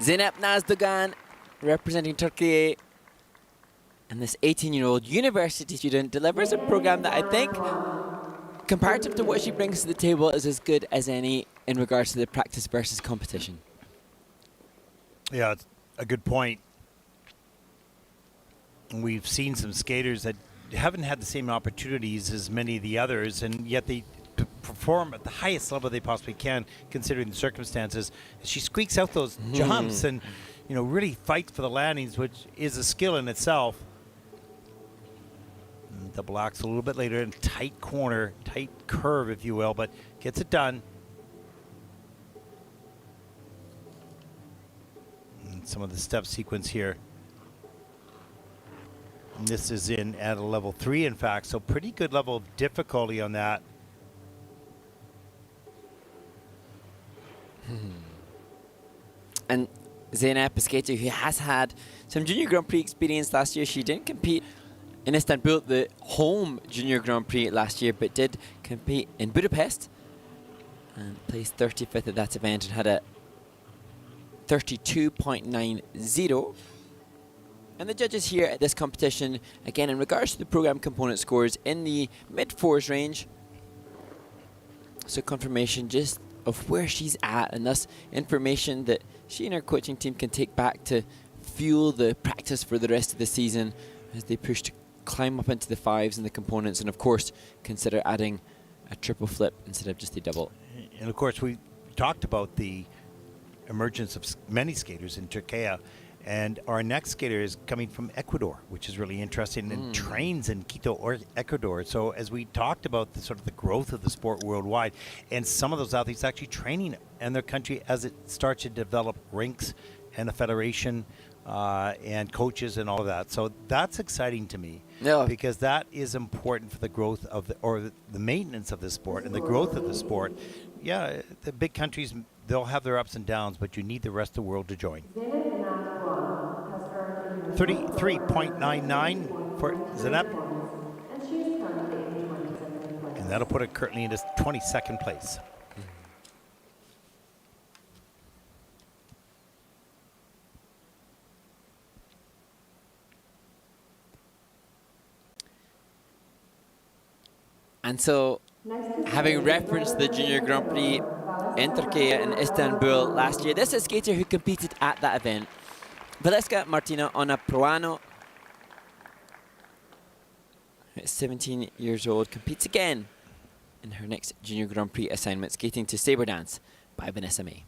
Zeynep Nazdogan representing Turkey. And this 18-year-old university student delivers a program that I think, comparative to what she brings to the table, is as good as any in regards to the practice versus competition. Yeah, it's a good point. We've seen some skaters that haven't had the same opportunities as many of the others, and yet they perform at the highest level they possibly can, considering the circumstances. She squeaks out those jumps and, really fights for the landings, which is a skill in itself. And double axel a little bit later in tight corner, tight curve, if you will, but gets it done. And some of the step sequence here. And this is in at a level 3, in fact, so pretty good level of difficulty on that. And Zeynep, a skater who has had some Junior Grand Prix experience last year. She didn't compete in Istanbul, the home Junior Grand Prix last year, but did compete in Budapest and placed 35th at that event and had a 32.90. And the judges here at this competition, again, in regards to the program component scores, in the mid-4s range. So confirmation just of where she's at, and thus information that she and her coaching team can take back to fuel the practice for the rest of the season as they push to climb up into the 5s in the components, and of course consider adding a triple flip instead of just a double. And of course we talked about the emergence of many skaters in Turkey, and our next skater is coming from Ecuador, which is really interesting, and trains in Quito, Ecuador. So as we talked about the sort of the growth of the sport worldwide, and some of those athletes actually training in their country as it starts to develop rinks and a federation and coaches and all of that. So that's exciting to me, because that is important for the growth of the maintenance of the sport and the growth of the sport. Yeah, the big countries, they'll have their ups and downs, but you need the rest of the world to join. 33.99 for Zeynep. And that'll put her currently into 22nd place. And so, having referenced the Junior Grand Prix in Turkey and Istanbul last year, this is a skater who competed at that event. Valeska Martina Onaproano, 17 years old, competes again in her next Junior Grand Prix assignment, skating to Sabre Dance by Vanessa May.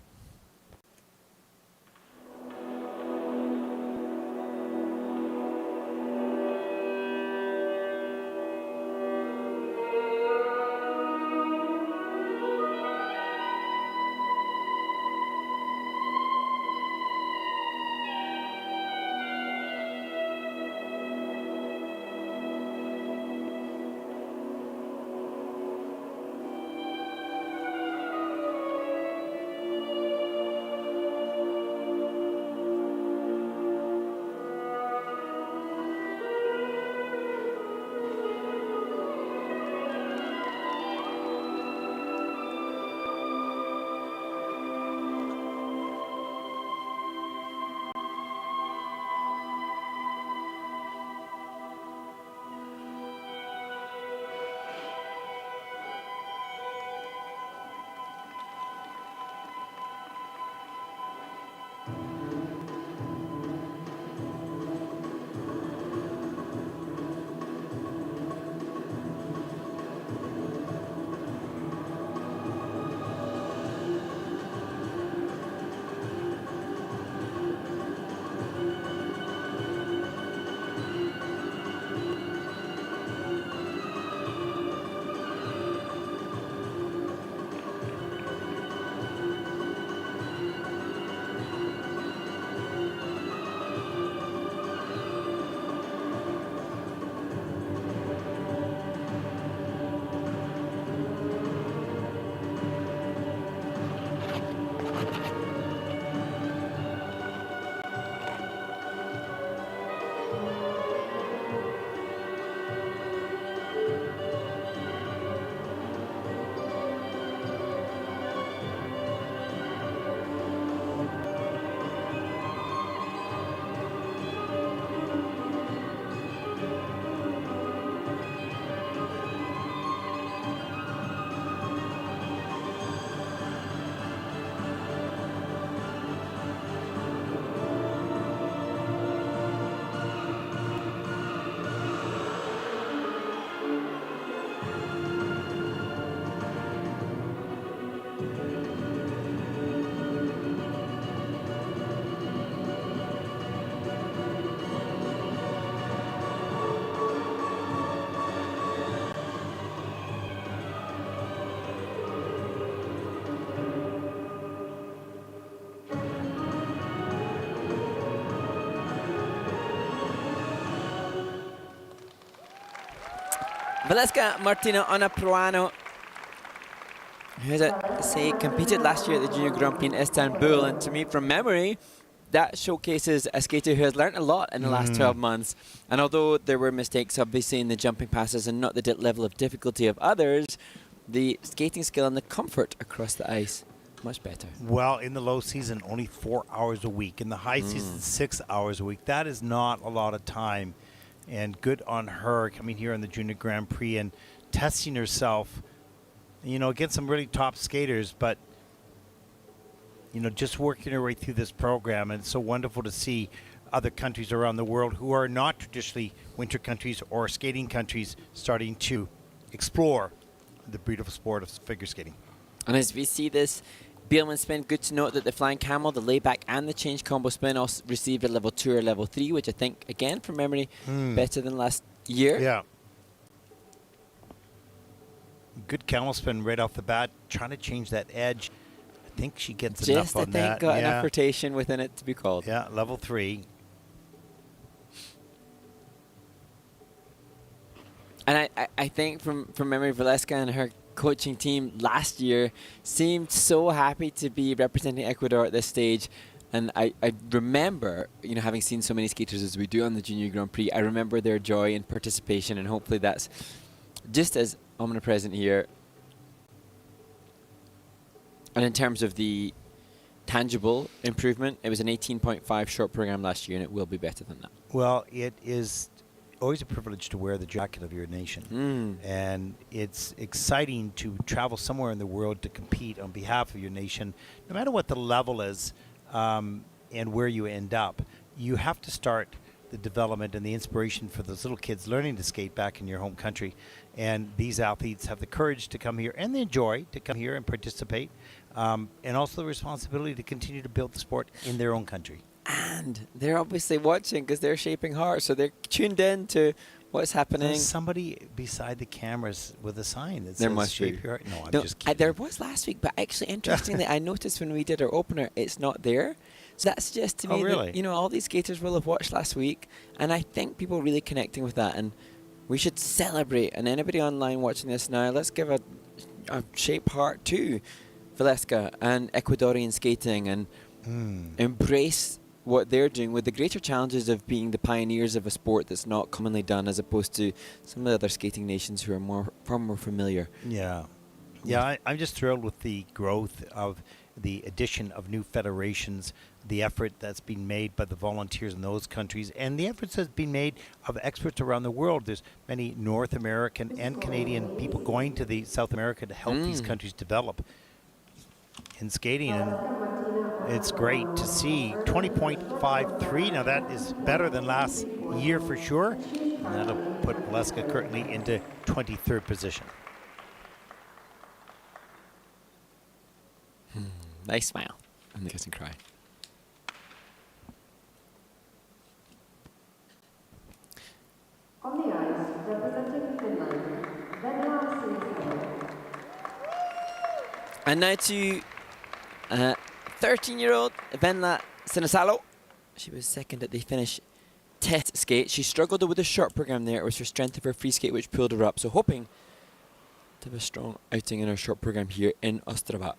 Valeska Martina Onaproano, who, as I say, competed last year at the Junior Grand Prix in Istanbul, and to me, from memory, that showcases a skater who has learnt a lot in the last 12 months. And although there were mistakes, obviously, in the jumping passes and not the level of difficulty of others, the skating skill and the comfort across the ice, much better. Well, in the low season, only 4 hours a week. In the high season, 6 hours a week. That is not a lot of time. And good on her coming here in the Junior Grand Prix and testing herself, against some really top skaters, but, just working her way through this program. And it's so wonderful to see other countries around the world who are not traditionally winter countries or skating countries starting to explore the beautiful sport of figure skating. And as we see this Beelman spin, good to note that the flying camel, the layback, and the change combo spin also received a level 2 or level 3, which I think, again, from memory, better than last year. Yeah. Good camel spin right off the bat, trying to change that edge. I think she gets enough on that. Got enough rotation within it to be called. Yeah, level 3. And I think from memory, Valeska and her coaching team last year seemed so happy to be representing Ecuador at this stage. And I remember, having seen so many skaters as we do on the Junior Grand Prix, I remember their joy and participation, and hopefully that's just as omnipresent here. And in terms of the tangible improvement, it was an 18.5 short program last year, and it will be better than that. Well, it is always a privilege to wear the jacket of your nation. And it's exciting to travel somewhere in the world to compete on behalf of your nation, no matter what the level is and where you end up. You have to start the development and the inspiration for those little kids learning to skate back in your home country. And these athletes have the courage to come here and the joy to come here and participate, and also the responsibility to continue to build the sport in their own country. And they're obviously watching because they're shaping hearts, so they're tuned in to what's happening. There's somebody beside the cameras with a sign that There says must shape be. your heart. No, I'm just kidding. There was last week, but actually, interestingly, I noticed when we did our opener, it's not there. So that suggests to me that, all these skaters will have watched last week, and I think people are really connecting with that, and we should celebrate. And anybody online watching this now, let's give a shape heart to Valeska and Ecuadorian skating and embrace what they're doing with the greater challenges of being the pioneers of a sport that's not commonly done, as opposed to some of the other skating nations who are far more familiar. Yeah. Yeah, I'm just thrilled with the growth of the addition of new federations, the effort that's been made by the volunteers in those countries, and the efforts that's been made of experts around the world. There's many North American and Canadian people going to South America to help these countries develop in skating, and it's great to see 20.53. Now that is better than last year for sure, and that'll put Valeska currently into 23rd position. Nice smile and the kiss and cry. On the ice, representing Finland, Venla Sinisalo. And now to 13-year-old Venla Sinisalo. She was second at the Finnish test skate. She struggled with the short program there. It was her strength of her free skate which pulled her up. So hoping to have a strong outing in her short program here in Ostrava.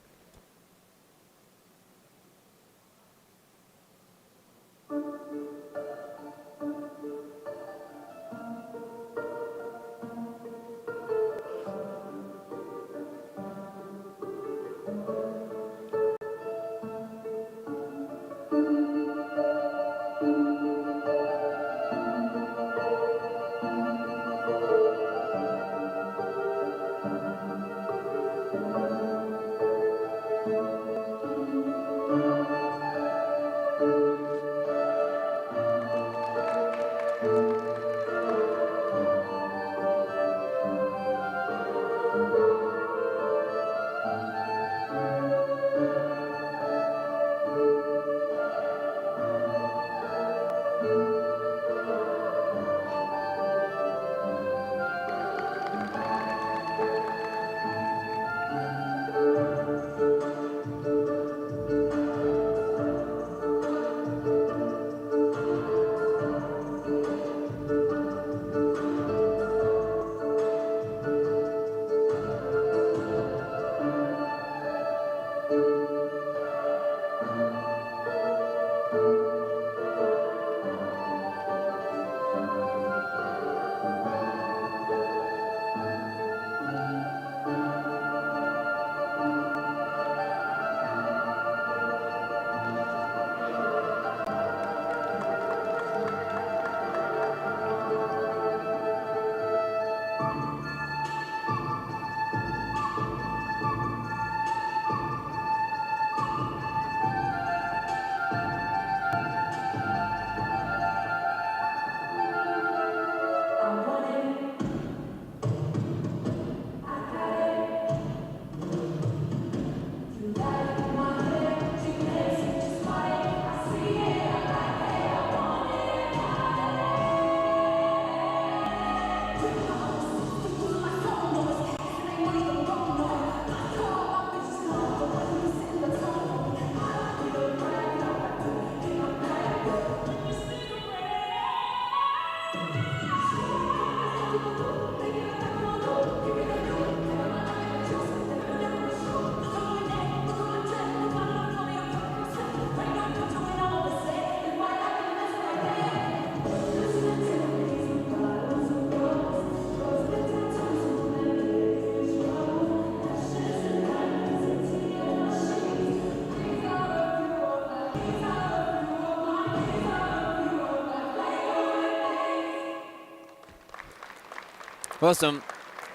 Well, some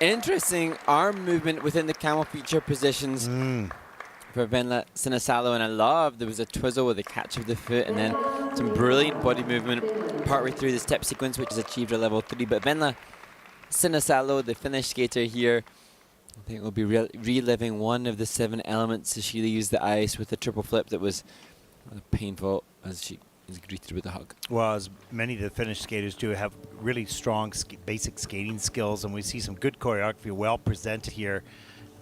interesting arm movement within the camel feature positions for Venla Sinasalo, and I love there was a twizzle with a catch of the foot, and then some brilliant body movement partway through the step sequence, which is achieved at level 3. But Venla Sinasalo, the Finnish skater here, I think will be reliving one of the 7 elements as she used the ice with the triple flip that was painful as she is greeted with a hug. Well, as many of the Finnish skaters do, have really strong basic skating skills, and we see some good choreography well presented here.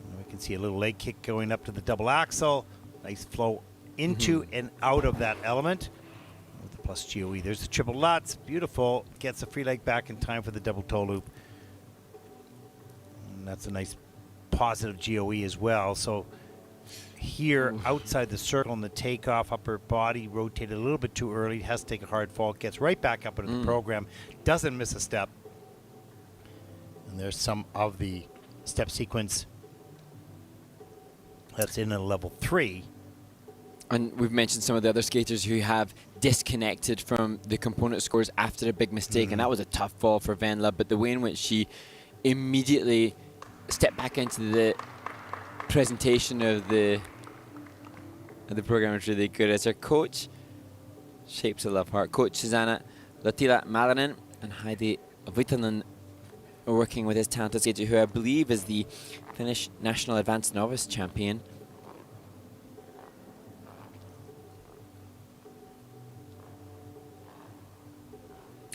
And we can see a little leg kick going up to the double axel. Nice flow into and out of that element. With the plus GOE. There's the triple Lutz. Beautiful. Gets the free leg back in time for the double toe loop. And that's a nice positive GOE as well. So here outside the circle in the takeoff, upper body rotated a little bit too early, has to take a hard fall, gets right back up into the program, doesn't miss a step. And there's some of the step sequence that's in a level 3. And we've mentioned some of the other skaters who have disconnected from the component scores after a big mistake, and that was a tough fall for Venla, but the way in which she immediately stepped back into the presentation of the program is really good. As her coach, Shapes of Love Heart, Coach Susanna Latila Malanen and Heidi Vitanen are working with his talented skater, who I believe is the Finnish National Advanced Novice Champion.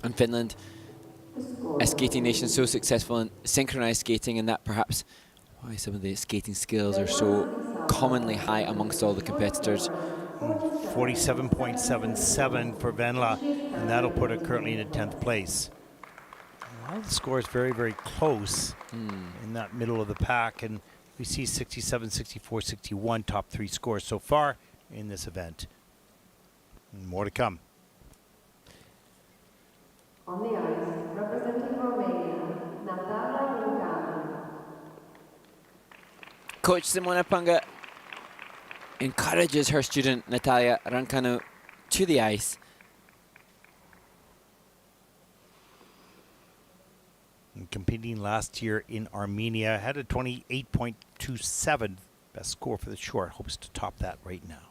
And Finland, a skating nation so successful in synchronized skating, and that perhaps why some of the skating skills are so commonly high amongst all the competitors. 47.77 for Venla, and that'll put her currently in 10th place. Well, the score is very, very close in that middle of the pack, and we see 67, 64, 61 top 3 scores so far in this event. And more to come. On the ice, representing Romania, Natalia Vulcanu. Coach Simona Punga encourages her student Natalia Rancanu to the ice. And competing last year in Armenia, had a 28.27 best score for the short. Hopes to top that right now.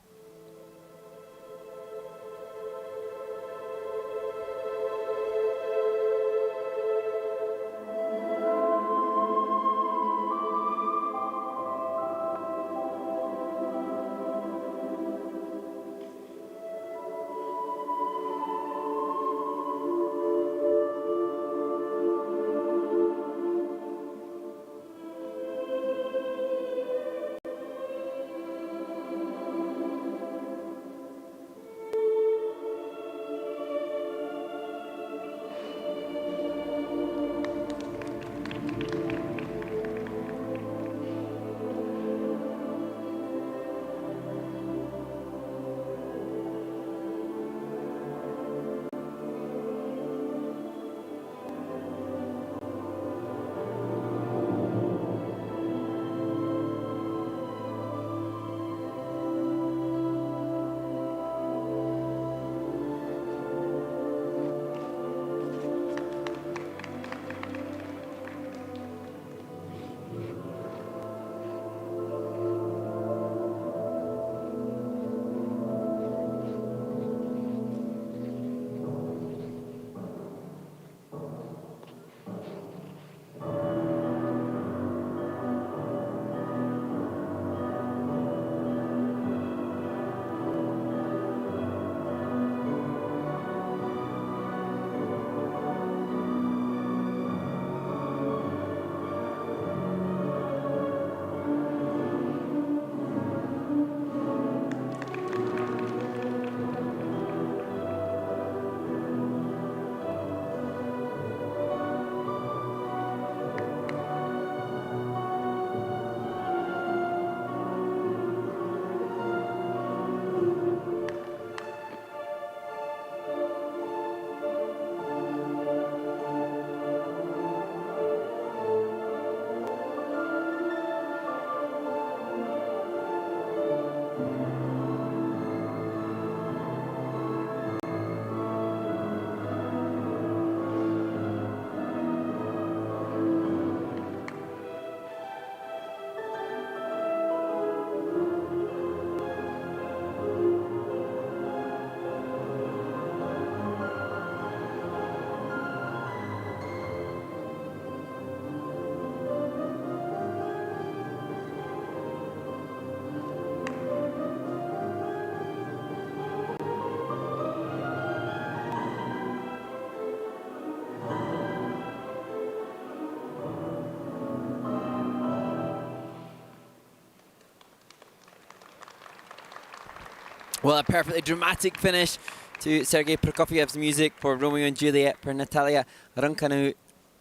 Well, a perfectly dramatic finish to Sergei Prokofiev's music for Romeo and Juliet for Natalia Rankanu,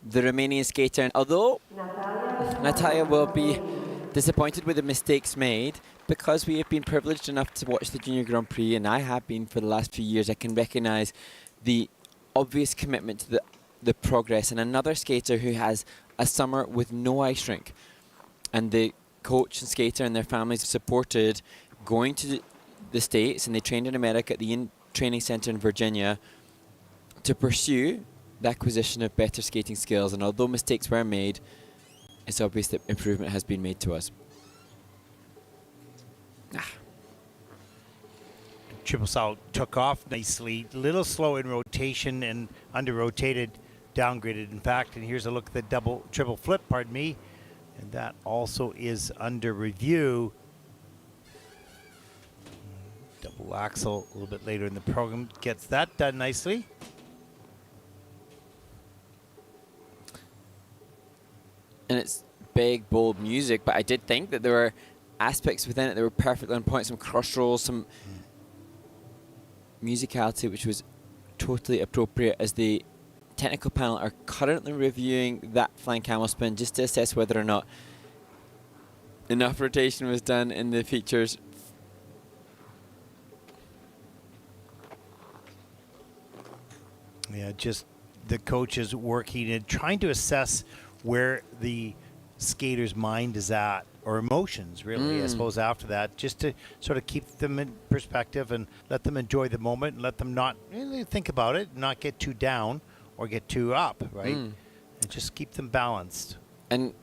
the Romanian skater. And although Natalia will be disappointed with the mistakes made, because we have been privileged enough to watch the Junior Grand Prix, and I have been for the last few years, I can recognise the obvious commitment to the progress. And another skater who has a summer with no ice rink, and the coach and skater and their families have supported going to the States, and they trained in America at the training center in Virginia to pursue the acquisition of better skating skills. And although mistakes were made, it's obvious that improvement has been made to us. Triple salto took off nicely, a little slow in rotation and under-rotated, downgraded in fact. And here's a look at the triple flip, pardon me. And that also is under review. Double axel a little bit later in the program gets that done nicely. And it's big, bold music, but I did think that there were aspects within it that were perfectly on point. Some cross rolls, some musicality, which was totally appropriate, as the technical panel are currently reviewing that flying camel spin just to assess whether or not enough rotation was done in the features. Yeah, just the coaches working and trying to assess where the skater's mind is at, or emotions, really, I suppose, after that, just to sort of keep them in perspective and let them enjoy the moment and let them not really think about it, not get too down or get too up, right? And just keep them balanced. And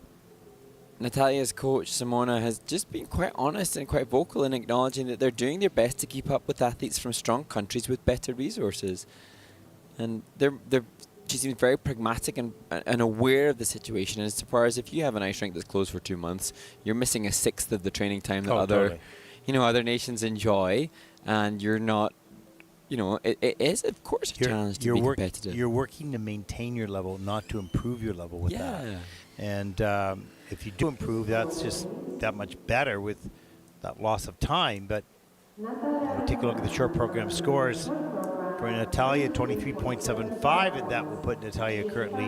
Natalia's coach, Simona, has just been quite honest and quite vocal in acknowledging that they're doing their best to keep up with athletes from strong countries with better resources. And she seems very pragmatic and aware of the situation, as far as if you have an ice rink that's closed for 2 months, you're missing a sixth of the training time that other nations enjoy, and you're not, it is of course a challenge to be competitive. You're working to maintain your level, not to improve your level with that. And if you do improve, that's just that much better with that loss of time. But take a look at the short program scores. For Natalia, 23.75, and that will put Natalia currently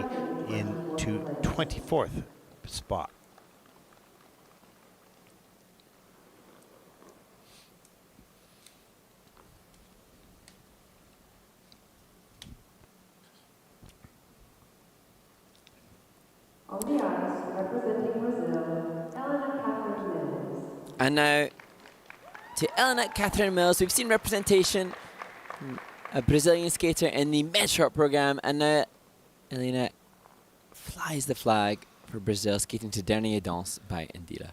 into 24th spot. On the ice, representing Brazil, Elena Catherine Mills. And now to Elena Catherine Mills. We've seen representation, a Brazilian skater in the men's short program, and now Elena flies the flag for Brazil, skating to Dernier Danse by Indira.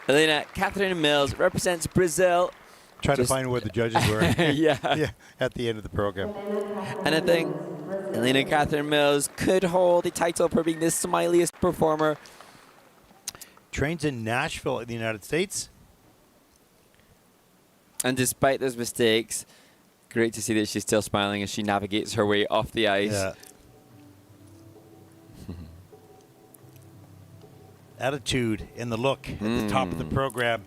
Elena Catherine Mills represents Brazil. Try to find where the judges were. Yeah. At the end of the program. And I think Elena Catherine Mills could hold the title for being the smiliest performer. Trains in Nashville in the United States. And despite those mistakes, great to see that she's still smiling as she navigates her way off the ice. Yeah. Attitude in the look at the top of the program.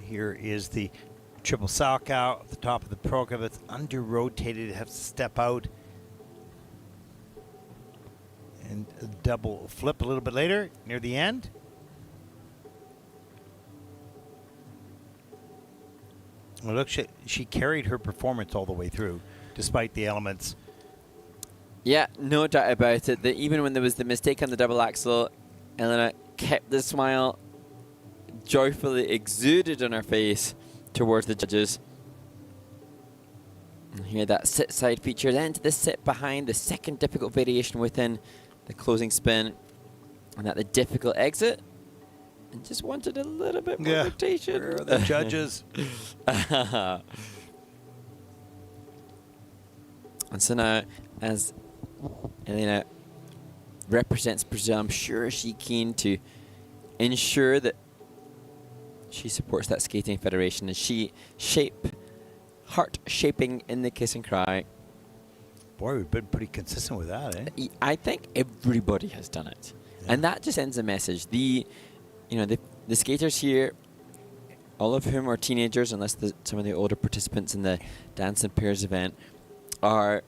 Here is the triple Salchow at the top of the program. It's under rotated. It has to step out and a double flip a little bit later near the end. Well, look, she carried her performance all the way through, despite the elements. Yeah, no doubt about it. That even when there was the mistake on the double axel, Elena kept the smile joyfully exuded on her face towards the judges. And here that sit side feature, then to the sit behind, the second difficult variation within the closing spin, and at the difficult exit. And just wanted a little bit more rotation. Where are the judges? And so now, as Elena represents Brazil, I'm sure she's keen to ensure that she supports that skating federation, and she heart shaping in the kiss and cry. Boy, we've been pretty consistent with that, eh? I think everybody has done it, and that just sends a message. The skaters here, all of whom are teenagers, unless some of the older participants in the dance and pairs event, are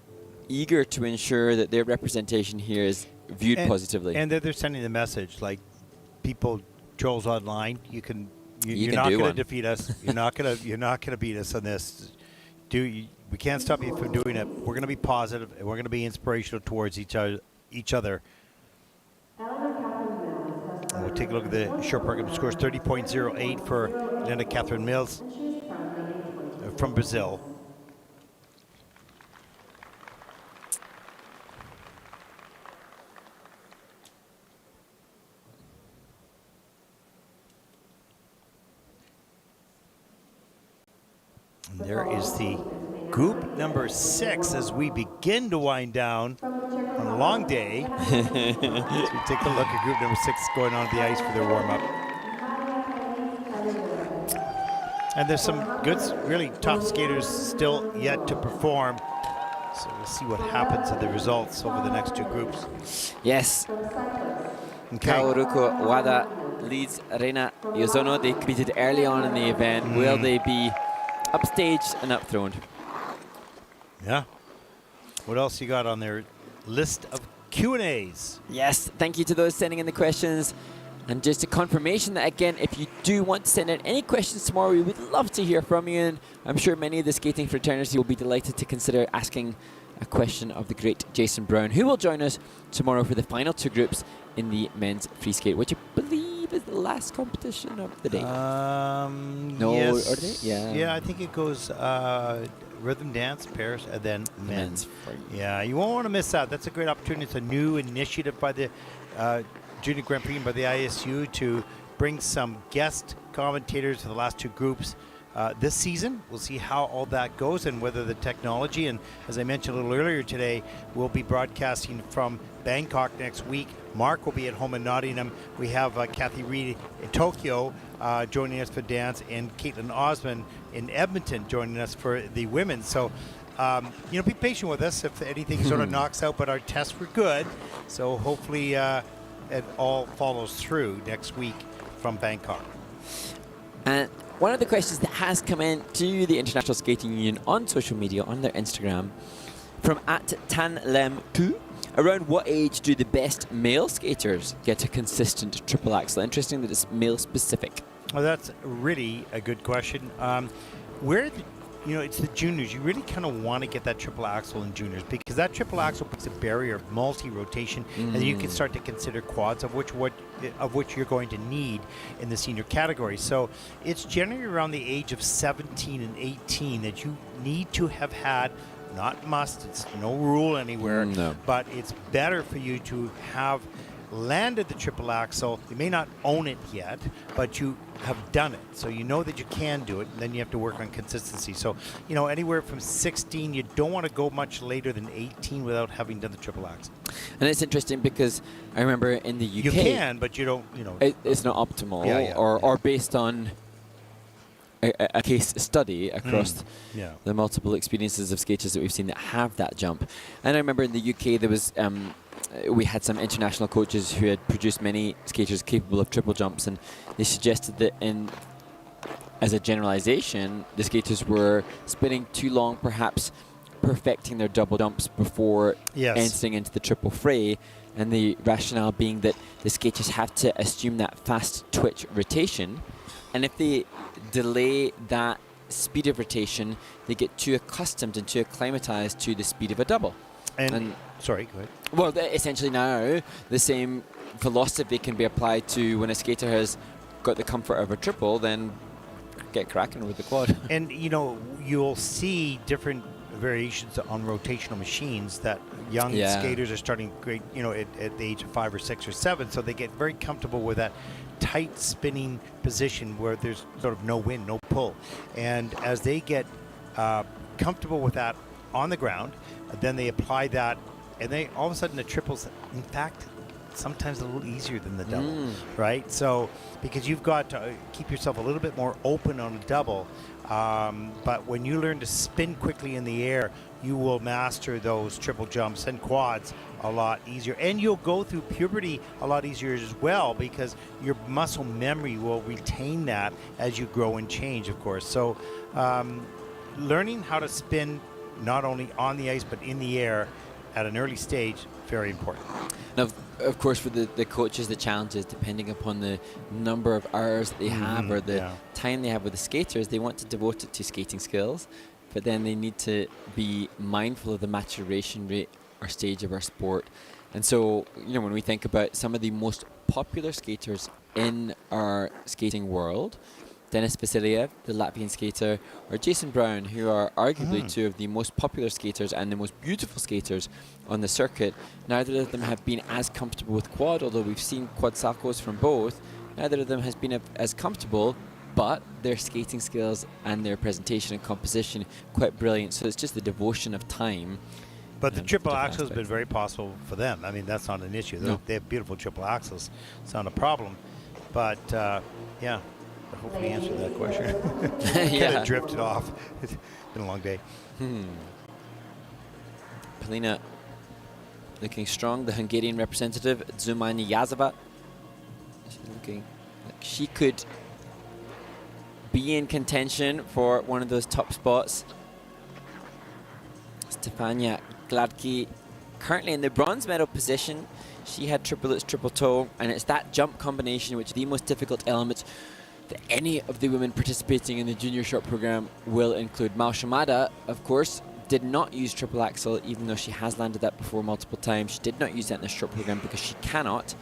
eager to ensure that their representation here is viewed positively. And they're sending the message, like, people, trolls online, you're can not do going to one. defeat us. You're not going to beat us on this. We can't stop you from doing it. We're going to be positive, and we're going to be inspirational towards each other. And we'll take a look at the short program scores. 30.08 for Linda Catherine Mills from Brazil. And there is the group number 6 as we begin to wind down on a long day. So we take a look at group number 6 going on the ice for their warm-up. And there's some good, really tough skaters still yet to perform. So we'll see what happens in the results over the next two groups. Yes. Okay. Kaoruko Wada leads Reina Yozono. They competed early on in the event. Will they be upstaged and upthrown? Yeah. What else you got on their list of Q&As? Yes, thank you to those sending in the questions. And just a confirmation that, again, if you do want to send in any questions tomorrow, we would love to hear from you. And I'm sure many of the skating fraternity will be delighted to consider asking a question of the great Jason Brown, who will join us tomorrow for the final two groups in the men's free skate, which I believe is the last competition of the day. No, yes. are they? Yeah. Yeah, I think it goes rhythm dance, pairs, and then men's. Yeah, you won't want to miss that. That's a great opportunity. It's a new initiative by the Junior Grand Prix and by the ISU to bring some guest commentators to the last two groups this season. We'll see how all that goes and whether the technology, and as I mentioned a little earlier today, we'll be broadcasting from Bangkok next week. Mark will be at home in Nottingham. We have Kathy Reed in Tokyo joining us for dance, and Caitlin Osmond in Edmonton joining us for the women. So, be patient with us if anything sort of knocks out, but our tests were good. So hopefully it all follows through next week from Bangkok. And one of the questions that has come in to the International Skating Union on social media, on their Instagram, from @tanlem2, around what age do the best male skaters get a consistent triple axel? Interesting that it's male specific. Well, that's really a good question. It's the juniors. You really kind of want to get that triple axel in juniors because that triple axel puts a barrier of multi-rotation, and then you can start to consider quads, of which you're going to need in the senior category. So it's generally around the age of 17 and 18 that you need to have had not must, it's no rule anywhere, No. but it's better for you to have landed the triple axel. You may not own it yet, but you have done it. So you know that you can do it, and then you have to work on consistency. So, anywhere from 16, you don't want to go much later than 18 without having done the triple axel. And it's interesting because I remember in the UK... You can, but you don't, It's not optimal, Yeah, or based on a case study across Yeah. the multiple experiences of skaters that we've seen that have that jump. And I remember in the UK there was... we had some international coaches who had produced many skaters capable of triple jumps, and they suggested that as a generalization, the skaters were spinning too long, perhaps perfecting their double jumps before entering into the triple fray, and the rationale being that the skaters have to assume that fast twitch rotation, and if they delay that speed of rotation, they get too accustomed and too acclimatized to the speed of a double. And sorry, go ahead. Well, essentially now the same philosophy can be applied to when a skater has got the comfort of a triple, then get cracking with the quad. And you'll see different variations on rotational machines that young skaters are starting great, at the age of 5 or 6 or 7, so they get very comfortable with that tight spinning position where there's sort of no wind, no pull. And as they get comfortable with that on the ground, then they apply that, and they all of a sudden the triples, in fact, sometimes a little easier than the double, right? So because you've got to keep yourself a little bit more open on a double, but when you learn to spin quickly in the air, you will master those triple jumps and quads a lot easier, and you'll go through puberty a lot easier as well, because your muscle memory will retain that as you grow and change, of course. So learning how to spin not only on the ice but in the air at an early stage, very important. Now, of course, for the coaches, the challenge is depending upon the number of hours they have or the time they have with the skaters, they want to devote it to skating skills, but then they need to be mindful of the maturation rate or stage of our sport. And so, when we think about some of the most popular skaters in our skating world, Denis Vasiliev, the Latvian skater, or Jason Brown, who are arguably two of the most popular skaters and the most beautiful skaters on the circuit. Neither of them have been as comfortable with quad, although we've seen quad salchos from both. Neither of them has been as comfortable, but their skating skills and their presentation and composition quite brilliant. So it's just the devotion of time. But the triple axel has been very possible for them. I mean, that's not an issue. No. They have beautiful triple axles. It's not a problem. But, yeah. Hopefully answered that question. Kind of drifted off. It's been a long day. Polina looking strong. The Hungarian representative, Zumani Yazova. She's looking like she could be in contention for one of those top spots. Stefania Gladki currently in the bronze medal position. She had triplets, triple toe, and it's that jump combination which is the most difficult element that any of the women participating in the junior short program will include. Mao Shimada, of course, did not use triple axel, even though she has landed that before multiple times. She did not use that in the short program because she cannot,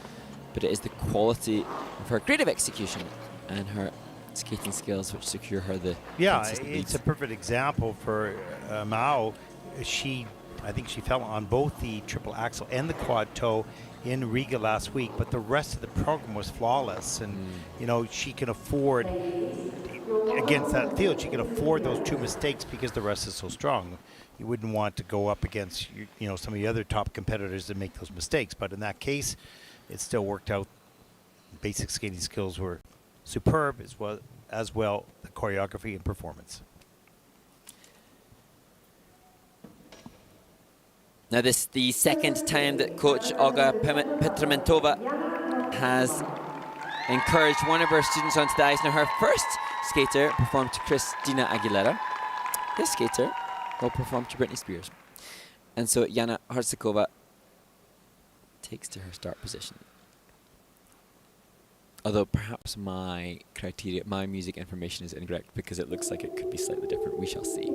but it is the quality of her creative execution and her skating skills which secure her the consistent it's leads. a perfect example for Mao. I think she fell on both the triple axel and the quad toe in Riga last week, but the rest of the program was flawless, and she can afford, against that field, she can afford those two mistakes because the rest is so strong. You wouldn't want to go up against some of the other top competitors that make those mistakes, but in that case it still worked out. Basic skating skills were superb, as well the choreography and performance. Now this is the second time that coach Olga Petramentova has encouraged one of her students onto the ice. Now her first skater performed to Christina Aguilera. This skater will perform to Britney Spears. And so Jana Harsakova takes to her start position. Although perhaps my music information is incorrect because it looks like it could be slightly different. We shall see.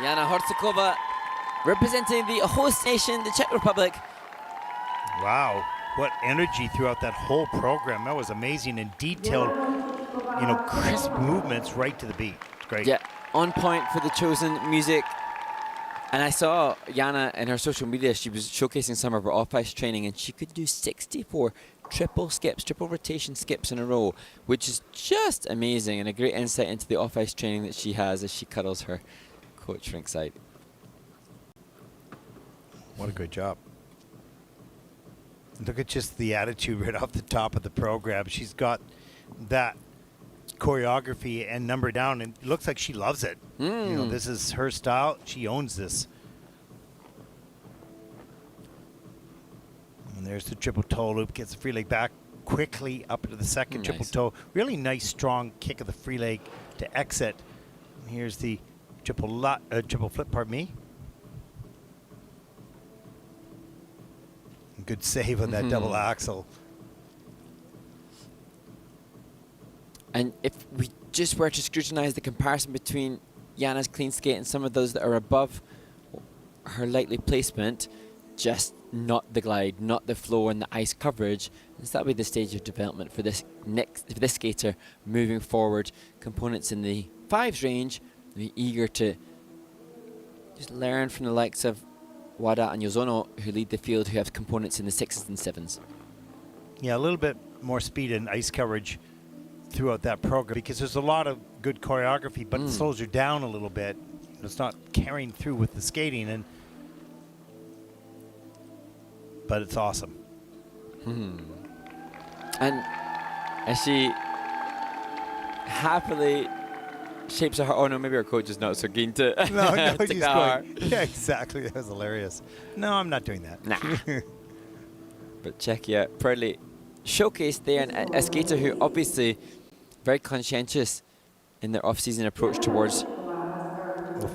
Jana Horcikova representing the host nation, the Czech Republic. Wow, what energy throughout that whole program. That was amazing and detailed, crisp movements right to the beat. It's great. Yeah, on point for the chosen music. And I saw Jana in her social media, she was showcasing some of her off-ice training, and she could do 64 triple rotation skips in a row, which is just amazing and a great insight into the off-ice training that she has as she cuddles her coach rinkside. What a great job. Look at just the attitude right off the top of the program. She's got that choreography and number down, and it looks like she loves it. This is her style. She owns this. And there's the triple toe loop. Gets the free leg back quickly up into the second triple toe. Really nice, strong kick of the free leg to exit. And here's the triple flip, pardon me. Good save on that double axel. And if we just were to scrutinize the comparison between Jana's clean skate and some of those that are above her lightly placement, just not the glide, not the flow and the ice coverage, that'll be the stage of development for this skater moving forward. Components in the 5s range, be eager to just learn from the likes of Wada and Yozono, who lead the field, who have components in the 6s and 7s. Yeah, a little bit more speed and ice coverage throughout that program, because there's a lot of good choreography, but it slows her down a little bit. It's not carrying through with the skating, but it's awesome. And as she happily shapes her, oh no, maybe her coach is not so keen to No, take he's that heart. going. Yeah, exactly. That was hilarious. No, I'm not doing that. Nah. But Czechia proudly showcased there, and a skater who obviously very conscientious in their off-season approach towards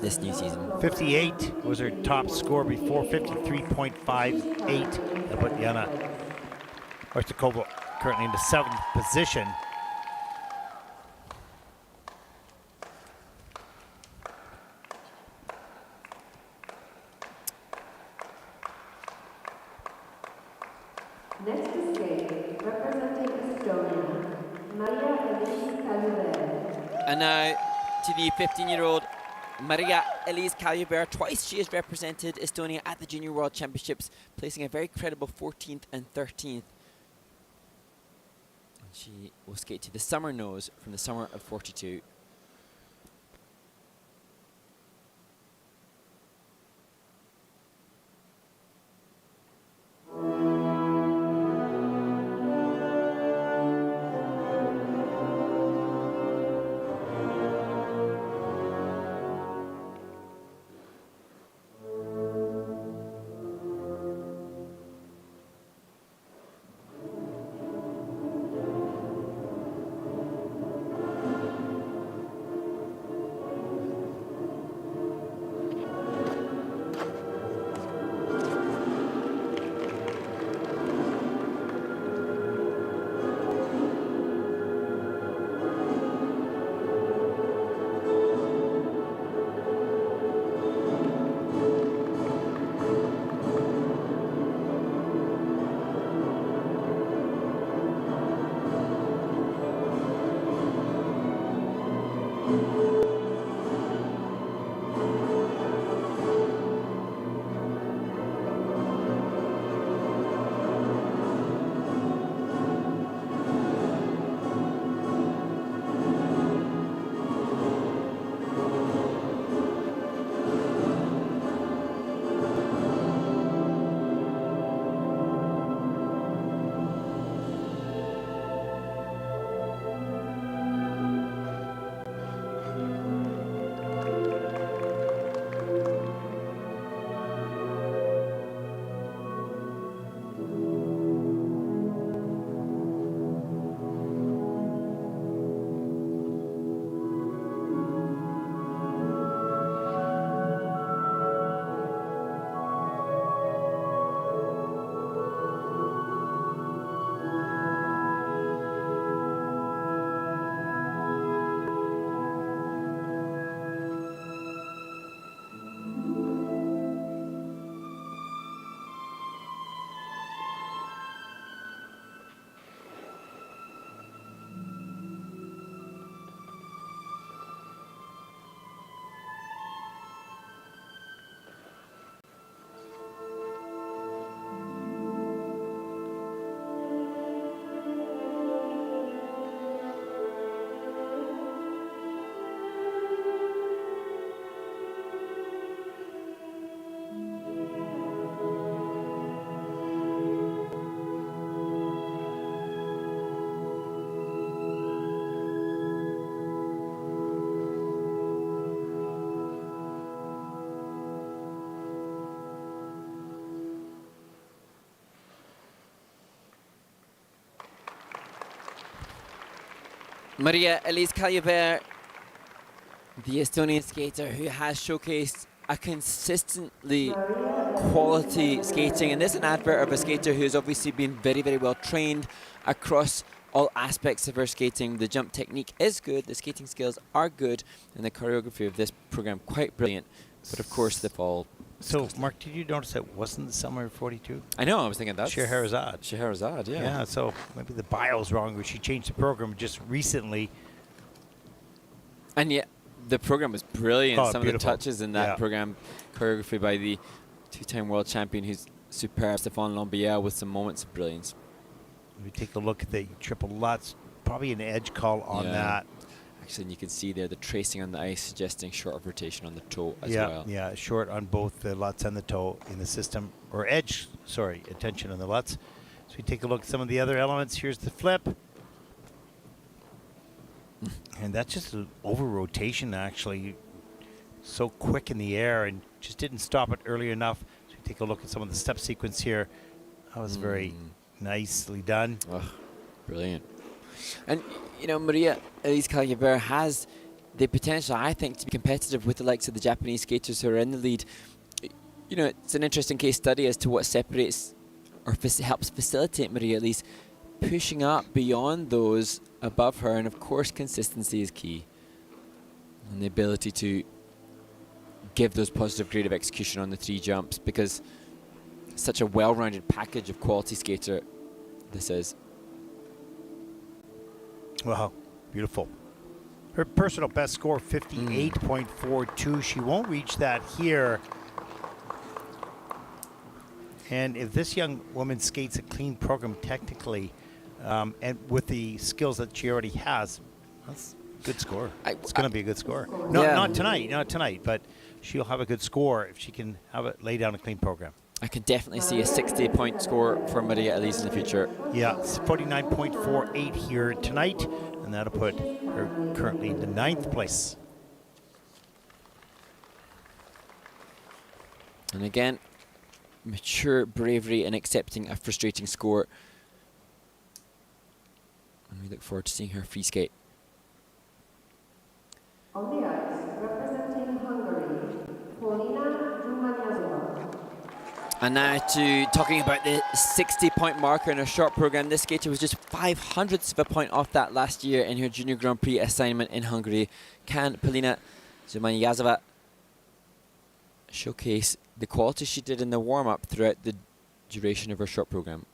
this new season. 58 was her top score before, 53.58. That put Jana Horcikova currently in the 7th position. Next to skate, representing Estonia, Maria Elise Kaluver. And now to the 15-year-old Maria Elise Kaluber. Twice she has represented Estonia at the Junior World Championships, placing a very credible 14th and 13th. And she will skate to the summer nose from the summer of 42. Maria Elise Kaljubert, the Estonian skater who has showcased a consistently quality skating, and this is an advert of a skater who's obviously been very, very well trained across all aspects of her skating. The jump technique is good, the skating skills are good, and the choreography of this program quite brilliant. But of course, the fall. So, Mark, did you notice it wasn't the summer of 42? I know, I was thinking that. Scheherazade. Scheherazade, yeah. Yeah, so maybe the bio's wrong, or she changed the program just recently. And yet, the program was brilliant. Oh, Some beautiful. of the touches in that program, choreography by the two-time world champion who's superb, Stéphane Lambiel, with some moments of brilliance. We take a look at the triple Lutz, probably an edge call on that. Actually, and you can see there the tracing on the ice suggesting short of rotation on the toe as well. Yeah, short on both the Lutz and the toe in the system, or edge, sorry, attention on the Lutz. So we take a look at some of the other elements. Here's the flip. And that's just an over rotation, actually. So quick in the air and just didn't stop it early enough. So we take a look at some of the step sequence here. That was very nicely done. Oh, brilliant. And, you know, Maria Elise Kaljubert has the potential, I think, to be competitive with the likes of the Japanese skaters who are in the lead. You know, it's an interesting case study as to what separates or helps facilitate Maria Elise pushing up beyond those above her. And, of course, consistency is key. And the ability to give those positive creative execution on the 3 jumps, because such a well-rounded package of quality skater this is. Wow, beautiful. Her personal best score, 58.42. She won't reach that here. And if this young woman skates a clean program technically, and with the skills that she already has, that's a good score. It's going to be a good score. Not tonight, but she'll have a good score if she can have it lay down a clean program. I could definitely see a 60-point score for Maria Elise in the future. Yeah, it's 49.48 here tonight, and that'll put her currently in the 9th place. And again, mature bravery in accepting a frustrating score. And we look forward to seeing her free skate. On the ice, representing Hungary, Polina Dumaniazova. And now to talking about the 60-point marker in her short program. This skater was just 0.05 of a point off that last year in her Junior Grand Prix assignment in Hungary. Can Polina Dumaniazova showcase the quality she did in the warm-up throughout the duration of her short program?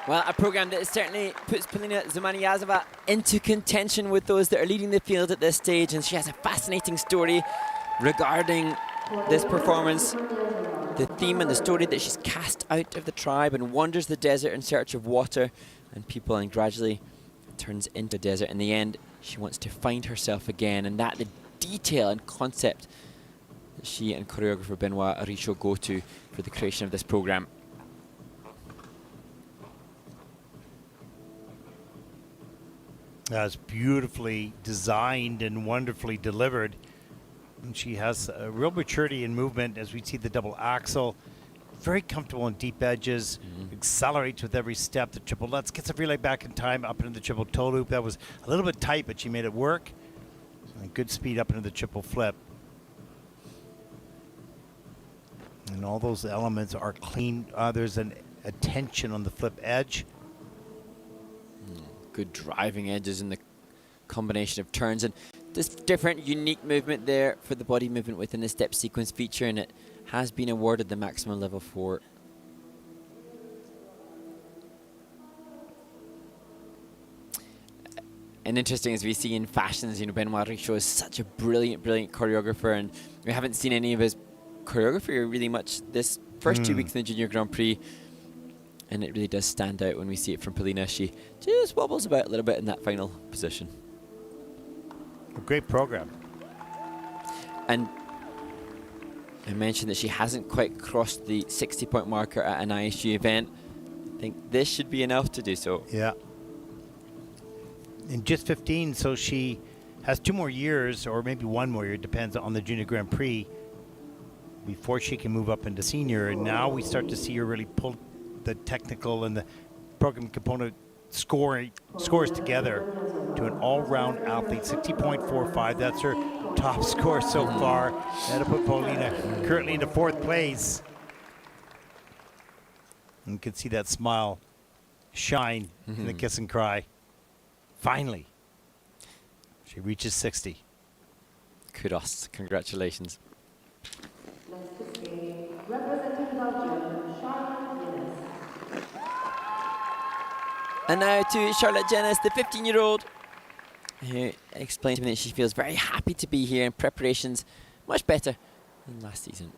Well, a program that certainly puts Polina Zumaniazova into contention with those that are leading the field at this stage, and she has a fascinating story regarding this performance. The theme and the story that she's cast out of the tribe and wanders the desert in search of water and people, and gradually turns into a desert. In the end, she wants to find herself again, and that the detail and concept that she and choreographer Benoit Richaud go to for the creation of this program. It's beautifully designed and wonderfully delivered. And she has a real maturity in movement as we see the double axel. Very comfortable on deep edges, accelerates with every step. The triple lutz gets a relay back in time up into the triple toe loop. That was a little bit tight, but she made it work. And good speed up into the triple flip. And all those elements are clean. There's a tension on the flip edge. Good driving edges in the combination of turns, and this different, unique movement there for the body movement within the step sequence feature, and it has been awarded the maximum level 4. And interesting as we see in fashions, Benoit Richaud is such a brilliant, brilliant choreographer, and we haven't seen any of his choreography really much this first 2 weeks in the Junior Grand Prix. And it really does stand out when we see it from Polina. She just wobbles about a little bit in that final position. A great program. And I mentioned that she hasn't quite crossed the 60-point marker at an ISU event. I think this should be enough to do so. Yeah. In just 15, so she has 2 more years, or maybe 1 more year, depends on the Junior Grand Prix, before she can move up into senior. And now we start to see her really pull the technical and the program component scores together to an all-round athlete. 60.45, that's her top score so far. That'll put Polina currently into 4th place. And you can see that smile shine in the kiss and cry. Finally, she reaches 60. Kudos, congratulations. Representing Belgium, Charlotte Willis. And now to Charlotte Jennis, the 15-year-old, who explained to me that she feels very happy to be here, and preparations much better than last season.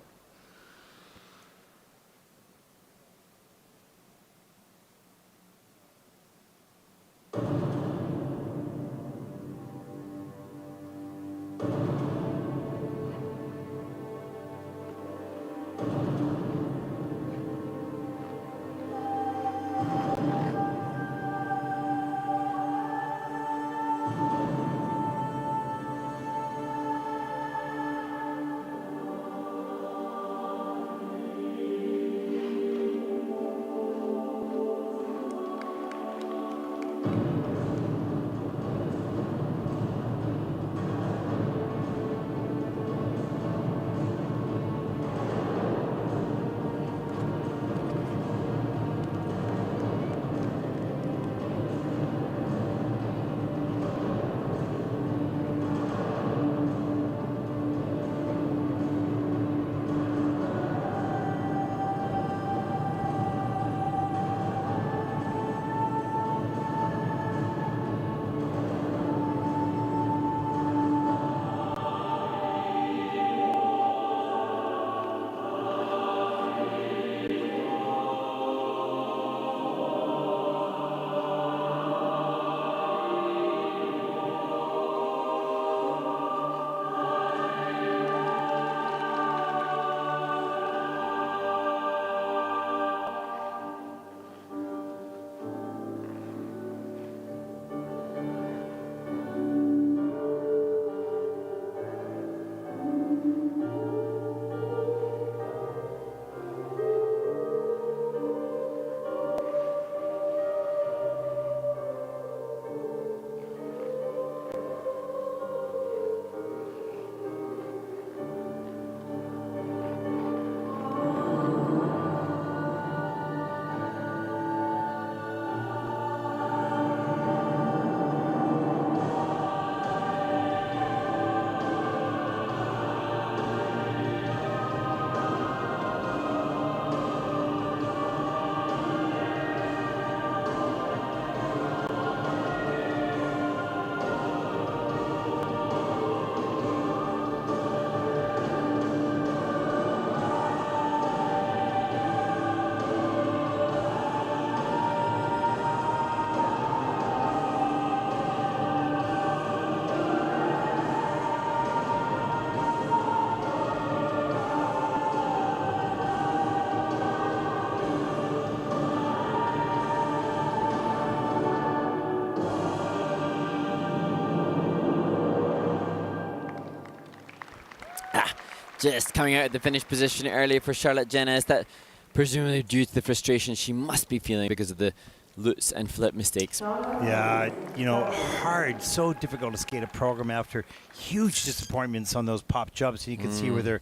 Just coming out of the finish position earlier for Charlotte Jennis. That presumably due to the frustration she must be feeling because of the lutz and flip mistakes. Yeah, you know, hard, so difficult to skate a program after huge disappointments on those pop jumps. And you can see with her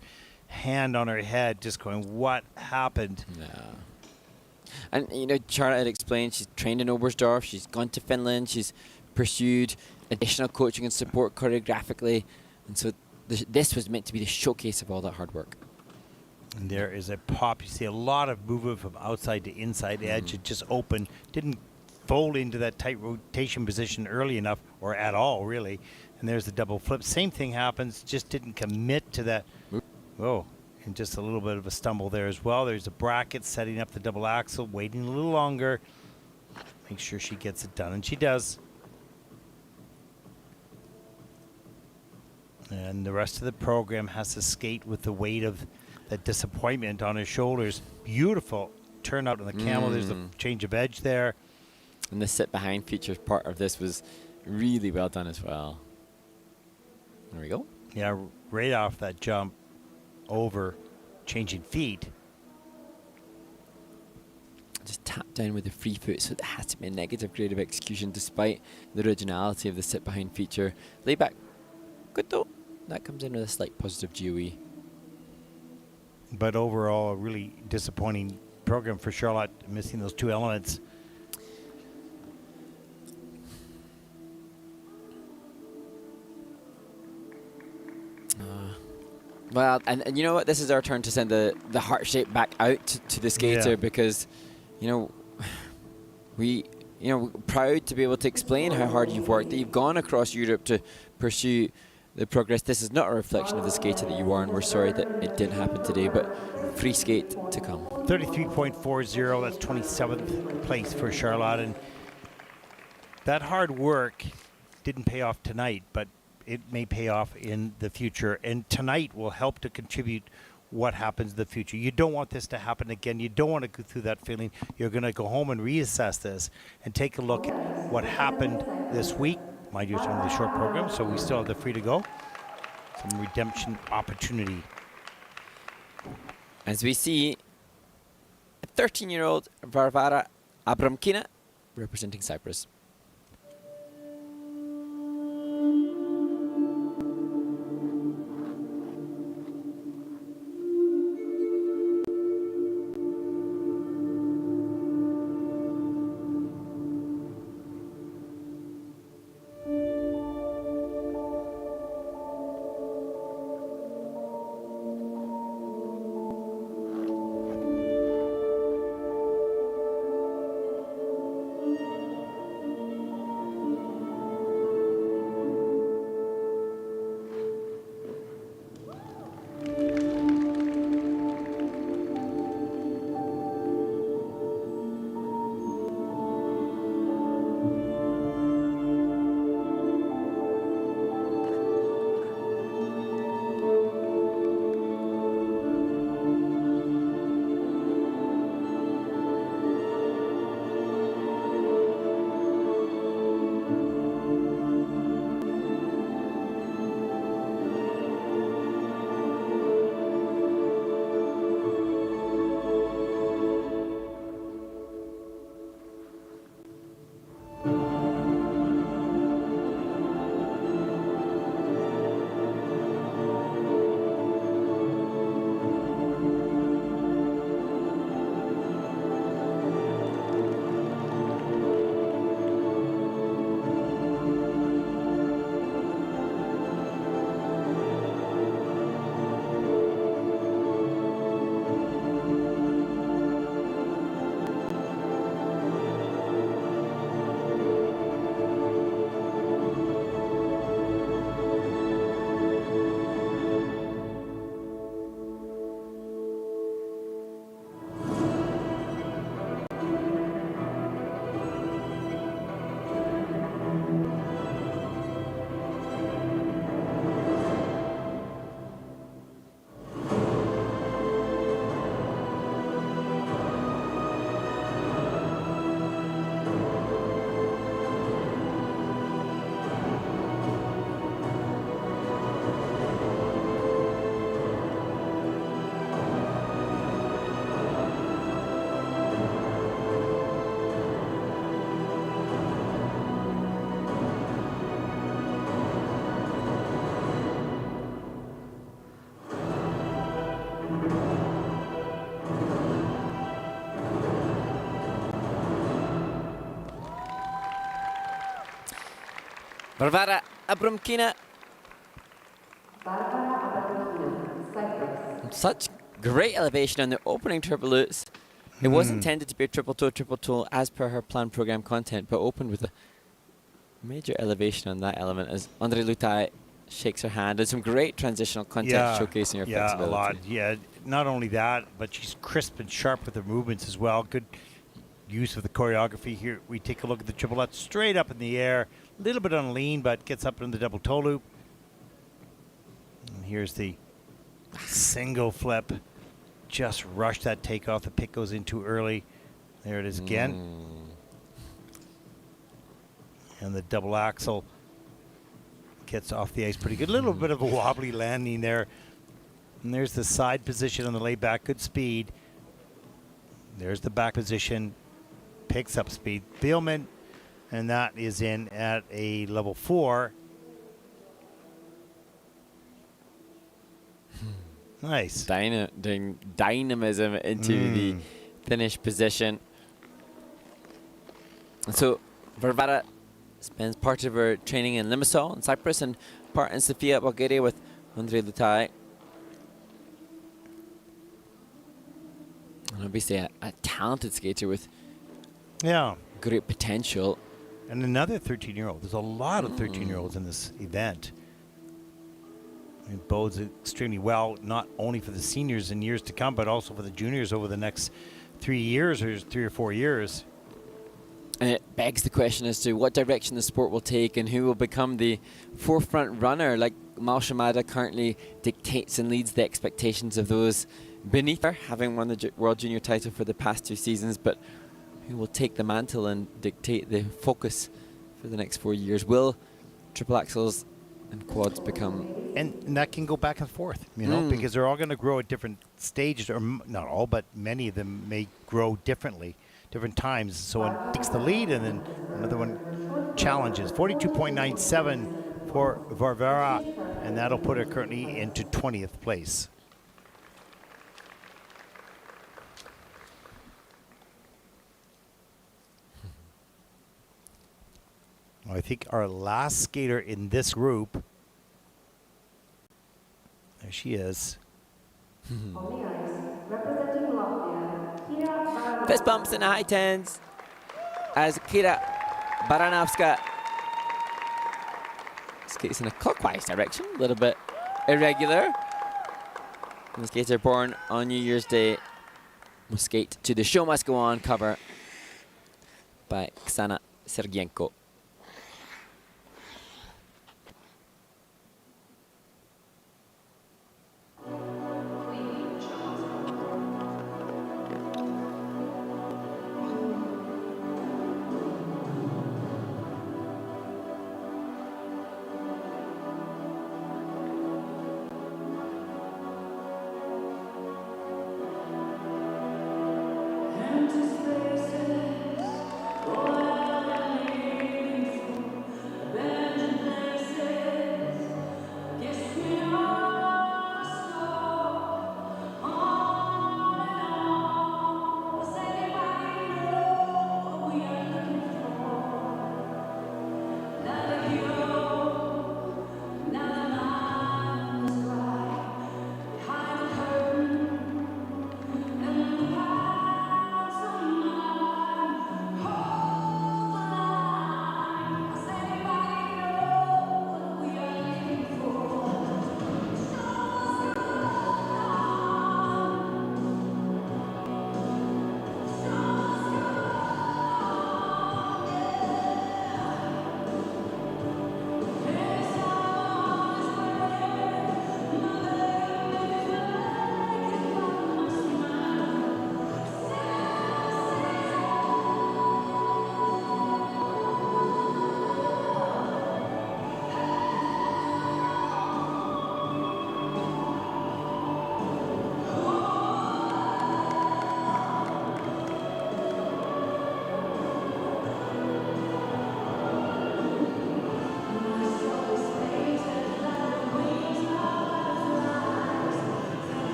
hand on her head just going, what happened? Yeah. And, you know, Charlotte had explained she's trained in Oberstdorf, she's gone to Finland, she's pursued additional coaching and support choreographically. And so this was meant to be the showcase of all that hard work. And there is a pop. You see a lot of movement from outside to inside edge. It just opened, didn't fold into that tight rotation position early enough, or at all, really. And there's the double flip. Same thing happens, just didn't commit to that. Whoa, and just a little bit of a stumble there as well. There's a bracket setting up the double axel, waiting a little longer. Make sure she gets it done, and she does. And the rest of the program has to skate with the weight of that disappointment on his shoulders. Beautiful turnout on the camel. There's the change of edge there. And the sit behind feature part of this was really well done as well. There we go. Yeah, right off that jump over, changing feet. Just tap down with the free foot, so it has to be a negative grade of execution despite the originality of the sit behind feature. Layback, good though. That comes in with a slight positive GOE. But overall, a really disappointing program for Charlotte, missing those two elements. Well, and you know what? This is our turn to send the heart shape back out to the skater because, you know, proud to be able to explain how hard you've worked, that you've gone across Europe to pursue the progress. This is not a reflection of the skater that you are, and we're sorry that it didn't happen today, but free skate to come. 33.40, that's 27th place for Charlotte. And that hard work didn't pay off tonight, but it may pay off in the future. And tonight will help to contribute what happens in the future. You don't want this to happen again. You don't want to go through that feeling. You're going to go home and reassess this and take a look at what happened this week. Mind you, it's only a short program, so we still have the free to go. Some redemption opportunity. As we see, a 13-year-old Varvara Abramkina representing Cyprus. Varvara Abromkina. Such great elevation on the opening triple lutz. It was intended to be a triple toe as per her planned program content, but opened with a major elevation on that element as Andre Lutai shakes her hand, and some great transitional content showcasing her flexibility. Yeah, a lot. Yeah, not only that, but she's crisp and sharp with her movements as well. Good use of the choreography here. We take a look at the triple lutz straight up in the air, a little bit on lean, but gets up in the double toe loop. And here's the single flip. Just rushed that takeoff. The pick goes in too early. There it is again. And the double axel gets off the ice pretty good. A little bit of a wobbly landing there. And there's the side position on the layback. Good speed. There's the back position. Picks up speed. Thielman. And that is in at a level 4. Nice. Dynamism into the finish position. And so Varvara spends part of her training in Limassol in Cyprus and part in Sofia, Bulgaria with Andre Lutai. And obviously a talented skater with great potential. And another 13-year-old. There's a lot of 13-year-olds in this event. It bodes extremely well, not only for the seniors in years to come, but also for the juniors over the next 3 years or 3 or 4 years. And it begs the question as to what direction the sport will take and who will become the forefront runner. Like Mal Shamada currently dictates and leads the expectations of those beneath her, having won the World Junior title for the past 2 seasons, but who will take the mantle and dictate the focus for the next 4 years? Will triple axels and quads become... And that can go back and forth, you know, because they're all going to grow at different stages, or not all, but many of them may grow differently, different times. So one takes the lead and then another one challenges. 42.97 for Varvara, and that'll put her currently into 20th place. Well, I think our last skater in this group, there she is. Fist bumps in the high tens as Kira Baranovska skates in a clockwise direction, a little bit irregular. And the skater born on New Year's Day will skate to the Show Must Go On cover by Oksana Sergienko.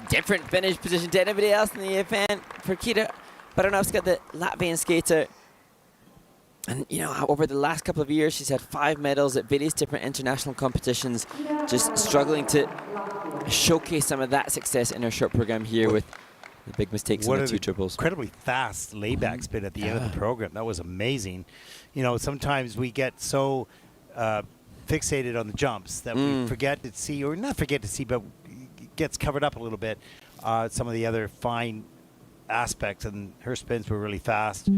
Different finish position to anybody else in the event for Kira Baranovska, the Latvian skater. And, you know, over the last couple of years, she's had 5 medals at various different international competitions, just struggling to showcase some of that success in her short program here with the big mistakes on the 2 triples. Incredibly fast layback spin at the end of the program. That was amazing. You know, sometimes we get so fixated on the jumps that we forget to see, or not forget to see, but it gets covered up a little bit, some of the other fine aspects, and her spins were really fast.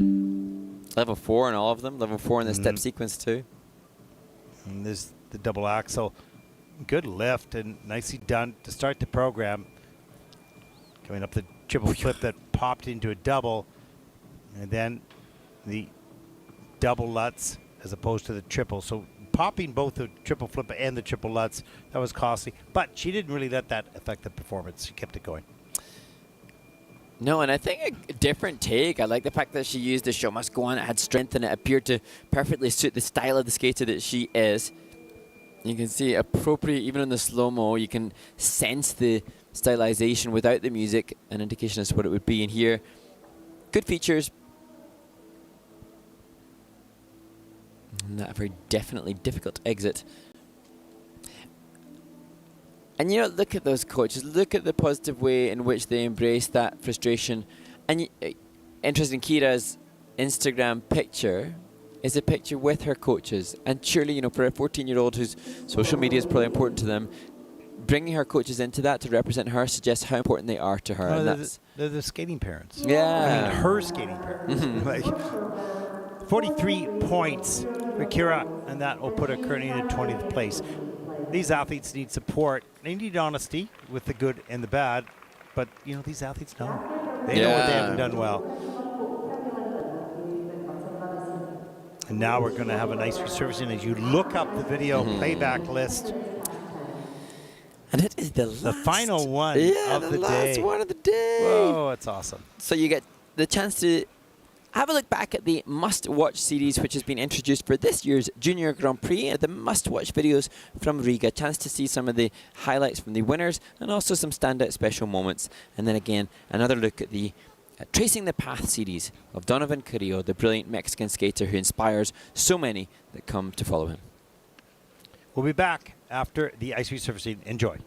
Level 4 in all of them, level 4 in the step sequence too. And there's the double axel. Good lift and nicely done to start the program. Coming up the triple flip that popped into a double, and then the double Lutz as opposed to the triple. So popping both the triple flip and the triple Lutz, that was costly. But she didn't really let that affect the performance. She kept it going. No, and I think a different take. I like the fact that she used the show must go on. It had strength and it appeared to perfectly suit the style of the skater that she is. You can see appropriate, even in the slow-mo, you can sense the stylization without the music, an indication as to what it would be. And here, good features. And that very definitely difficult exit. And, you know, look at those coaches. Look at the positive way in which they embrace that frustration. And interesting, Kira's Instagram picture is a picture with her coaches. And surely, you know, for a 14-year-old whose social media is probably important to them, bringing her coaches into that to represent her suggests how important they are to her. Well, and they're the skating parents. Yeah. I mean, her skating parents. Like 43 points for Kira, and that will put her currently in 20th place. These athletes need support. They need honesty with the good and the bad. But, you know, these athletes know. They know what they haven't done well. And now we're going to have a nice resurfacing as you look up the video playback list. And it is the final one of the day. last one of the day. Whoa, that's awesome. So you get the chance to have a look back at the must-watch series, which has been introduced for this year's Junior Grand Prix, the must-watch videos from Riga. Chance to see some of the highlights from the winners and also some standout special moments. And then again, another look at the Tracing the Path series of Donovan Carrillo, the brilliant Mexican skater who inspires so many that come to follow him. We'll be back after the ice resurfacing. Enjoy.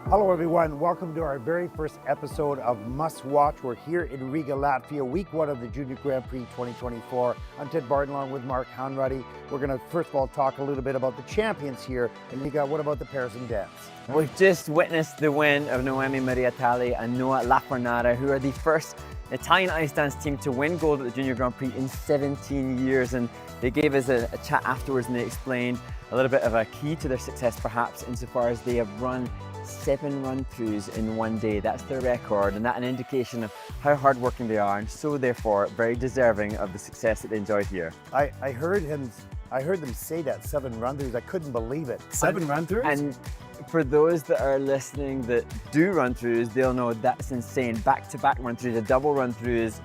Hello everyone, welcome to our very first episode of Must Watch. We're here in Riga, Latvia, week 1 of the Junior Grand Prix 2024. I'm Ted Barton along with Mark Hanruddy. We're going to first of all talk a little bit about the champions here in Riga. What about the pairs and dance? We've just witnessed the win of Noemi Mariatali and Noah Lafornara, who are the first Italian ice dance team to win gold at the Junior Grand Prix in 17 years. And they gave us a chat afterwards and they explained a little bit of a key to their success perhaps insofar as they have run 7 run-throughs in one day. That's their record, and that's an indication of how hard-working they are, and so therefore very deserving of the success that they enjoyed here. I heard them say that 7 run-throughs. I couldn't believe it. 7 run-throughs? And for those that are listening that do run-throughs, they'll know that's insane. Back-to-back run-throughs, a double run-throughs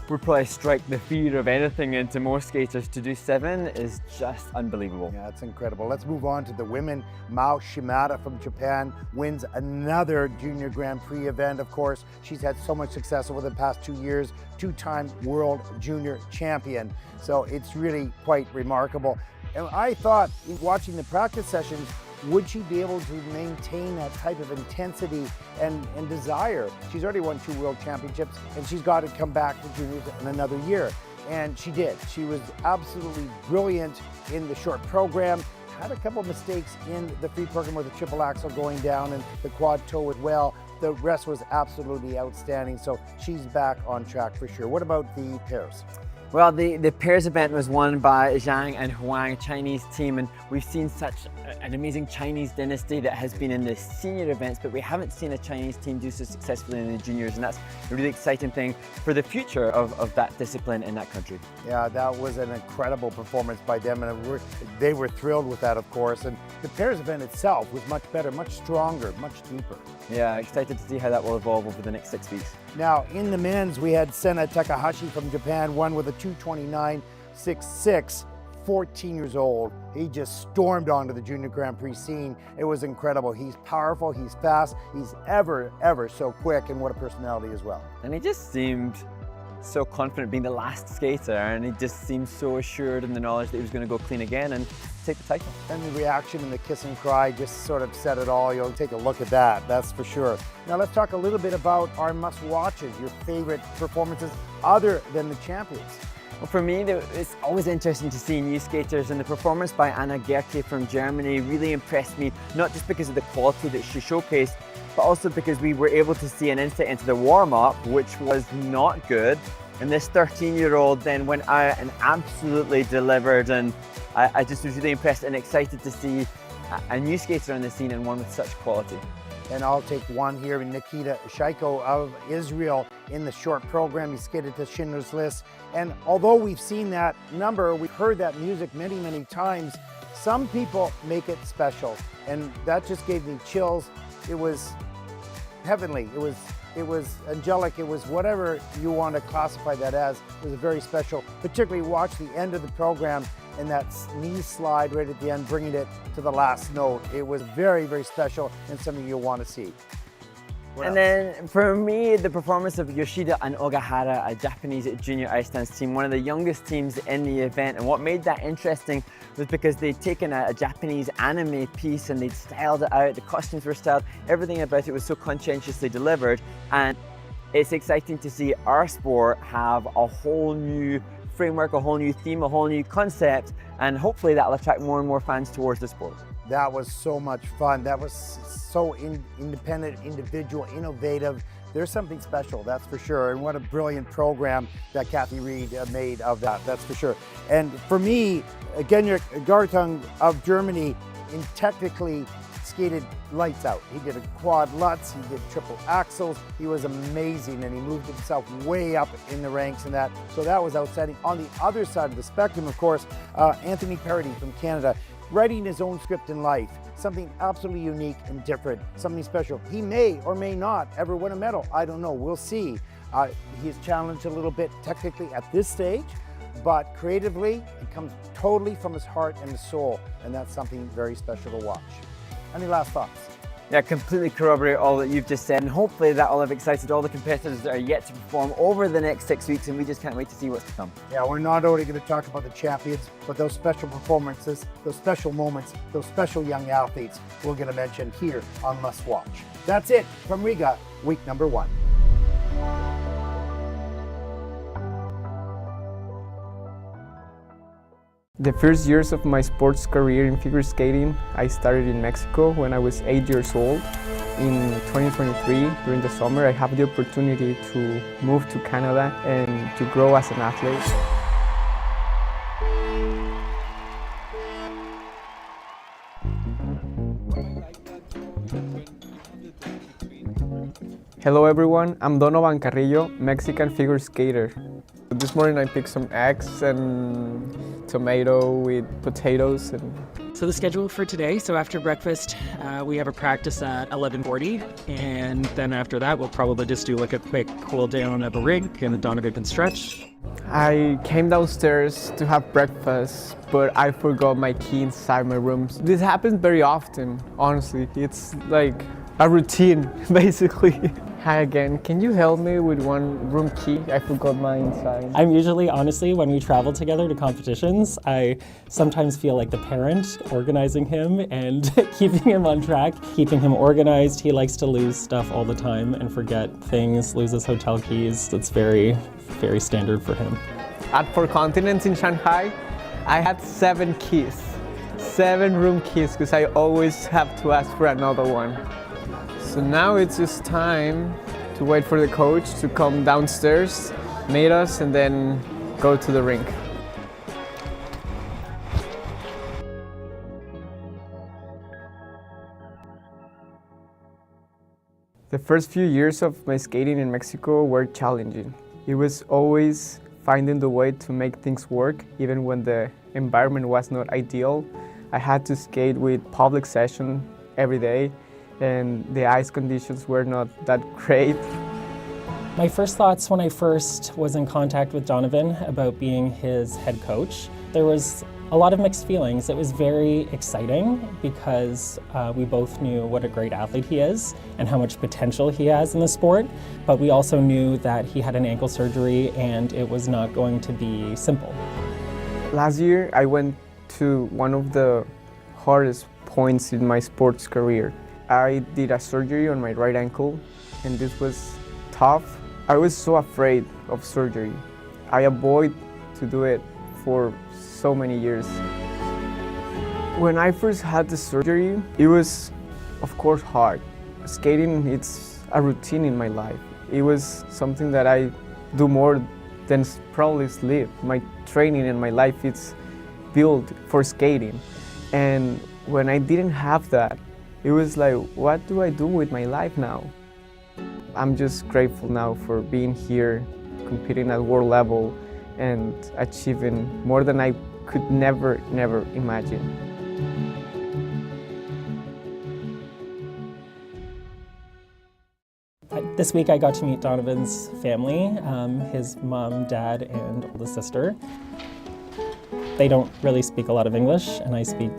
would probably strike the fear of anything into most skaters. To do 7 is just unbelievable. Yeah, it's incredible. Let's move on to the women. Mao Shimada from Japan wins another Junior Grand Prix event. Of course, she's had so much success over the past 2 years, 2-time world junior champion. So it's really quite remarkable. And I thought, in watching the practice sessions, would she be able to maintain that type of intensity and desire? She's already won 2 world championships, and she's got to come back to juniors in another year. And she did. She was absolutely brilliant in the short program, had a couple mistakes in the free program with the triple axel going down and the quad toe as well. The rest was absolutely outstanding, so she's back on track for sure. What about the pairs? Well, the pairs event was won by Zhang and Huang, Chinese team, and we've seen such an amazing Chinese dynasty that has been in the senior events, but we haven't seen a Chinese team do so successfully in the juniors, and that's a really exciting thing for the future of that discipline in that country. Yeah, that was an incredible performance by them, and they were thrilled with that, of course. And the pairs event itself was much better, much stronger, much deeper. Yeah, excited to see how that will evolve over the next 6 weeks. Now, in the men's, we had Sena Takahashi from Japan, won with a 2:29 6'6", 14 years old. He just stormed onto the Junior Grand Prix scene. It was incredible. He's powerful, he's fast, he's ever so quick, and what a personality as well. And he just seemed so confident being the last skater, and he just seemed so assured in the knowledge that he was going to go clean again and take the title. And the reaction and the kiss and cry just sort of said it all. You'll take a look at that, that's for sure. Now let's talk a little bit about our must-watches, your favorite performances other than the champions. Well, for me, it's always interesting to see new skaters, and the performance by Anna Gerke from Germany really impressed me, not just because of the quality that she showcased, but also because we were able to see an insight into the warm-up, which was not good. And this 13-year-old then went out and absolutely delivered, and I just was really impressed and excited to see a new skater on the scene and one with such quality. And I'll take one here in Nikita Shaiko of Israel in the short program. He skated to Schindler's List. And although we've seen that number, we've heard that music many times, some people make it special. And that just gave me chills. It was heavenly. It was angelic. It was whatever you want to classify that as. It was very special. Particularly watch the end of the program and that knee slide right at the end, bringing it to the last note. It was very special and something you'll want to see. And then for me, the performance of Yoshida and Ogahara, a Japanese junior ice dance team, one of the youngest teams in the event. And what made that interesting was because they'd taken a Japanese anime piece and they'd styled it out, the costumes were styled, everything about it was so conscientiously delivered. And it's exciting to see our sport have a whole new framework, a whole new theme, a whole new concept, and hopefully that'll attract more and more fans towards the sport. That was so much fun. That was so independent, individual, innovative. There's something special, that's for sure. And what a brilliant program that Kathy Reed made of that, that's for sure. And for me, Genrik Gartung of Germany technically skated lights out. He did a quad Lutz, he did triple axles. He was amazing, and he moved himself way up in the ranks and that. So that was outstanding. On the other side of the spectrum, of course, Anthony Parody from Canada, writing his own script in life, something absolutely unique and different, something special. He may or may not ever win a medal. I don't know, we'll see. He's challenged a little bit technically at this stage, but creatively, it comes totally from his heart and his soul, and that's something very special to watch. Any last thoughts? Yeah, completely corroborate all that you've just said, and hopefully that will have excited all the competitors that are yet to perform over the next 6 weeks, and we just can't wait to see what's to come. Yeah, we're not only going to talk about the champions, but those special performances, those special moments, those special young athletes we're going to mention here on Must Watch. That's it from Riga, week number 1. The first years of my sports career in figure skating, I started in Mexico when I was 8 years old. In 2023, during the summer, I have the opportunity to move to Canada and to grow as an athlete. Hello everyone, I'm Donovan Carrillo, Mexican figure skater. This morning I picked some eggs and tomato with potatoes. So the schedule for today, so after breakfast we have a practice at 11:40, and then after that we'll probably just do like a quick cool down of a rink and a Donovan can stretch. I came downstairs to have breakfast, but I forgot my key inside my room. This happens very often, honestly. It's like a routine, basically. Hi again, can you help me with one room key? I forgot mine inside. I'm usually, honestly, when we travel together to competitions, I sometimes feel like the parent organizing him and keeping him on track, keeping him organized. He likes to lose stuff all the time and forget things, lose his hotel keys. It's very standard for him. At Four Continents in Shanghai, I had 7 keys. 7 room keys, because I always have to ask for another one. So now it's just time to wait for the coach to come downstairs, meet us, and then go to the rink. The first few years of my skating in Mexico were challenging. It was always finding the way to make things work, even when the environment was not ideal. I had to skate with public session every day, and the ice conditions were not that great. My first thoughts when I first was in contact with Donovan about being his head coach, there was a lot of mixed feelings. It was very exciting because we both knew what a great athlete he is and how much potential he has in the sport, but we also knew that he had an ankle surgery and it was not going to be simple. Last year, I went to one of the hardest points in my sports career. I did a surgery on my right ankle, and this was tough. I was so afraid of surgery. I avoided to do it for so many years. When I first had the surgery, it was, of course, hard. Skating, it's a routine in my life. It was something that I do more than probably sleep. My training and my life is built for skating. And when I didn't have that, it was like, what do I do with my life now? I'm just grateful now for being here, competing at world level, and achieving more than I could never imagine. This week I got to meet Donovan's family, his mom, dad, and oldest sister. They don't really speak a lot of English, and I speak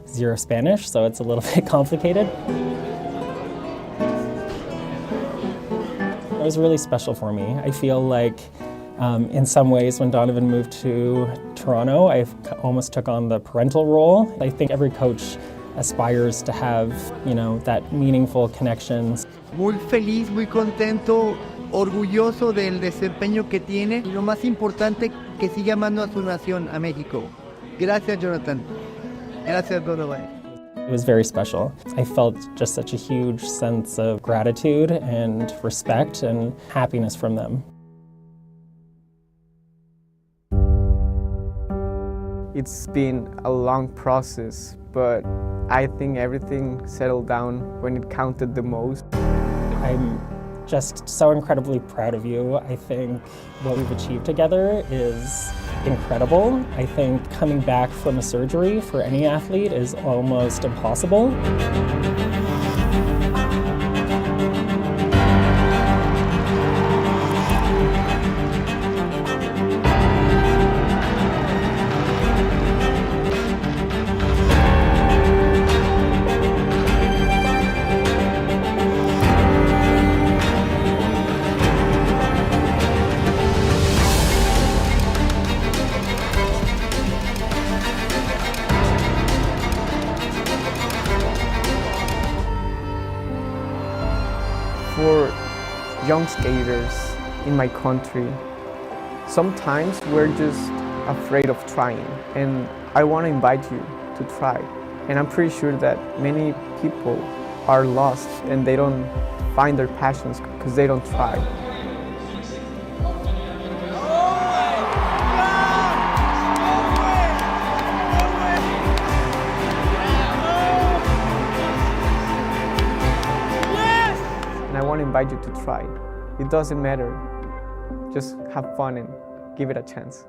zero Spanish, so it's a little bit complicated. It was really special for me. I feel like in some ways when Donovan moved to Toronto, I almost took on the parental role. I think every coach aspires to have, that meaningful connections. Muy feliz, muy contento, orgulloso del desempeño que tiene y lo más importante, que siga amando a su nación, a México. Gracias, Jonathan. Gracias, Donovan. It was very special. I felt just such a huge sense of gratitude and respect and happiness from them. It's been a long process, but I think everything settled down when it counted the most. I'm just so incredibly proud of you. I think what we've achieved together is incredible. I think coming back from a surgery for any athlete is almost impossible. For young skaters in my country, sometimes we're just afraid of trying, and I want to invite you to try. And I'm pretty sure that many people are lost and they don't find their passions because they don't try. And I want to invite you to try. It doesn't matter. Just have fun and give it a chance.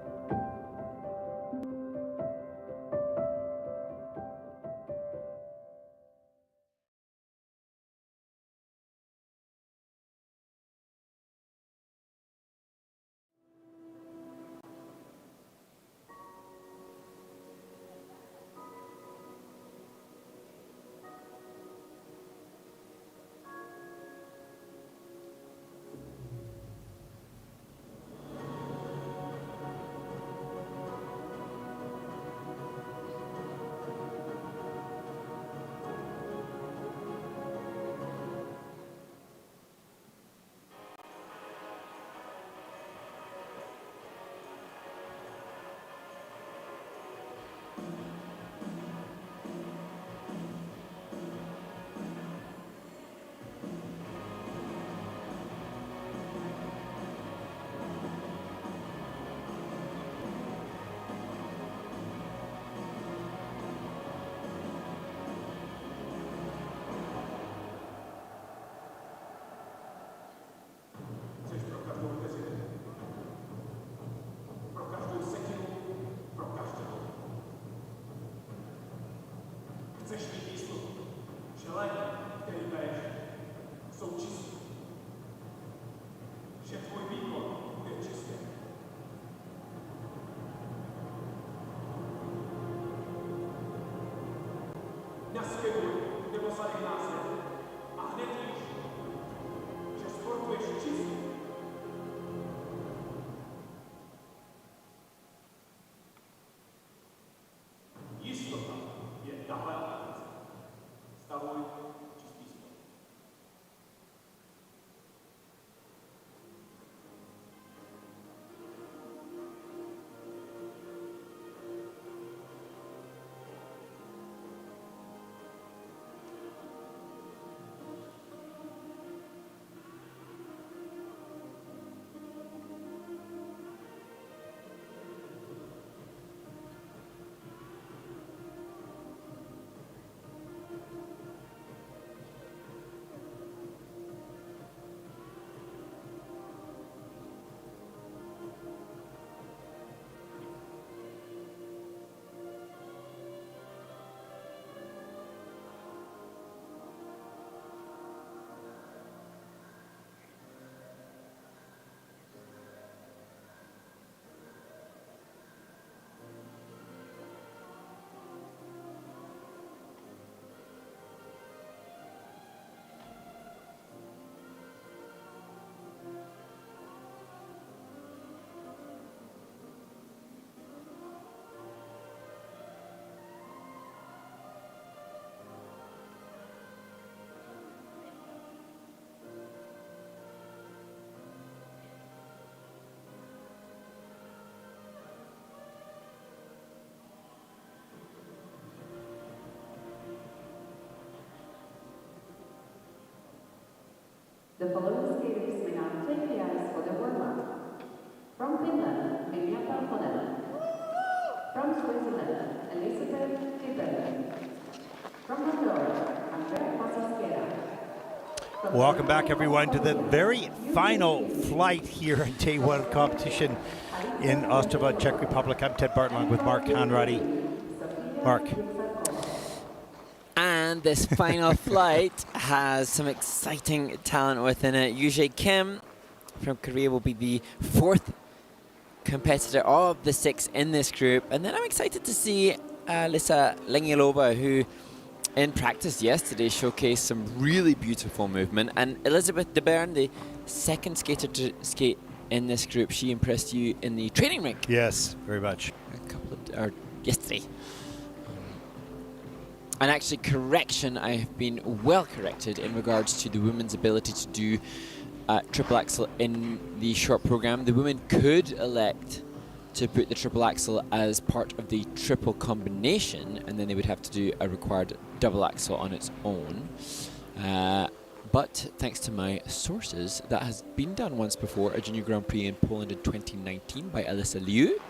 The following skaters may not take the ice for the warm-up. From Finland, Minja Palkonen. From Switzerland, Elizabeth Tippen. From Andorra, Andrea Pasasquera. Welcome back, everyone, to the very final flight here at Day 1 competition in Ostrava, Czech Republic. I'm Ted Bartlong with Mark Hanratty. Mark. And this final flight has some exciting talent within it. Yujie Kim from Korea will be the 4th competitor of the 6 in this group. And then I'm excited to see Lisa Lengyilova, who in practice yesterday showcased some really beautiful movement. And Elizabeth de Bern, the 2nd skater to skate in this group, she impressed you in the training rink. Yes, very much. Yesterday. And actually, correction, I have been well corrected in regards to the women's ability to do triple axel in the short program. The women could elect to put the triple axel as part of the triple combination, and then they would have to do a required double axel on its own. But thanks to my sources, that has been done once before, a Junior Grand Prix in Poland in 2019 by Alyssa Liu.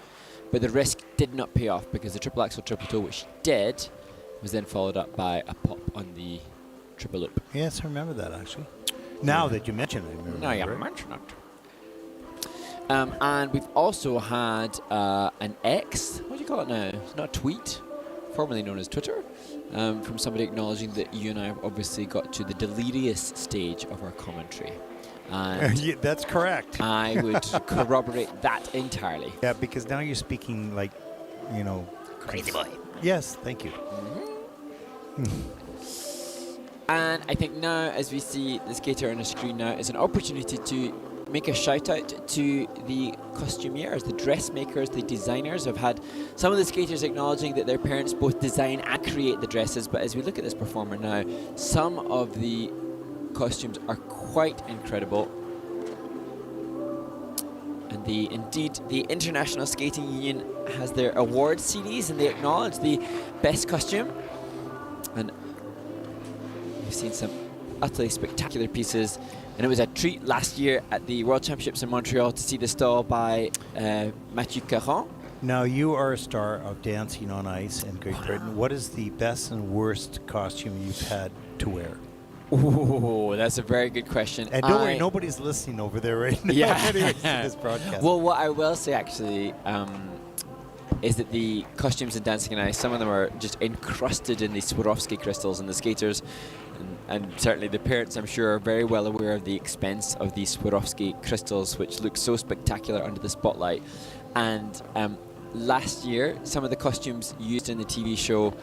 But the risk did not pay off because the triple axel triple toe, which she did, was then followed up by a pop on the triple loop. Yes, I remember that, actually. Now that you mention it, I remember. Now you mention it. And we've also had an X, what do you call it now? It's not a tweet, formerly known as Twitter, from somebody acknowledging that you and I have obviously got to the delirious stage of our commentary. And yeah, that's correct. I would corroborate that entirely. Yeah, because now you're speaking like, you know... Crazy boy. Yes, thank you. And I think now, as we see the skater on the screen now, is an opportunity to make a shout out to the costumiers, the dressmakers, the designers. I've had some of the skaters acknowledging that their parents both design and create the dresses, but as we look at this performer now, some of the costumes are quite incredible. And indeed, the International Skating Union has their award series, and they acknowledge the best costume. And we've seen some utterly spectacular pieces, and it was a treat last year at the World Championships in Montreal to see the stall by Mathieu Caron. Now, you are a star of Dancing on Ice in Great Britain. What is the best and worst costume you've had to wear? Oh, that's a very good question. And don't worry, nobody's listening over there right now. Yeah. Anyways, to this broadcast. Well, what I will say actually is that the costumes in Dancing on Ice, some of them are just encrusted in the Swarovski crystals, and the skaters and certainly the parents, I'm sure, are very well aware of the expense of these Swarovski crystals, which look so spectacular under the spotlight. And last year, some of the costumes used in the TV show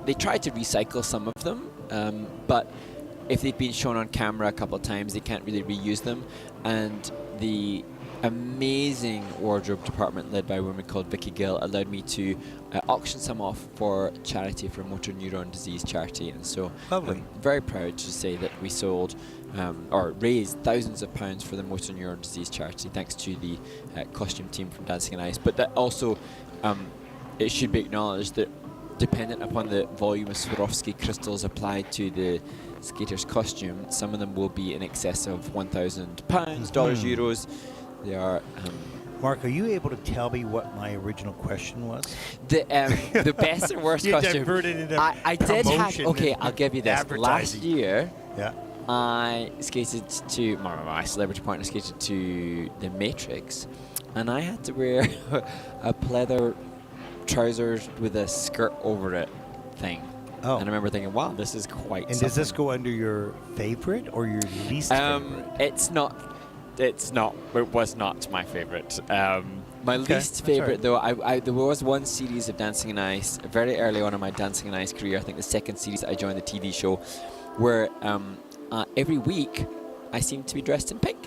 they try to recycle some of them, but if they've been shown on camera a couple of times, they can't really reuse them. And the amazing wardrobe department led by a woman called Vicky Gill allowed me to auction some off for charity, for motor neuron disease charity. And so Lovely. I'm very proud to say that we sold or raised thousands of pounds for the motor neuron disease charity, thanks to the costume team from Dancing on Ice. But that also, it should be acknowledged that dependent upon the volume of Swarovski crystals applied to the skater's costume, some of them will be in excess of £1,000, dollars, euros. They are. Mark, are you able to tell me what my original question was? The best and worst You costume. diverted into I did have. promotion Okay, and I'll give you this. Last advertising. year, Yeah. I skated to my celebrity partner skated to the Matrix, and I had to wear a pleather trousers with a skirt over it thing. Oh. And I remember thinking, wow, this is quite. And does this go under your favorite or your least favorite? It's not. It was not my favorite. My Okay, least that's favorite, all right. though, there was one series of Dancing on Ice very early on in my Dancing on Ice career. I think the second series I joined the TV show, where every week I seemed to be dressed in pink.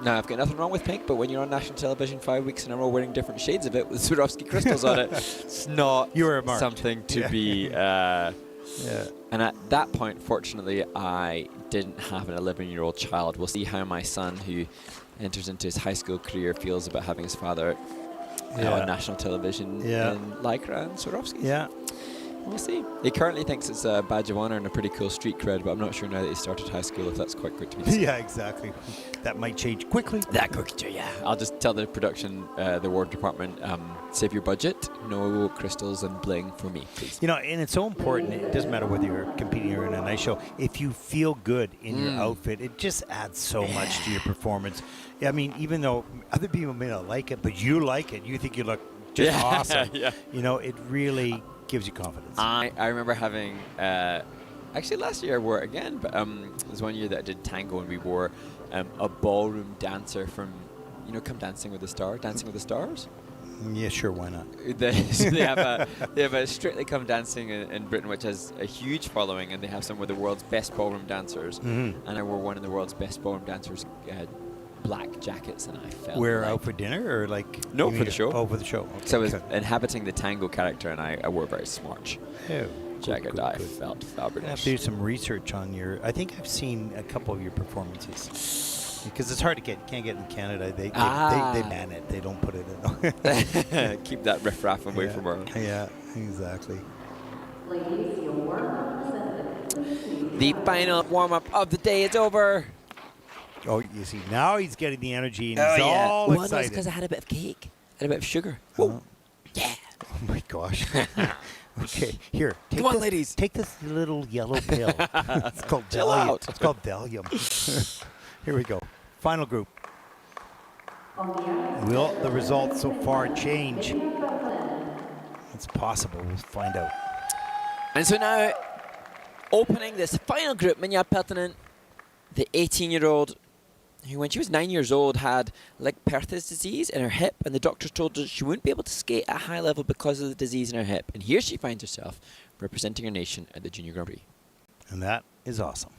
Now, I've got nothing wrong with pink, but when you're on national television 5 weeks in a row wearing different shades of it with Swarovski crystals on it, it's not something to be. And at that point, fortunately, I didn't have an 11-year-old child. We'll see how my son, who enters into his high school career, feels about having his father on national television in Lycra and Swarovski. Yeah. We'll see. He currently thinks it's a badge of honor and a pretty cool street cred, but I'm not sure now that he started high school if that's quite quick to be seen. Yeah, exactly. That might change quickly. That quickly, yeah. I'll just tell the production, the ward department, save your budget. No crystals and bling for me, please. You know, and it's so important. It doesn't matter whether you're competing or in a nice show. If you feel good in your outfit, it just adds so much to your performance. I mean, even though other people may not like it, but you like it, you think you look just awesome. Yeah. You know, it really gives you confidence. I remember having, actually last year I wore it again, but there was one year that I did tango and we wore a ballroom dancer from, Come Dancing with the Stars. Yeah, sure, why not? They have a Strictly Come Dancing in Britain, which has a huge following, and they have some of the world's best ballroom dancers. And I wore one of the world's best ballroom dancers' black jackets, and I felt out for dinner or like? No, for the show. Oh, for the show. Okay, so I was inhabiting the tango character, and I wore a very smart Oh, jacket. good, I good. felt I have fabulous. to do some research on your. I think I've seen a couple of your performances because it's hard to get. Can't get in Canada. They ban it. They don't put it in. Keep that riffraff away from her. Yeah, exactly. Ladies, your warm-up is The final warm-up of the day is over. Oh, you see, now he's getting the energy and he's all Well, excited. that's because I had a bit of cake. I had a bit of sugar. Yeah. Oh my gosh. Okay, here. Take Come on, this, ladies. Take this little yellow pill. It's called Chill Valium. out. It's called Valium. Here we go. Final group. Will the results so far change? It's possible. We'll find out. And so now, opening this final group, Minja Peltonen, the 18-year-old who, when she was 9 years old, had Leg-Perthes disease in her hip, and the doctors told her she wouldn't be able to skate at a high level because of the disease in her hip. And here she finds herself representing her nation at the Junior Grand Prix. And that is awesome.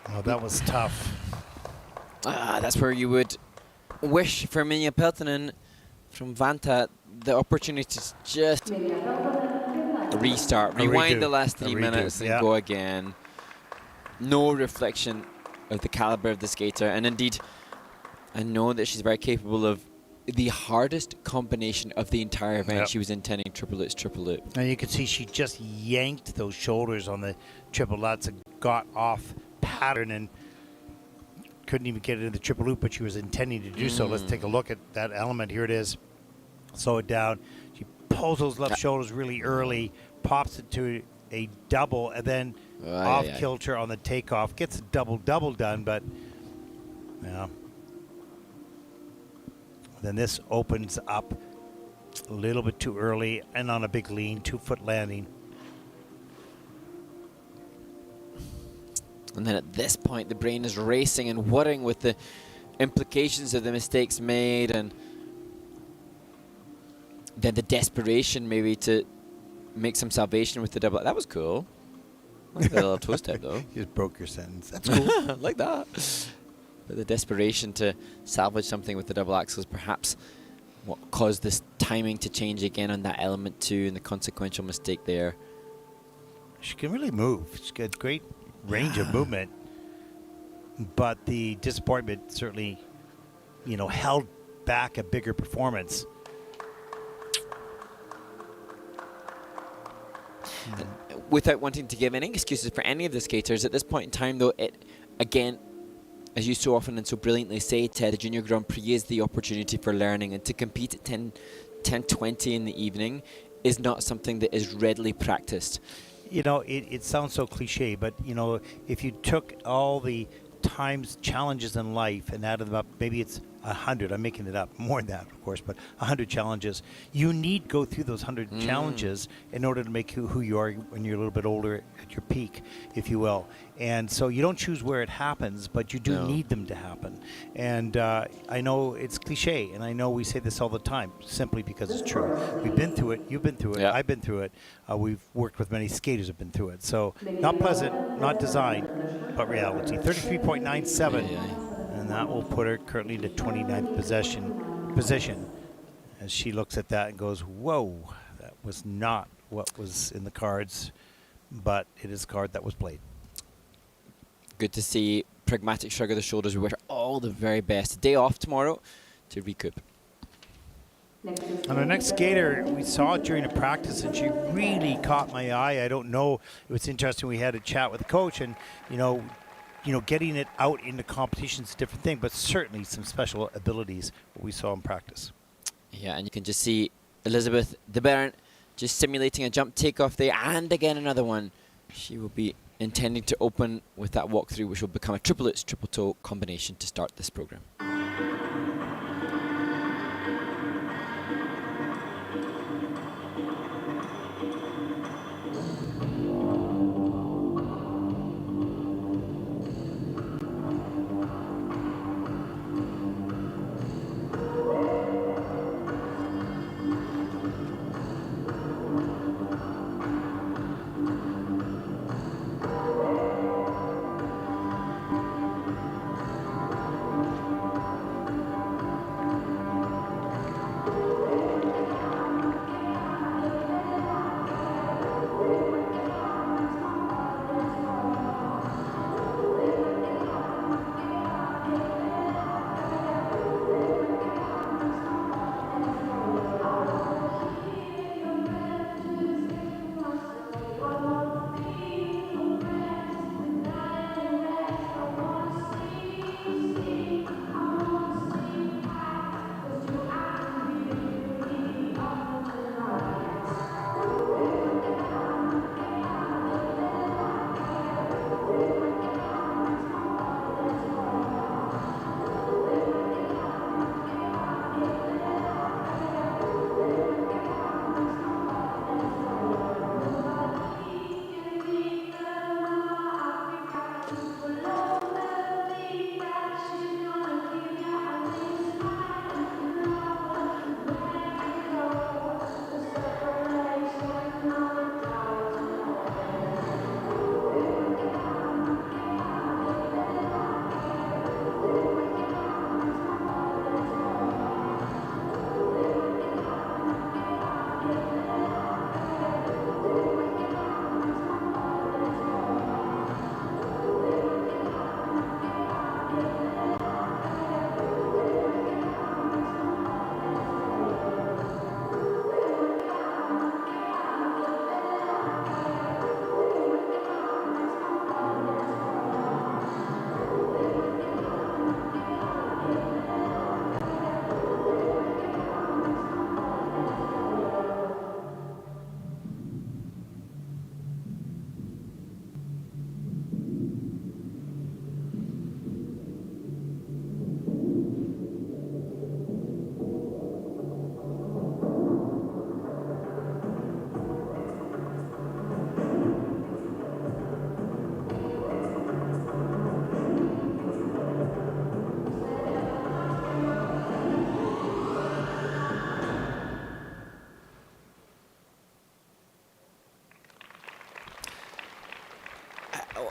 Oh, that was tough. That's where you would wish for Minja Peltonen from Vanta the opportunity to just restart, rewind the last 3 minutes and go again. No reflection of the caliber of the skater, and indeed I know that she's very capable of the hardest combination of the entire event. She was intending triple lutz, triple loop. And you can see she just yanked those shoulders on the triple lutz and got off pattern and couldn't even get it in the triple loop, but she was intending to do so. Let's take a look at that element. Here it is. Slow it down. She pulls those left shoulders really early, pops it to a double, and then off kilter on the takeoff. Gets a double done, but yeah. Then this opens up a little bit too early and on a big lean, 2-foot landing. And then at this point, the brain is racing and worrying with the implications of the mistakes made, and then the desperation maybe to make some salvation with the double. That was cool. I like the little toe step, though. You just broke your sentence. That's cool. Like that. But the desperation to salvage something with the double axles, perhaps what caused this timing to change again on that element 2 and the consequential mistake there. She can really move. She's got great range of movement, but the disappointment certainly, held back a bigger performance. Without wanting to give any excuses for any of the skaters, at this point in time, though, it again, as you so often and so brilliantly say, Ted, the Junior Grand Prix is the opportunity for learning, and to compete at 10:20 in the evening is not something that is readily practiced. It sounds so cliche, but if you took all the times challenges in life and added them up, maybe it's 100. I'm making it up, more than that, of course, but 100 challenges. You need to go through those 100 challenges in order to make who you are when you're a little bit older at your peak, if you will. And so you don't choose where it happens, but you do need them to happen. And I know it's cliche, and I know we say this all the time, simply because it's true. We've been through it. You've been through it. I've been through it. We've worked with many skaters who have been through it. So not pleasant, not design, but reality. 33.97. And that will put her currently into 29th position as she looks at that and goes, whoa, that was not what was in the cards, but it is a card that was played. Good to see. Pragmatic shrug of the shoulders. We wish her all the very best. Day off tomorrow to recoup. And our next skater, we saw it during the practice, and she really caught my eye. I don't know. It was interesting. We had a chat with the coach, and, getting it out into competition is a different thing, but certainly some special abilities what we saw in practice. Yeah, and you can just see Elizabeth de Bern just simulating a jump takeoff there, and again another one. She will be intending to open with that walkthrough, which will become a triple lutz, triple toe combination to start this program.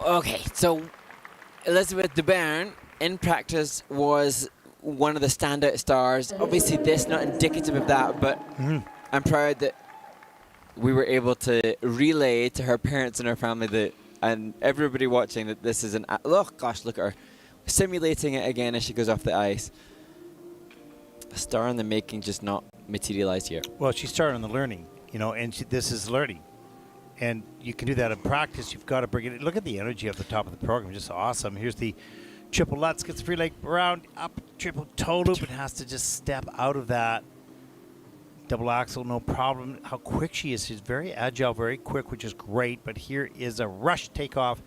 Okay, so Elizabeth de Bern in practice was one of the standout stars. Obviously this not indicative of that, but I'm proud that we were able to relay to her parents and her family that, and everybody watching, that this is an, oh gosh, look at her, simulating it again as she goes off the ice. A star in the making, just not materialized here. Well, she started on the learning, you know, and this is learning. And you can do that in practice. You've got to bring it. Look at the energy at the top of the program. Just awesome. Here's the triple Lutz. Gets free leg round, up, triple toe loop, and has to just step out of that. Double axel, no problem. How quick she is. She's very agile, very quick, which is great. But here is a rush takeoff.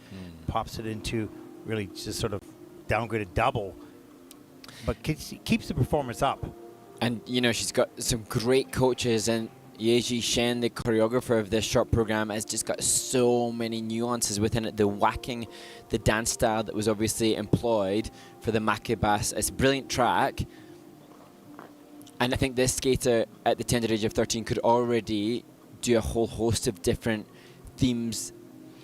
Pops it into really just sort of downgraded double. But keeps the performance up. And, you know, she's got some great coaches, and Yeji Shen, the choreographer of this short program, has just got so many nuances within it. The whacking, the dance style that was obviously employed for the Makebas. It's a brilliant track. And I think this skater at the tender age of 13 could already do a whole host of different themes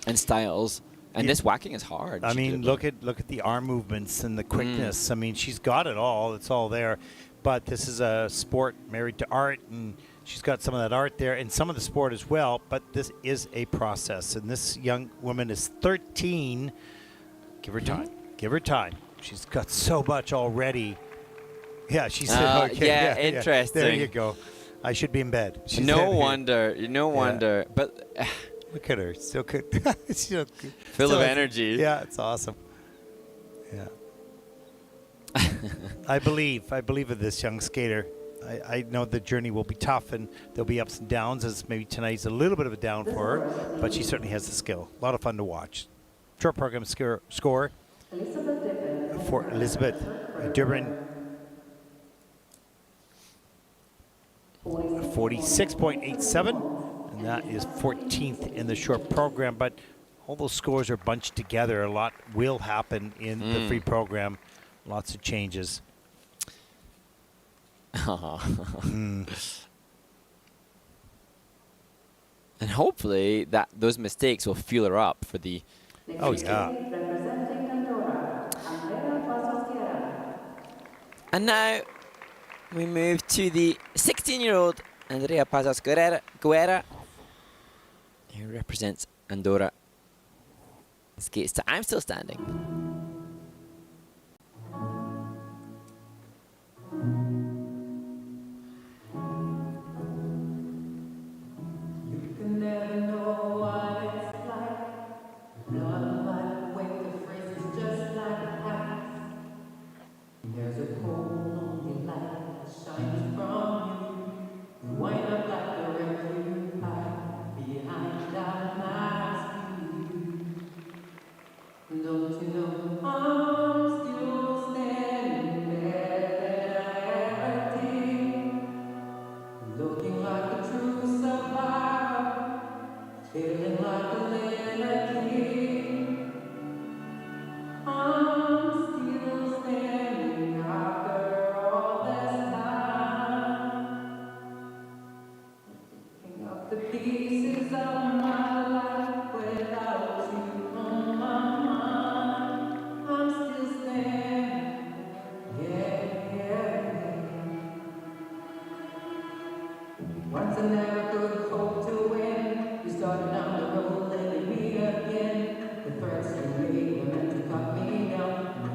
and styles. And this whacking is hard. I mean, look at the arm movements and the quickness. I mean, she's got it all. It's all there. But this is a sport married to art, and she's got some of that art there and some of the sport as well. But this is a process. And this young woman is 13. Give her time. Give her time. She's got so much already. Yeah, she said, okay. Yeah, interesting. There you go. I should be in bed. She No said, wonder. No wonder. But look at her. So good. So good. Full of energy. Yeah, it's awesome. Yeah. I believe in this young skater. I know the journey will be tough and there'll be ups and downs, as maybe tonight's a little bit of a down for her, but she certainly has the skill. A lot of fun to watch. Short program score for Elizabeth Durbin. 46.87, and that is 14th in the short program. But all those scores are bunched together. A lot will happen in the free program. Lots of changes. And hopefully that those mistakes will fuel her up for the. Oh yeah. And now we move to the 16-year-old Andrea Pazos Guerra, who represents Andorra. Skates to I'm Still Standing. There's a cold, lonely light that shines from you. Wind up like the river you hide behind our masks. Don't you know I'm still standing there than I ever did, looking like a true survivor, feeling like a little kid. I'm still standing after all this time, picking up the pieces of my life without you on my mind. I'm still standing, yeah. Once I never could hope to win. We started down the road, letting me again. The threats you made were meant to cut me down.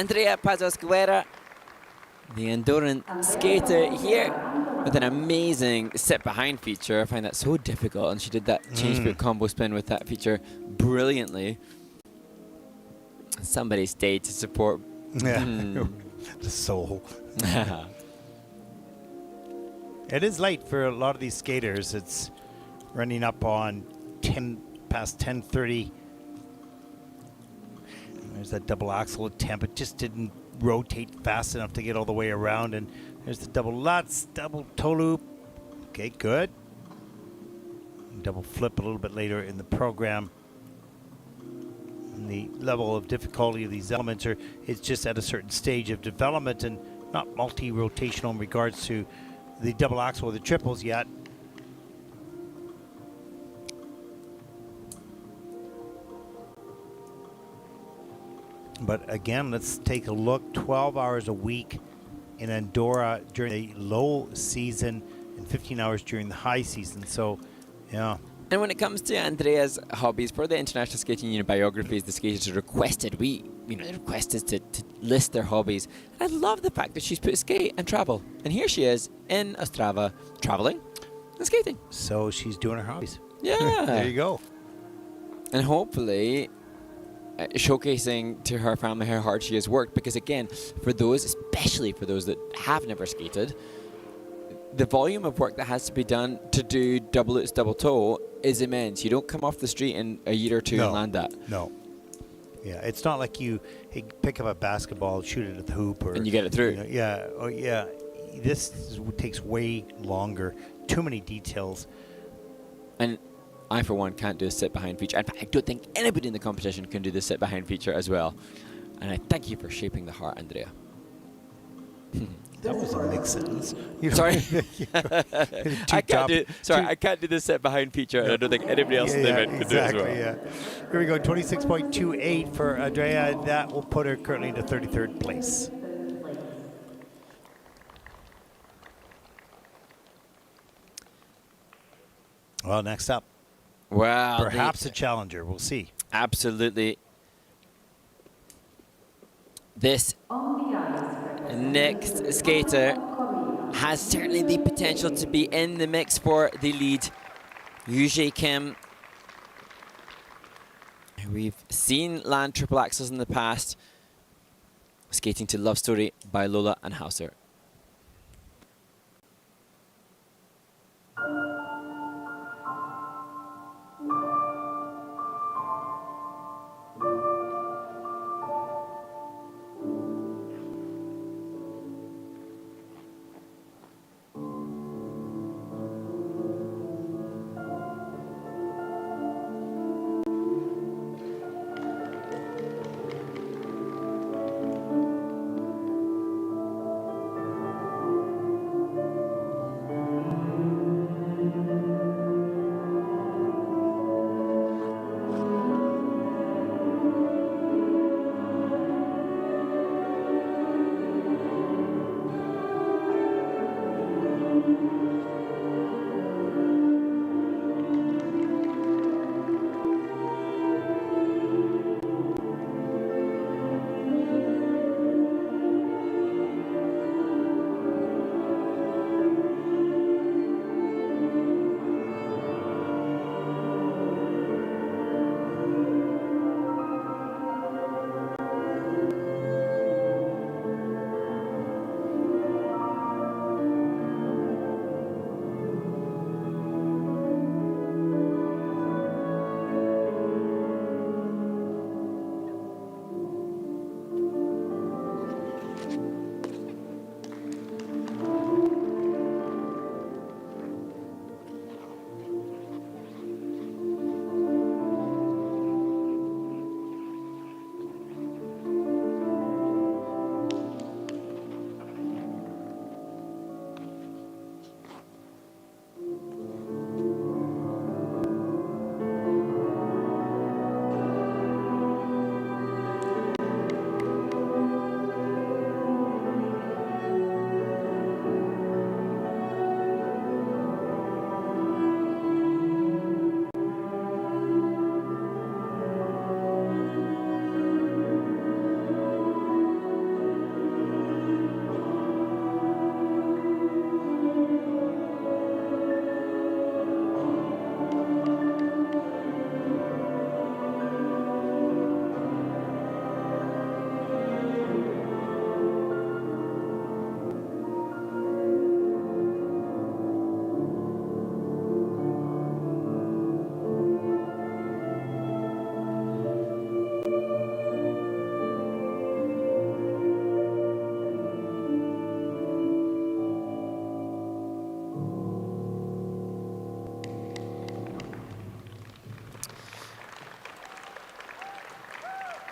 Andrea Pazos-Guerra, the Andorran skater here with an amazing sit behind feature. I find that so difficult, and she did that change foot combo spin with that feature brilliantly. Somebody stayed to support. Yeah, the soul. It is late for a lot of these skaters. It's running up on 10:30. There's that double axel attempt. It just didn't rotate fast enough to get all the way around. And there's the double Lutz, double toe loop. Okay, good. Double flip a little bit later in the program. And the level of difficulty of these elements it's just at a certain stage of development and not multi-rotational in regards to the double axel or the triples yet. But again, let's take a look. 12 hours a week in Andorra during the low season and 15 hours during the high season. So, yeah. And when it comes to Andrea's hobbies, for the International Skating Union biographies, the skaters requested, the request is to list their hobbies. I love the fact that she's put skate and travel. And here she is in Ostrava, traveling and skating. So she's doing her hobbies. Yeah. There you go. And hopefully showcasing to her family how hard she has worked, because again, for those, especially for those that have never skated, the volume of work that has to be done to do double lutz, double toe is immense. You don't come off the street in a year or two and land that. No. Yeah, it's not like you pick up a basketball, shoot it at the hoop, or and you get it through. Yeah, oh yeah. This takes way longer. Too many details. And I, for one, can't do a sit behind feature. In fact, I don't think anybody in the competition can do the sit behind feature as well. And I thank you for shaping the heart, Andrea. That was a mixed sentence. Sorry. I can't do the sit behind feature, and I don't think anybody else in the event can do it as well. Yeah. Here we go, 26.28 for Andrea, and that will put her currently into 33rd place. Well, next up. Wow. Perhaps a challenger. We'll see. Absolutely. This next skater has certainly the potential to be in the mix for the lead. Yujie Kim. We've seen land triple axels in the past. Skating to Love Story by Lola and Hauser.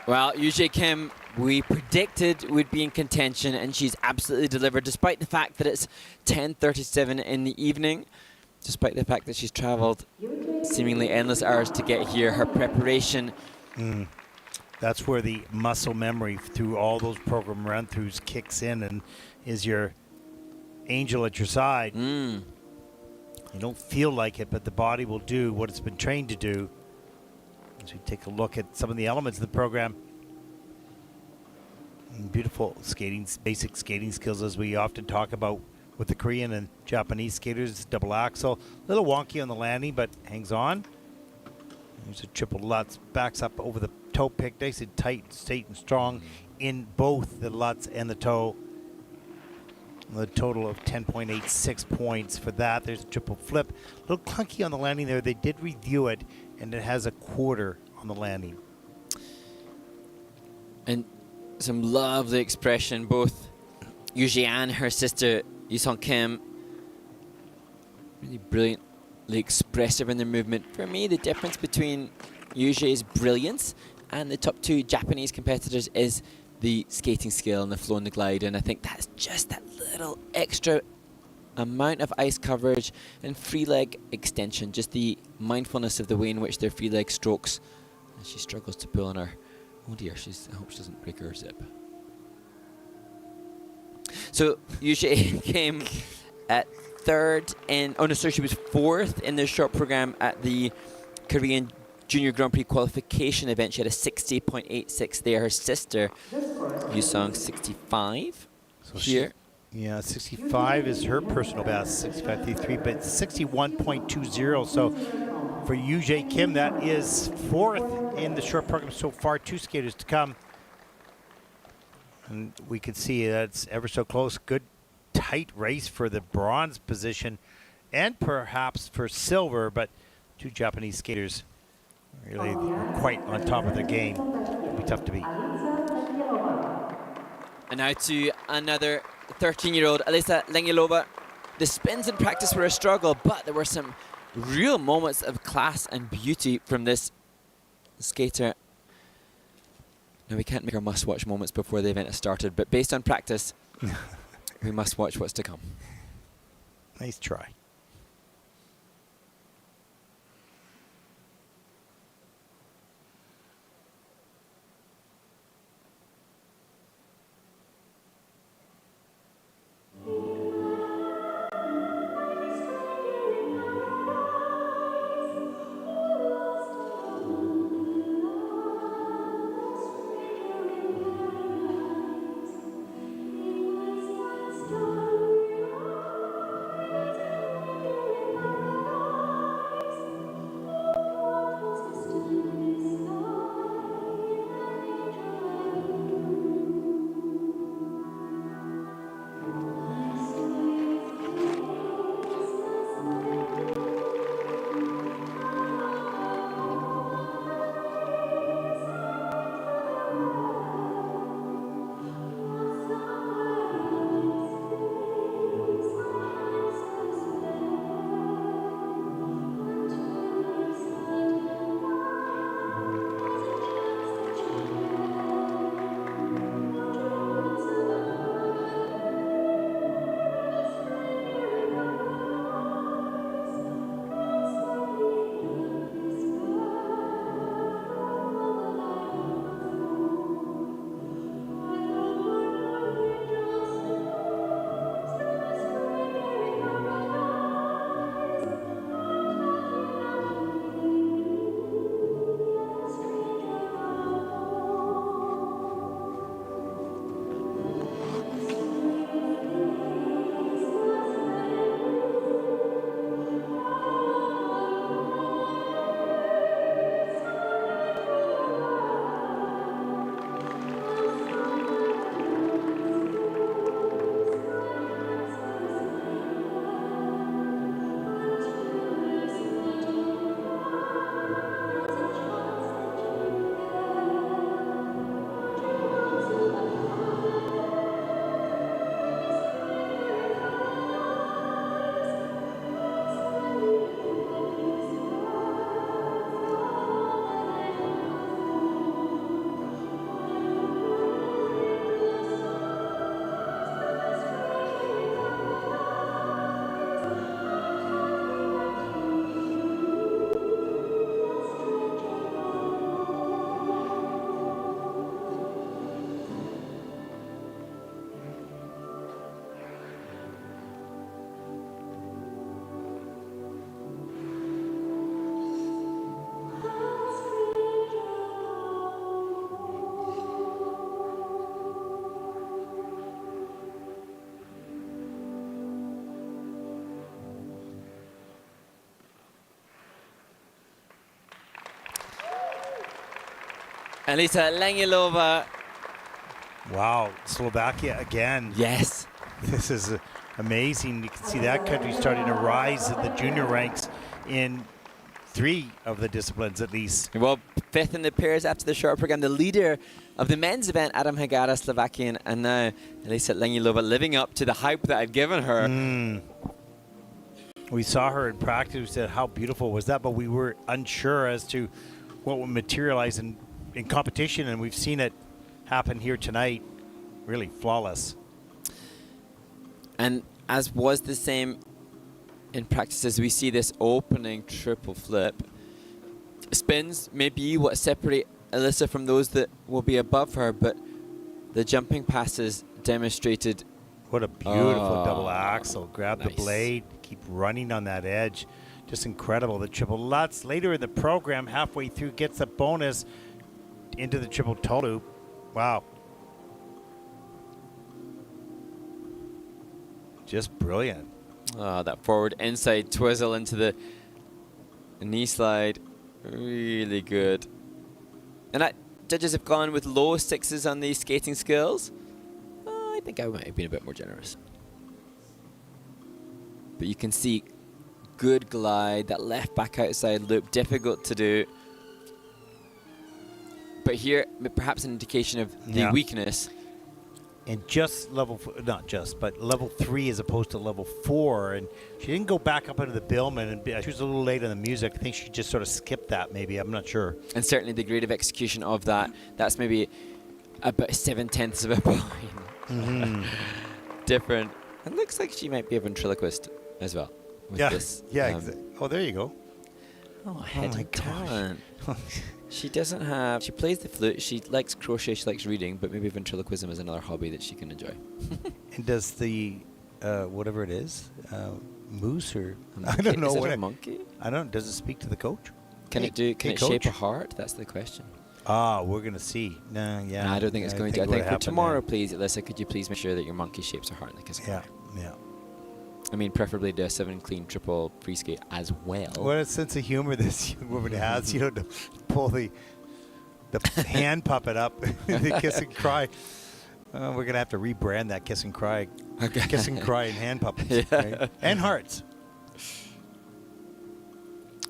Well, Yujie Kim, we predicted would be in contention, and she's absolutely delivered, despite the fact that it's 10:37 in the evening, despite the fact that she's travelled seemingly endless hours to get here. Her preparation. That's where the muscle memory through all those program run-throughs kicks in and is your angel at your side. You don't feel like it, but the body will do what it's been trained to do. As we take a look at some of the elements of the program. Beautiful skating, basic skating skills, as we often talk about with the Korean and Japanese skaters. Double axel, a little wonky on the landing, but hangs on. There's a triple Lutz, backs up over the toe pick, nice and tight, straight and strong in both the Lutz and the toe. A total of 10.86 points for that. There's a triple flip. A little clunky on the landing there. They did review it, and it has a quarter on the landing. And some lovely expression, both Yujie and her sister Yusong Kim. Really brilliantly expressive in their movement. For me, the difference between Yujie's brilliance and the top two Japanese competitors is the skating skill and the flow and the glide, and I think that's just that little extra amount of ice coverage and free leg extension, just the mindfulness of the way in which their free leg strokes. And she struggles to pull on her. Oh dear, I hope she doesn't break her zip. So Yujie came at third in, oh no, sorry, she was fourth in the short program at the Korean Junior Grand Prix qualification event. She had a 60.86 there. Her sister, Yusong, 65 so here. Yeah, 65 is her personal best, 65.33, but 61.20. So for Yujie Kim, that is fourth in the short program so far. Two skaters to come. And we can see that's ever so close. Good, tight race for the bronze position and perhaps for silver, but two Japanese skaters really were quite on top of their game. It'll be tough to beat. And now to another 13-year-old, Alisa Lengyelova. The spins in practice were a struggle, but there were some real moments of class and beauty from this skater. Now, we can't make our must-watch moments before the event has started, but based on practice, we must watch what's to come. Nice try. Elisa Langilova. Wow, Slovakia again. Yes. This is amazing. You can see that country starting to rise in the junior ranks in 3 of the disciplines at least. Well, 5th in the pairs after the short program. The leader of the men's event, Adam Hagara, Slovakian, and now Elisa Langilova living up to the hype that I've given her. We saw her in practice. We said, how beautiful was that? But we were unsure as to what would materialize in competition, and we've seen it happen here tonight. Really flawless. And as was the same in practices, we see this opening triple flip. Spins may be what separate Elisa from those that will be above her, but the jumping passes demonstrated. What a beautiful double axel. Grab nice. the blade, keep running on that edge. Just incredible. The triple Lutz later in the program, halfway through, gets a bonus into the triple toe loop. Wow. Just brilliant. Oh, that forward inside twizzle into the knee slide. Really good. And judges have gone with low 6s on these skating skills. I think I might have been a bit more generous. But you can see good glide, that left back outside loop, difficult to do. But here, perhaps an indication of the weakness. And just not just, but level 3 as opposed to level 4. And she didn't go back up into the Billman, and she was a little late on the music. I think she just sort of skipped that maybe. I'm not sure. And certainly the grade of execution of that, that's maybe about 7/10 of a point. Different. It looks like she might be a ventriloquist as well. This, oh, there you go. Oh, hidden talent. She doesn't have. She plays the flute. She likes crochet. She likes reading, but maybe ventriloquism is another hobby that she can enjoy. And does the whatever it is, moose or monkey? I don't know is it what a monkey? I don't. Does it speak to the coach? Can it do? Can it shape a heart? That's the question. We're gonna see. No, I don't think it's going to. I think for tomorrow, please, Alyssa, could you please make sure that your monkey shapes a heart like a square? Yeah. I mean, preferably do a 7 clean triple free skate as well. What a sense of humor this young woman has, to pull the hand puppet up, the kiss and cry. We're going to have to rebrand that kiss and cry. Okay. Kiss and cry and hand puppets. Right? And hearts.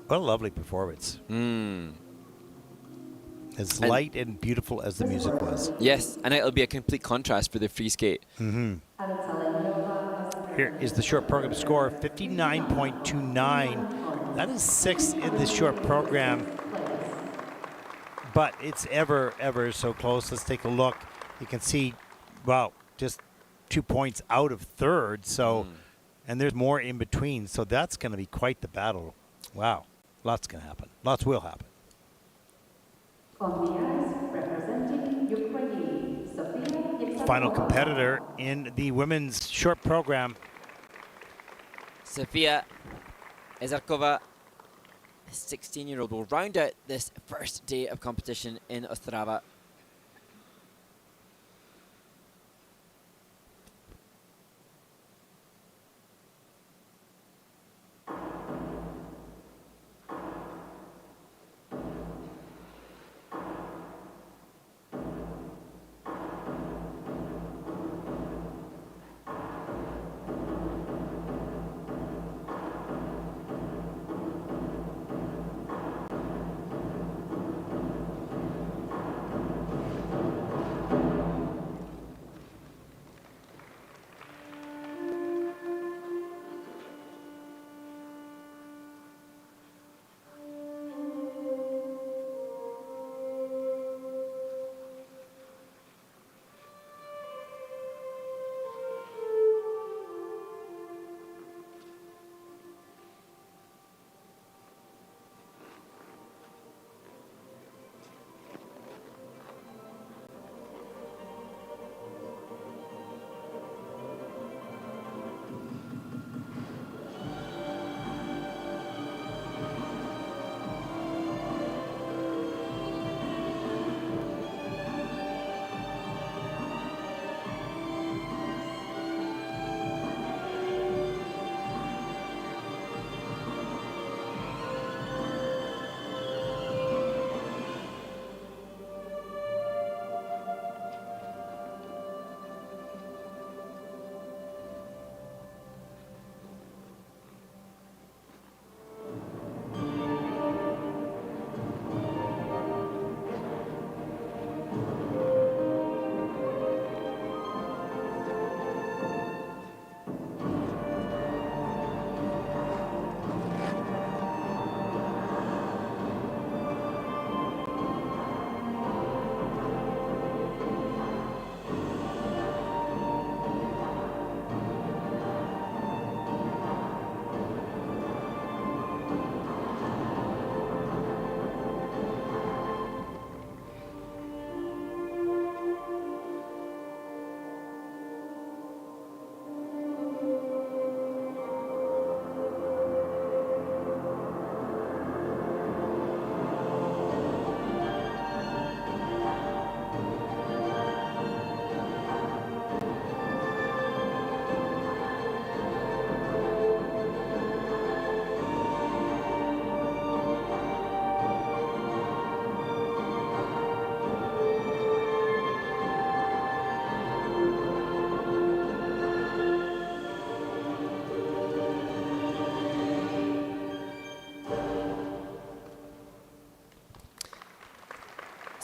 What a lovely performance. As light and beautiful as the music was. Yes, and it'll be a complete contrast for the free skate. Here is the short program score, 59.29. That is 6th in the short program, but it's ever so close. Let's take a look. You can see, wow, just 2 points out of 3rd. So, and there's more in between. So that's going to be quite the battle. Wow, lots going to happen. Lots will happen. Final competitor in the women's short program. Sofia Ezarkova, a 16-year-old, will round out this first day of competition in Ostrava.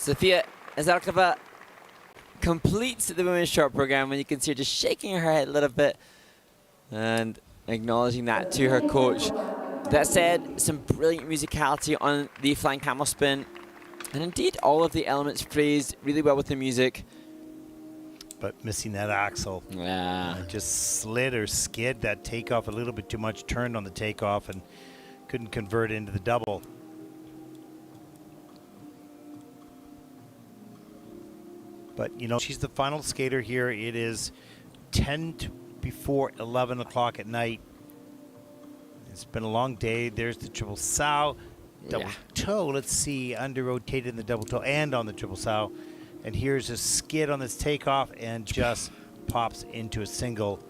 Sofia Zarkova completes the women's short program, and you can see her just shaking her head a little bit and acknowledging that to her coach. That said, some brilliant musicality on the flying camel spin, and indeed all of the elements phrased really well with the music. But missing that axle. Yeah. Just slid or skid that takeoff a little bit too much, turned on the takeoff and couldn't convert into the double. But, you know, she's the final skater here. It is 10 before 11 o'clock at night. It's been a long day. There's the triple sow. Double toe. Let's see. Under rotated in the double toe and on the triple sow. And here's a skid on this takeoff and just pops into a single.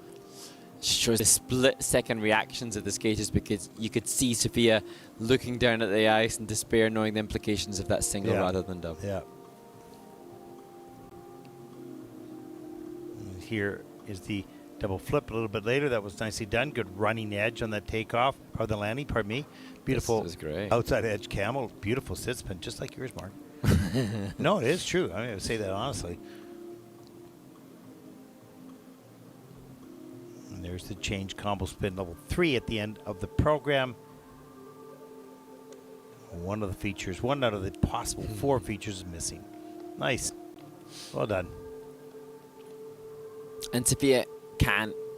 Shows the split-second reactions of the skaters, because you could see Sofia looking down at the ice in despair, knowing the implications of that single rather than double. Yeah. And here is the double flip a little bit later. That was nicely done. Good running edge on that takeoff, or the landing, pardon me. Beautiful This was great. outside edge camel. Beautiful sit spin, just like yours, Mark. No, it is true. I mean, I would say that honestly. And there's the change combo spin level 3 at the end of the program. One of the features, one out of the possible 4 features is missing. Nice. Well done. And Sofia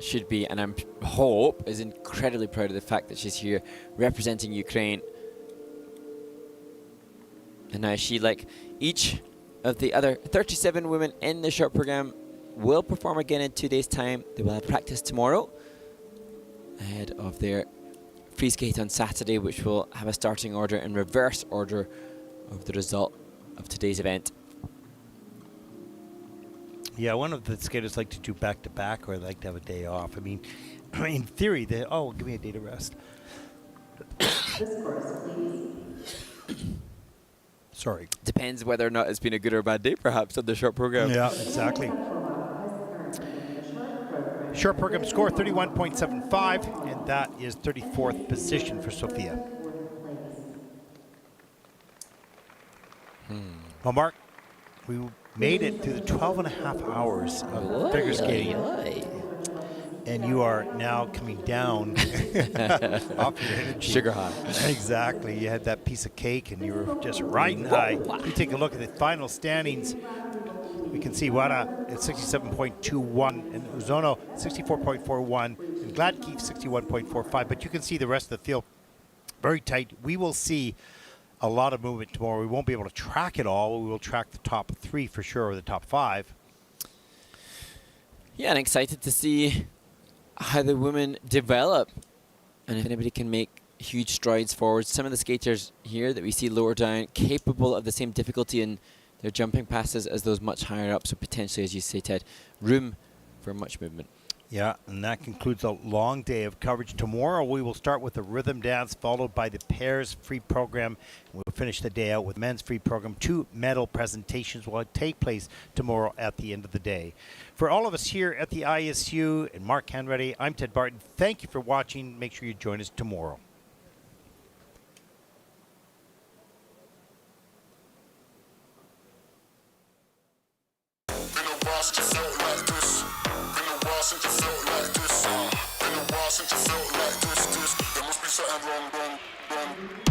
should be, and I hope is incredibly proud of the fact that she's here representing Ukraine. And now she, like each of the other 37 women in the short program, will perform again in 2 days' time. They will have practice tomorrow ahead of their free skate on Saturday, which will have a starting order in reverse order of the result of today's event. Yeah, one of the skaters like to do back-to-back, or like to have a day off. I mean, in theory, they give me a day to rest. This course, please. Sorry. Depends whether or not it's been a good or bad day, perhaps, on the short program. Yeah, exactly. Short program score 31.75, and that is 34th position for Sofia. Well, Mark, we made it through the 12 and a half hours of figure skating. And you are now coming down off your energy. Sugar high. Exactly. You had that piece of cake and you were just riding high. We take a look at the final standings. We can see Wada at 67.21 and Uzono 64.41 and Gladkeef 61.45. But you can see the rest of the field very tight. We will see a lot of movement tomorrow. We won't be able to track it all. We will track the top 3 for sure, or the top 5. Yeah, and excited to see how the women develop and if anybody can make huge strides forward. Some of the skaters here that we see lower down capable of the same difficulty in their jumping passes as those much higher up, so potentially, as you say, Ted, room for much movement. Yeah, and that concludes a long day of coverage. Tomorrow we will start with the rhythm dance, followed by the pairs free program. We'll finish the day out with men's free program. 2 medal presentations will take place tomorrow at the end of the day. For all of us here at the ISU and Mark Hanratty, I'm Ted Barton. Thank you for watching. Make sure you join us tomorrow. Since you felt like this. Been a while since you felt like this. Been a while since you felt like this. There must be something wrong.